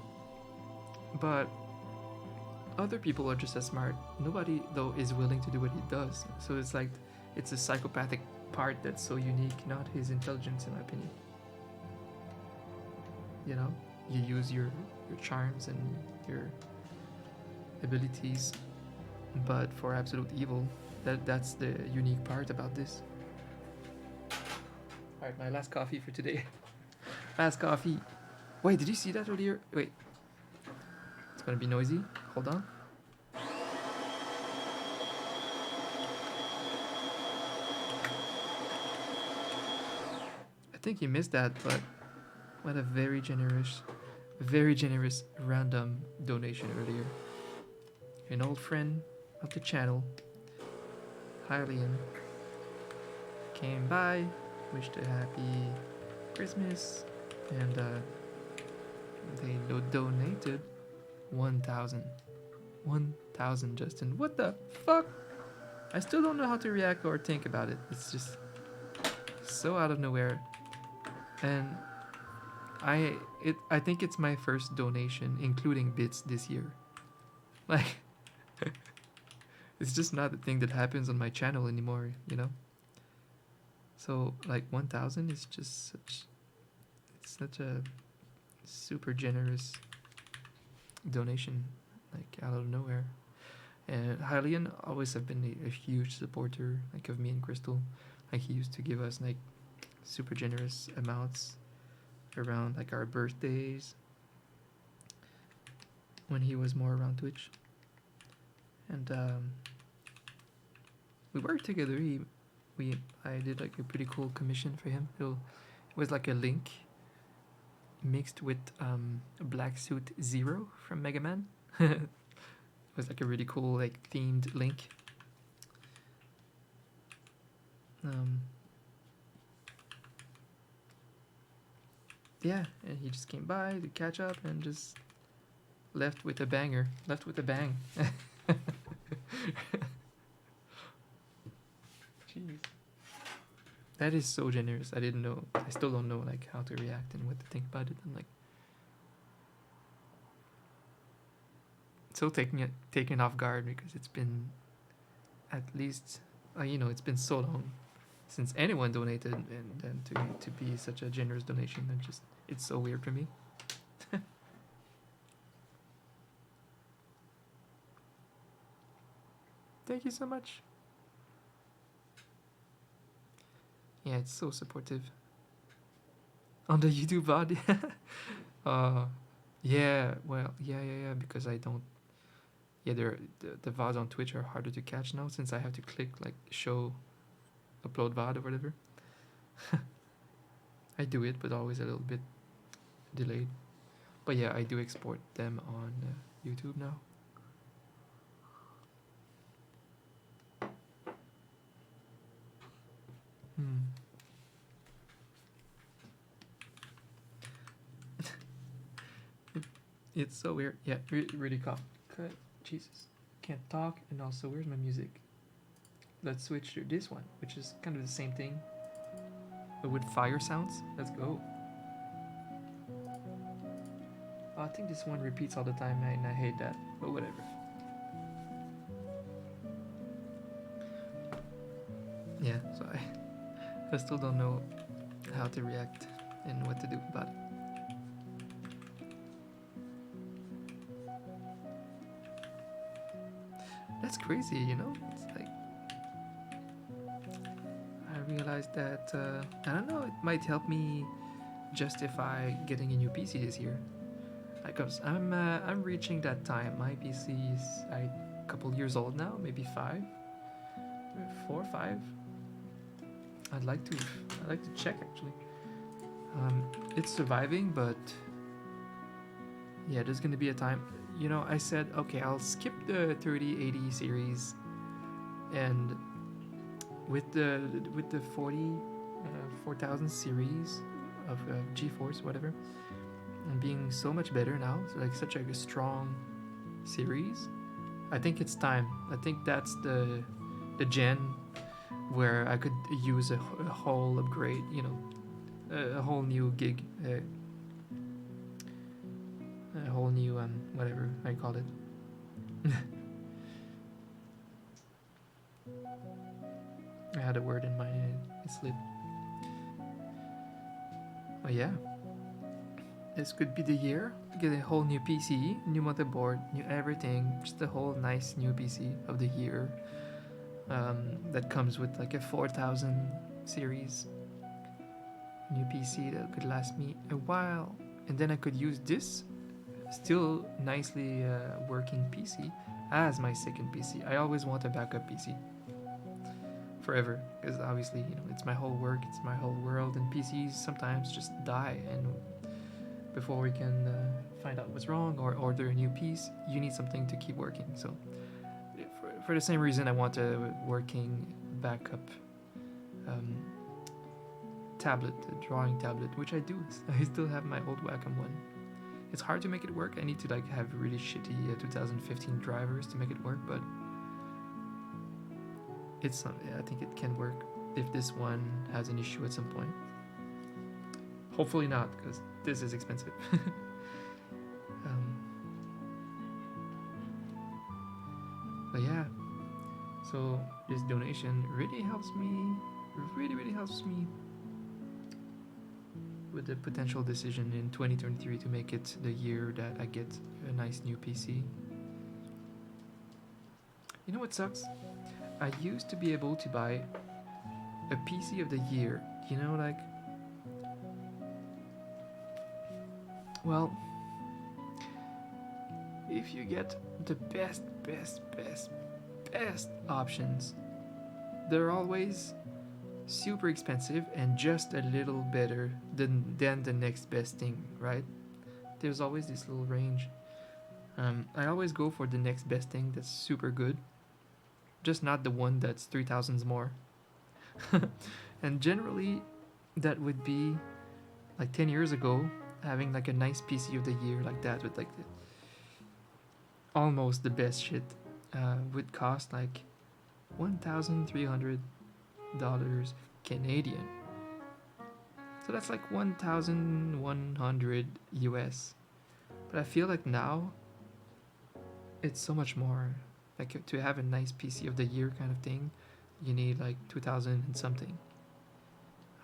other people are just as smart. Nobody though is willing to do what he does. So it's like it's a psychopathic part that's so unique, not his intelligence, in my opinion. You know, you use your charms and your abilities, but for absolute evil, that's the unique part about this. Alright, my last coffee for today. Last coffee. Wait, did you see that earlier? Wait. It's gonna be noisy. Hold on. I think you missed that, but what a very generous random donation earlier. An old friend of the channel, Hylian, came by, wished a happy Christmas, and they donated 1,000. 1,000, Justin. What the fuck? I still don't know how to react or think about it. It's just so out of nowhere. And I think it's my first donation, including bits, this year. Like, it's just not a thing that happens on my channel anymore, you know? So, like, 1,000 is just such a super generous donation, like, out of nowhere. And Hylian always have been a huge supporter, like, of me and Crystal. Like, he used to give us, like, super generous amounts around, like, our birthdays when he was more around Twitch. And we worked together. I did like a pretty cool commission for him. It was like a Link mixed with Black Suit Zero from Mega Man. It was like a really cool, like, themed Link. Yeah, and he just came by to catch up and just left with a banger. Left with a bang. Jeez. That is so generous. I didn't know. I still don't know, like, how to react and what to think about it. I'm like so taken off guard, because it's been at least it's been so long since anyone donated, and then to be such a generous donation, and just it's so weird for me. Thank you so much. Yeah, it's so supportive. On the YouTube VOD. Yeah, well, yeah, because I don't. yeah, the VODs on Twitch are harder to catch now since I have to click like show upload VOD or whatever. I do it, but always a little bit delayed. But yeah, I do export them on YouTube now. It's so weird. Yeah, really cough. Cut. Jesus. Can't talk. And also, where's my music? Let's switch to this one, which is kind of the same thing, but with fire sounds. Let's go. Oh, I think this one repeats all the time, and I hate that, but whatever. Yeah, so I still don't know how to react and what to do about it. That's crazy, you know? It's like, I realized that, I don't know, it might help me justify getting a new PC this year. Because I'm reaching that time. My PC is a couple years old now, maybe 4 or 5. I'd like to check actually. It's surviving, but yeah, there's gonna be a time. You know, I said okay, I'll skip the 3080 series, and with the 4000 series of GeForce, whatever, and being so much better now, so like such a strong series, I think it's time. I think that's the gen where I could use a whole upgrade, you know, a whole new gig, a whole new whatever I call it. I had a word in my head, it slipped. Oh yeah, this could be the year to get a whole new PC, new motherboard, new everything, just a whole nice new PC of the year. That comes with like a 4000 series new PC that could last me a while, and then I could use this still nicely working PC as my second PC. I always want a backup PC forever, because obviously, you know, it's my whole work, it's my whole world, and PCs sometimes just die, and before we can find out what's wrong or order a new piece, you need something to keep working. So for the same reason, I want a working backup tablet, a drawing tablet, which I do. I still have my old Wacom one. It's hard to make it work. I need to like have really shitty 2015 drivers to make it work, but it's I think it can work if this one has an issue at some point. Hopefully not, because this is expensive. But yeah, so this donation really helps me, really helps me with the potential decision in 2023 to make it the year that I get a nice new PC. You know what sucks? I used to be able to buy a PC of the year, you know, like, well, if you get the best options, they're always super expensive and just a little better than the next best thing, right? There's always this little range. I always go for the next best thing that's super good, just not the one that's 3,000s more. And generally, that would be like 10 years ago, having like a nice PC of the year like that with like almost the best shit would cost like $1,300 Canadian. So that's like 1,100 US. But I feel like now it's so much more. Like to have a nice PC of the year kind of thing, you need like 2,000 and something.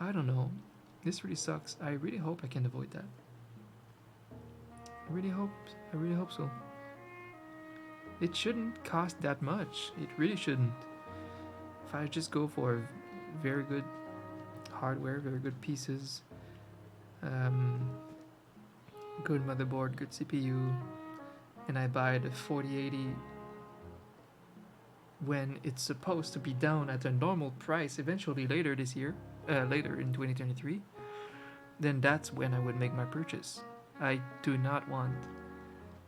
I don't know. This really sucks. I really hope I can avoid that. I really hope so. It shouldn't cost that much. It really shouldn't. If I just go for very good hardware, very good pieces, good motherboard, good CPU, and I buy the 4080 when it's supposed to be down at a normal price eventually later this year, later in 2023, then that's when I would make my purchase. I do not want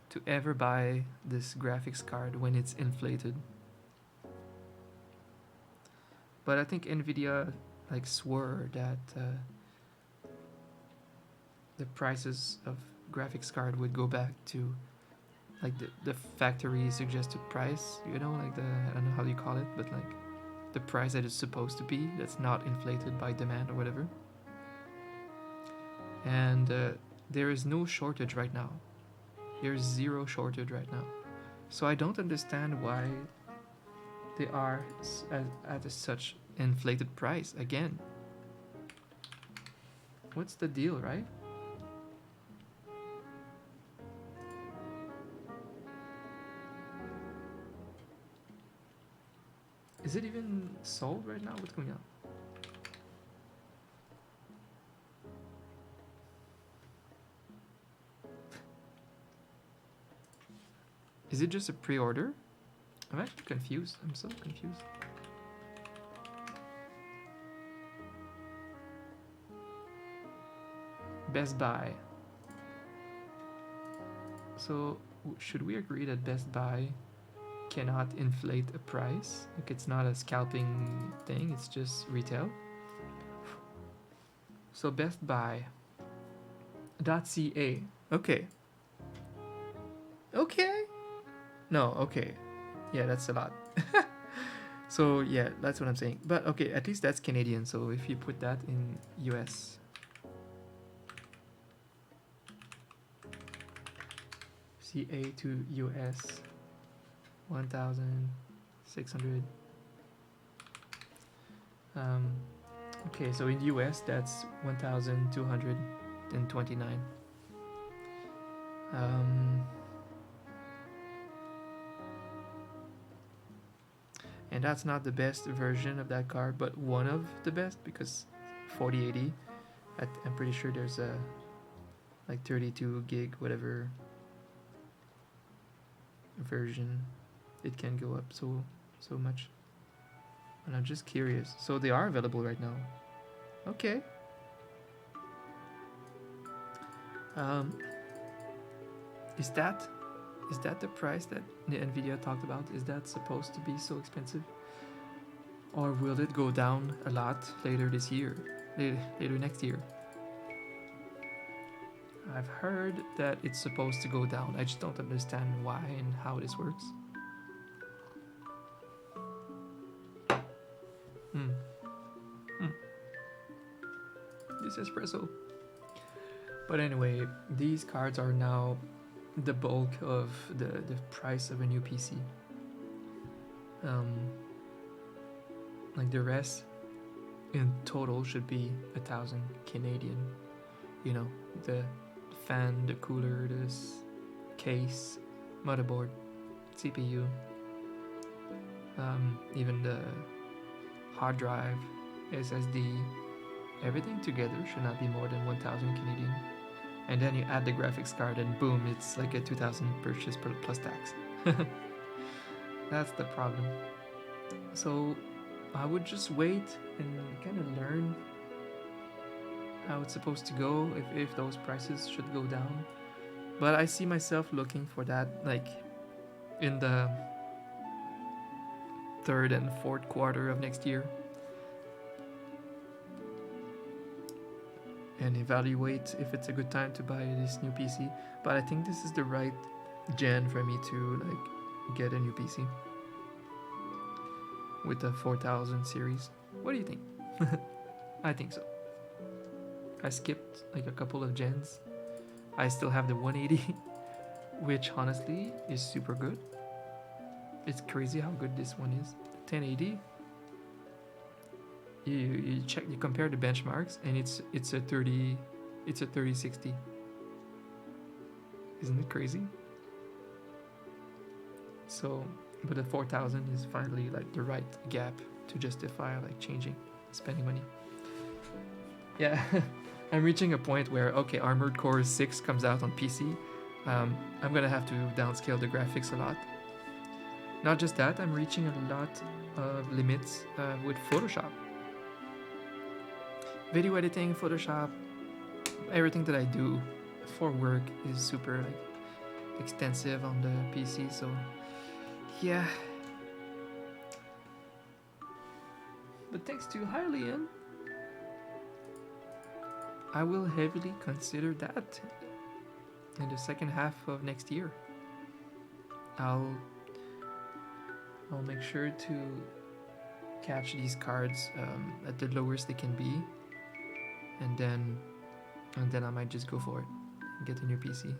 to ever buy this graphics card when it's inflated. But I think Nvidia like swore that the prices of graphics card would go back to like the factory suggested price, you know, like the, I don't know how you call it, but like the price that it's supposed to be, that's not inflated by demand or whatever. And there is no shortage right now. There's zero shortage right now. So I don't understand why they are at such inflated price again. What's the deal, right? Is it even sold right now? What's going on? Is it just a pre-order? I'm actually confused. I'm so confused. Best Buy. So should we agree that Best Buy cannot inflate a price? Like it's not a scalping thing, it's just retail. So Best Buy .ca. Okay. Okay. No, okay. Yeah, that's a lot. So yeah, that's what I'm saying. But okay, at least that's Canadian. So if you put that in US, CA to US, 1,600. Okay, so in US that's 1,229. And that's not the best version of that card, but one of the best, because 4080, I'm pretty sure there's a like 32 gig whatever version. It can go up so much. And I'm just curious. So they are available right now. Okay. Is that the price that Nvidia talked about? Is that supposed to be so expensive? Or will it go down a lot later this year? Later next year? I've heard that it's supposed to go down. I just don't understand why and how this works. This espresso. But anyway, these cards are now the bulk of the price of a new PC. Like the rest in total should be 1,000 Canadian. You know, the fan, the cooler, this case, motherboard, CPU, even the hard drive, SSD, everything together should not be more than 1,000 Canadian. And then you add the graphics card and boom, it's like a 2,000 purchase plus tax. That's the problem. So I would just wait and kind of learn how it's supposed to go, if those prices should go down. But I see myself looking for that like in the third and fourth quarter of next year, and evaluate if it's a good time to buy this new PC. But I think this is the right gen for me to like get a new PC with the 4000 series. What do you think? I think so. I skipped like a couple of gens. I still have the 180, which honestly is super good. It's crazy how good this one is. 1080. You check, you compare the benchmarks, and it's a 3060. Isn't it crazy? So, but the 4000 is finally like the right gap to justify like spending money. Yeah. I'm reaching a point where, okay, Armored Core 6 comes out on PC. I'm gonna have to downscale the graphics a lot. Not just that, I'm reaching a lot of limits with Photoshop. Video editing, Photoshop, everything that I do for work is super like extensive on the PC, so yeah. But thanks to Hylian, I will heavily consider that in the second half of next year. I'll make sure to catch these cards at the lowest they can be, and then I might just go for it and get a new PC.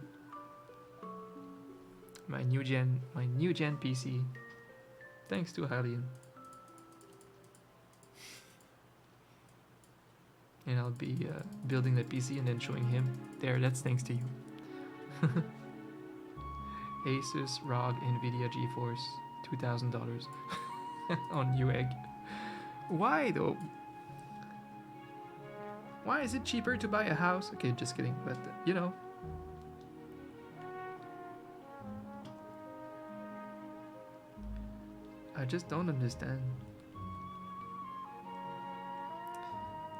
My new gen PC, thanks to Hylian. And I'll be building the PC and then showing him. There, that's thanks to you. Asus ROG NVIDIA GeForce, $2,000 on Newegg. Why though? Why is it cheaper to buy a house? Okay, just kidding, but you know. I just don't understand.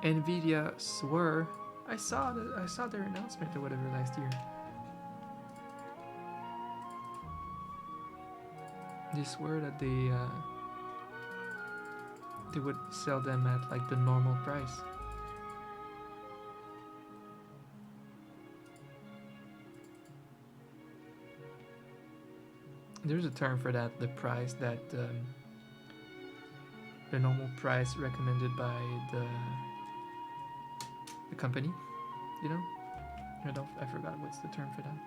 Nvidia swore. I saw their announcement or whatever last year. They swore that they would sell them at like the normal price. There's a term for that, the price that the normal price recommended by the company, you know? I forgot what's the term for that.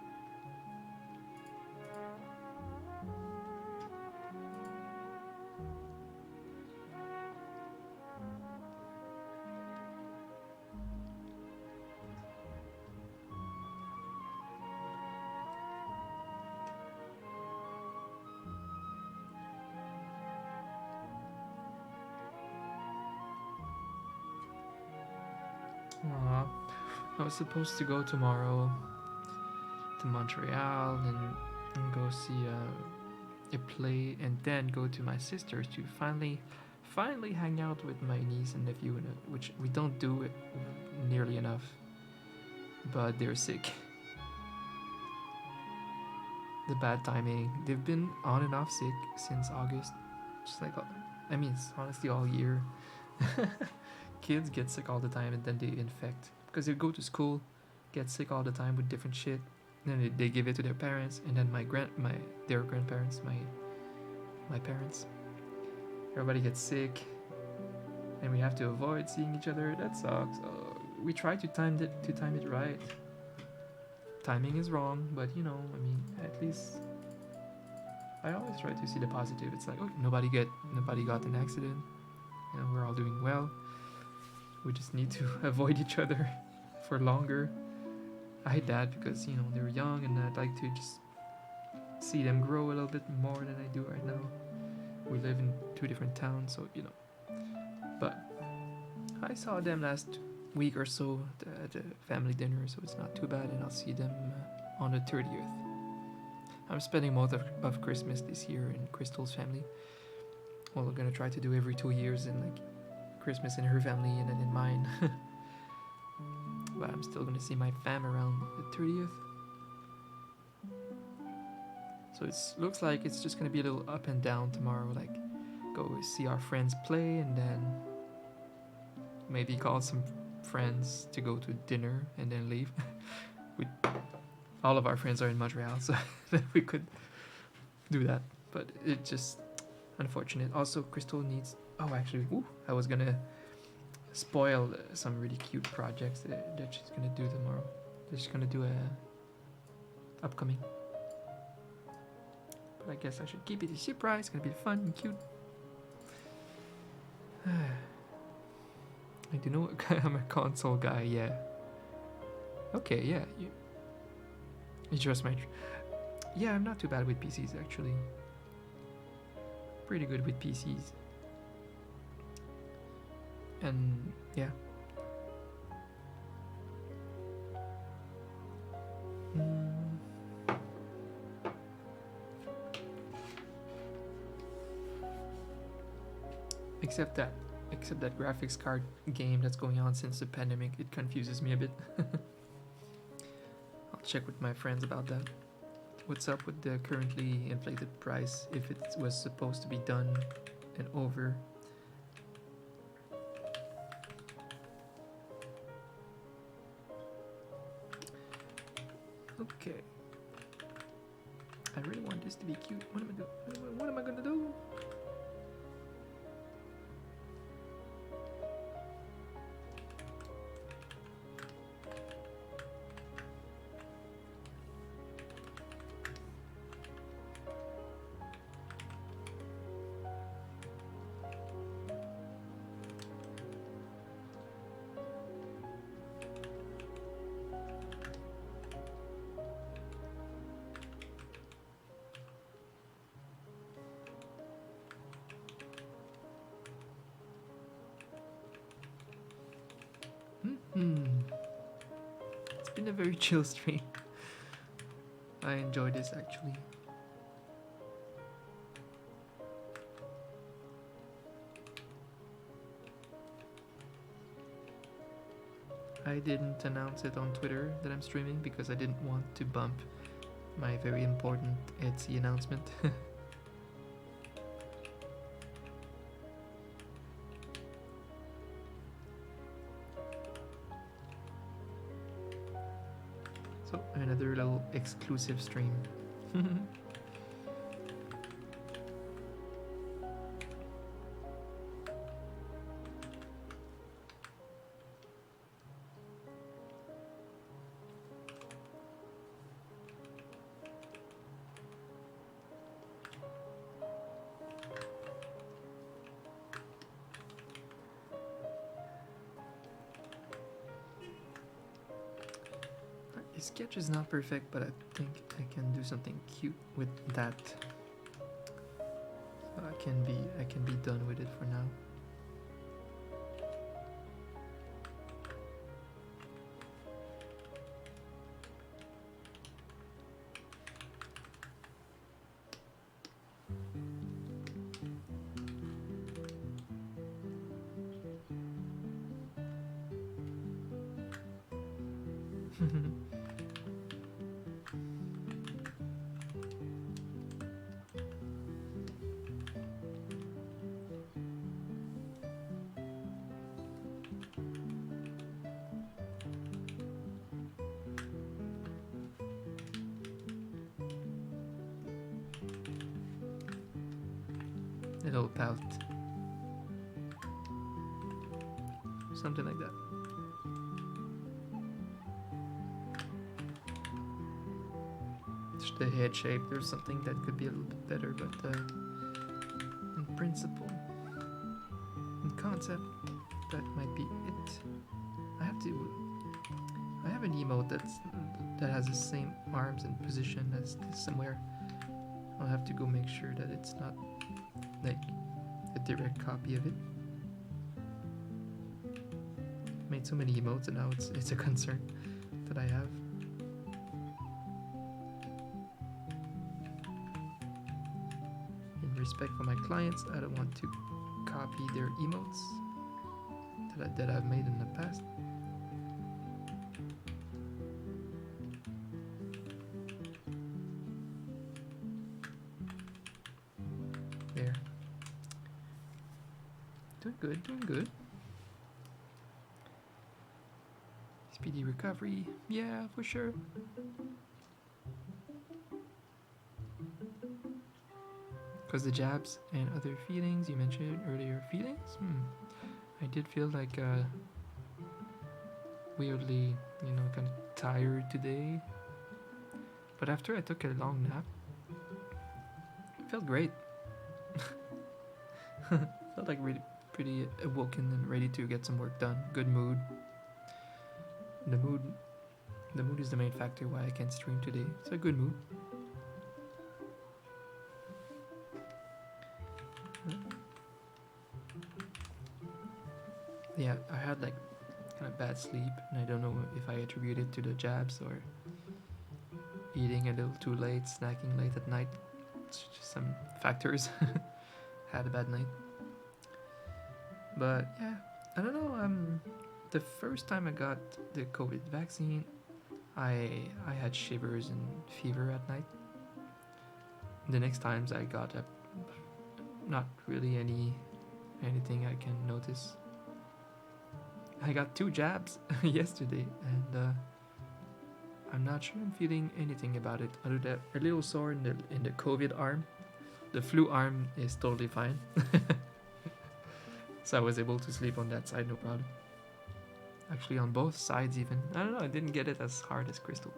Aww. I was supposed to go tomorrow to Montreal and go see a play, and then go to my sister's to finally hang out with my niece and nephew, which we don't do it nearly enough. But they're sick. The bad timing. They've been on and off sick since August. Just like, I mean, it's honestly all year. Kids get sick all the time and then they infect because they go to school, get sick all the time with different shit, and then they give it to their parents, and then their grandparents, my parents, everybody gets sick, and we have to avoid seeing each other. That sucks. We try to time it right. Timing is wrong, but you know, I mean, at least I always try to see the positive. It's like, oh, nobody got an accident, you know, we're all doing well. We just need to avoid each other for longer. I hate that because, you know, they're young and I'd like to just see them grow a little bit more than I do right now. We live in 2 different towns, so, you know. But I saw them last week or so at a family dinner, so it's not too bad, and I'll see them on the 30th. I'm spending most of Christmas this year in Crystal's family. Well, we're gonna try to do every 2 years, and like Christmas in her family and then in mine. But I'm still gonna see my fam around the 30th. So it looks like it's just gonna be a little up and down tomorrow. Like, go see our friends play, and then maybe call some friends to go to dinner and then leave. All of our friends are in Montreal, so we could do that. But it just unfortunate. Also, Crystal needs. Oh, actually, I was gonna spoil some really cute projects that she's gonna do tomorrow. She's gonna do a upcoming. But I guess I should keep it a surprise. It's gonna be fun and cute. I do know I'm a console guy, yeah. Okay, yeah. You trust my... Yeah, I'm not too bad with PCs, actually. Pretty good with PCs. And, yeah. Except that graphics card game that's going on since the pandemic, it confuses me a bit. I'll check with my friends about that. What's up with the currently inflated price if it was supposed to be done and over? Okay. I really want this to be cute. What am I doing? What am I gonna do? It's been a very chill stream. I enjoy this actually. I didn't announce it on Twitter that I'm streaming because I didn't want to bump my very important Etsy announcement. So another little exclusive stream. His sketch is not perfect, but I think I can do something cute with that. So I can be done with it for now. Little pout. Something like that. Just the head shape, there's something that could be a little bit better, but in principle, in concept, that might be it. I have an emote that has the same arms and position as this somewhere. I'll have to go make sure that it's not like a direct copy of it. Made so many emotes and now it's a concern that I have. In respect for my clients, I don't want to copy their emotes that I've made in the past. There. Doing good. Speedy recovery, yeah, for sure. Because the jabs and other feelings, you mentioned earlier, feelings? I did feel like weirdly, kind of tired today. But after I took a long nap, it felt great. Felt like really pretty awoken and ready to get some work done. Good mood. The mood is the main factor why I can stream today. It's a good mood. Yeah, I had like kind of bad sleep, and I don't know if I attribute it to the jabs or eating a little too late, snacking late at night. It's just some factors. Had a bad night. But yeah, I don't know. The first time I got the COVID vaccine, I had shivers and fever at night. The next times I got not really anything I can notice. I got 2 jabs yesterday, and I'm not sure I'm feeling anything about it other than a little sore in the COVID arm. The flu arm is totally fine. So I was able to sleep on that side, no problem. Actually, on both sides even. I don't know, I didn't get it as hard as Crystal.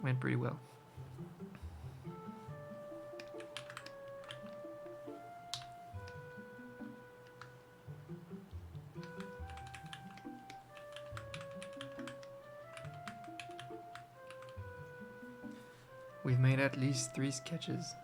Went pretty well. We've made at least 3 sketches.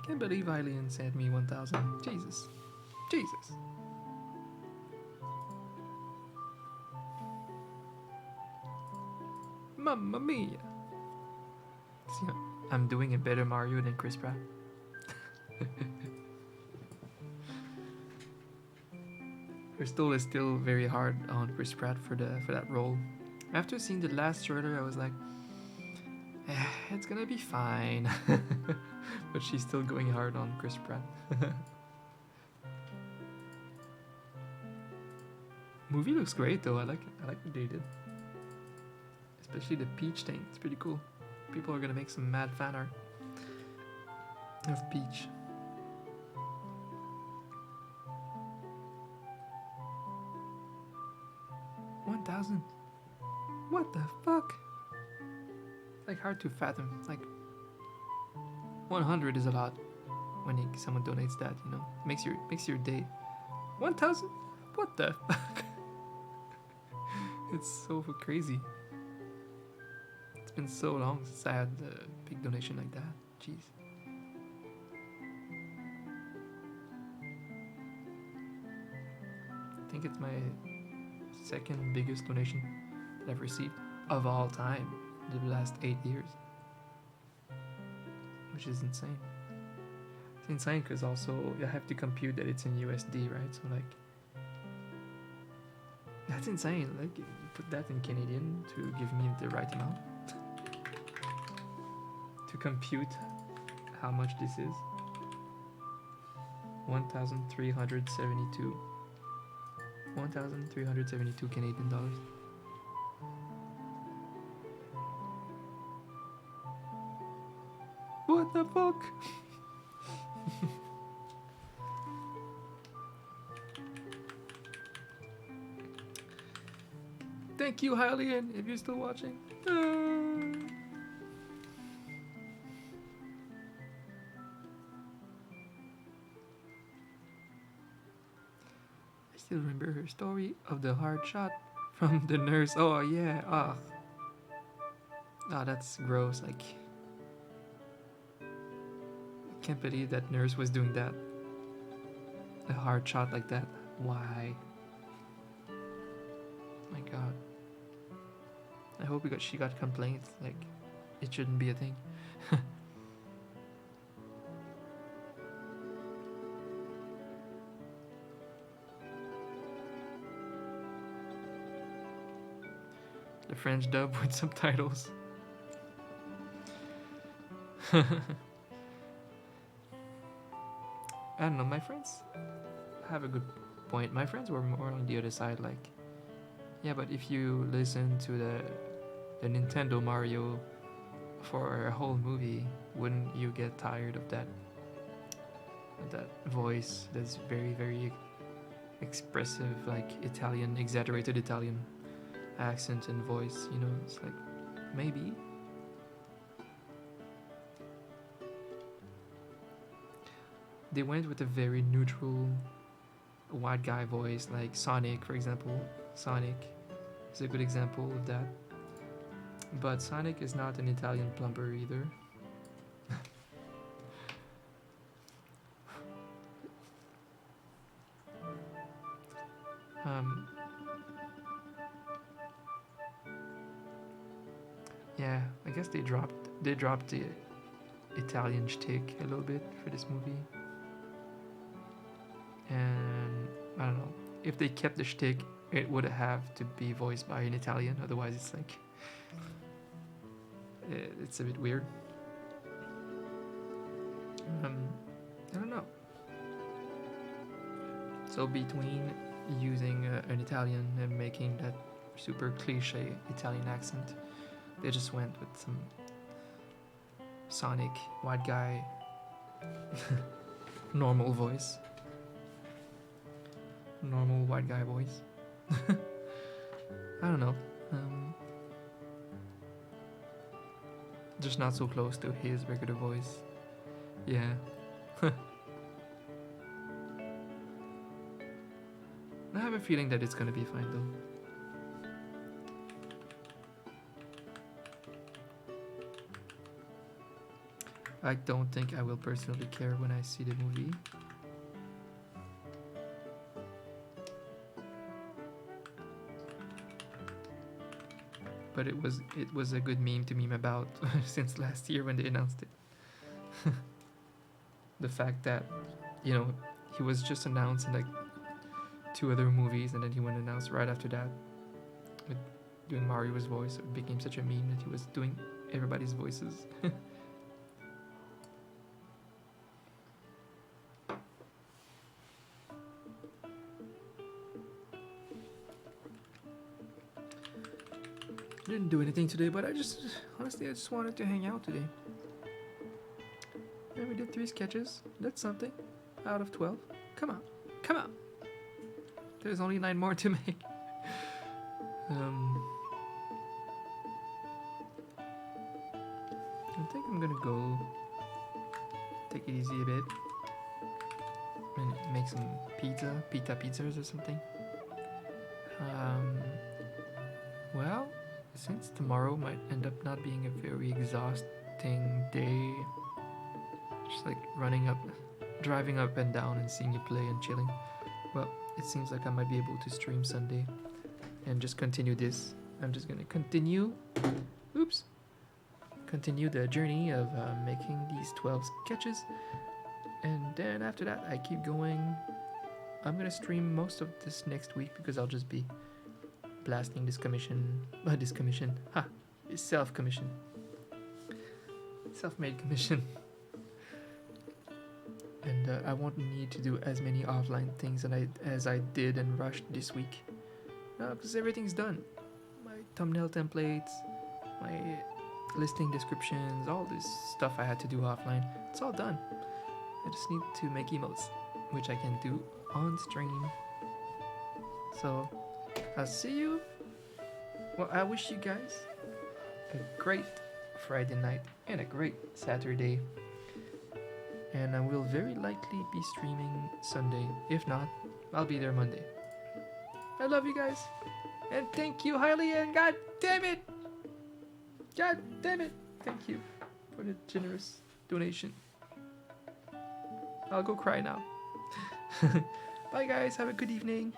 Can't believe Eileen sent me 1,000. Jesus. Jesus. Mamma mia. See, I'm doing a better Mario than Chris Pratt. Crystal is still very hard on Chris Pratt for that role. After seeing the last trailer, I was like, it's gonna be fine. But she's still going hard on Chris Pratt. Movie looks great though. I like what they did. Especially the Peach thing. It's pretty cool. People are gonna make some mad fan art of Peach. $1,000. What the fuck? It's like hard to fathom. Like 100 is a lot when someone donates that. You know, makes your day. 1,000? What the fuck? It's so crazy. It's been so long since I had a big donation like that. Jeez. I think it's my second biggest donation that I've received of all time in the last 8 years, which is insane. It's insane because also you have to compute that it's in USD, right? So like, that's insane. Like, you put that in Canadian to give me the right amount to compute how much this is. 1,372. 1,372 Canadian dollars. What the fuck? Thank you, Hylian, if you're still watching. I still remember her story of the hard shot from the nurse. Oh yeah, oh, that's gross. Like, I can't believe that nurse was doing that. A hard shot like that. Why? My god. I hope she got complaints. Like, it shouldn't be a thing. The French dub with subtitles. I don't know, my friends have a good point. My friends were more on the other side, like, yeah, but if you listen to the Nintendo Mario for a whole movie, wouldn't you get tired of that voice that's very, very expressive, like Italian, exaggerated Italian accent and voice, you know? It's like, maybe. They went with a very neutral white guy voice, like Sonic, for example. Sonic is a good example of that. But Sonic is not an Italian plumber either. Um, yeah, I guess they dropped the Italian shtick a little bit for this movie, and I don't know if they kept the shtick, it would have to be voiced by an Italian. Otherwise, it's like it's a bit weird. I don't know. So between using an Italian and making that super cliche Italian accent, they just went with some Sonic white guy normal voice, normal white guy voice. I don't know. Just not so close to his regular voice. Yeah. I have a feeling that it's gonna be fine though. I don't think I will personally care when I see the movie. But it was a good meme to meme about since last year when they announced it. The fact that, you know, he was just announced in like 2 other movies and then he went announced right after that with doing Mario's voice. It became such a meme that he was doing everybody's voices. Didn't do anything today, but honestly, I just wanted to hang out today. And we did 3 sketches. That's something. Out of 12. Come on. Come on. There's only 9 more to make. I think I'm gonna go take it easy a bit and make some pita pizzas or something. Well, since tomorrow might end up not being a very exhausting day, just like driving up and down and seeing you play and chilling, well, it seems like I might be able to stream Sunday and just continue this. I'm just gonna continue the journey of making these 12 sketches, and then after that I keep going. I'm gonna stream most of this next week because I'll just be blasting this self-commission, self-made commission. And I won't need to do as many offline things as I did and rushed this week. No, because everything's done. My thumbnail templates, my listing descriptions, all this stuff I had to do offline, it's all done. I just need to make emotes, which I can do on stream. So I'll see you. Well, I wish you guys a great Friday night and a great Saturday. And I will very likely be streaming Sunday. If not, I'll be there Monday. I love you guys. And thank you highly, and God damn it, thank you for the generous donation. I'll go cry now. Bye guys, have a good evening.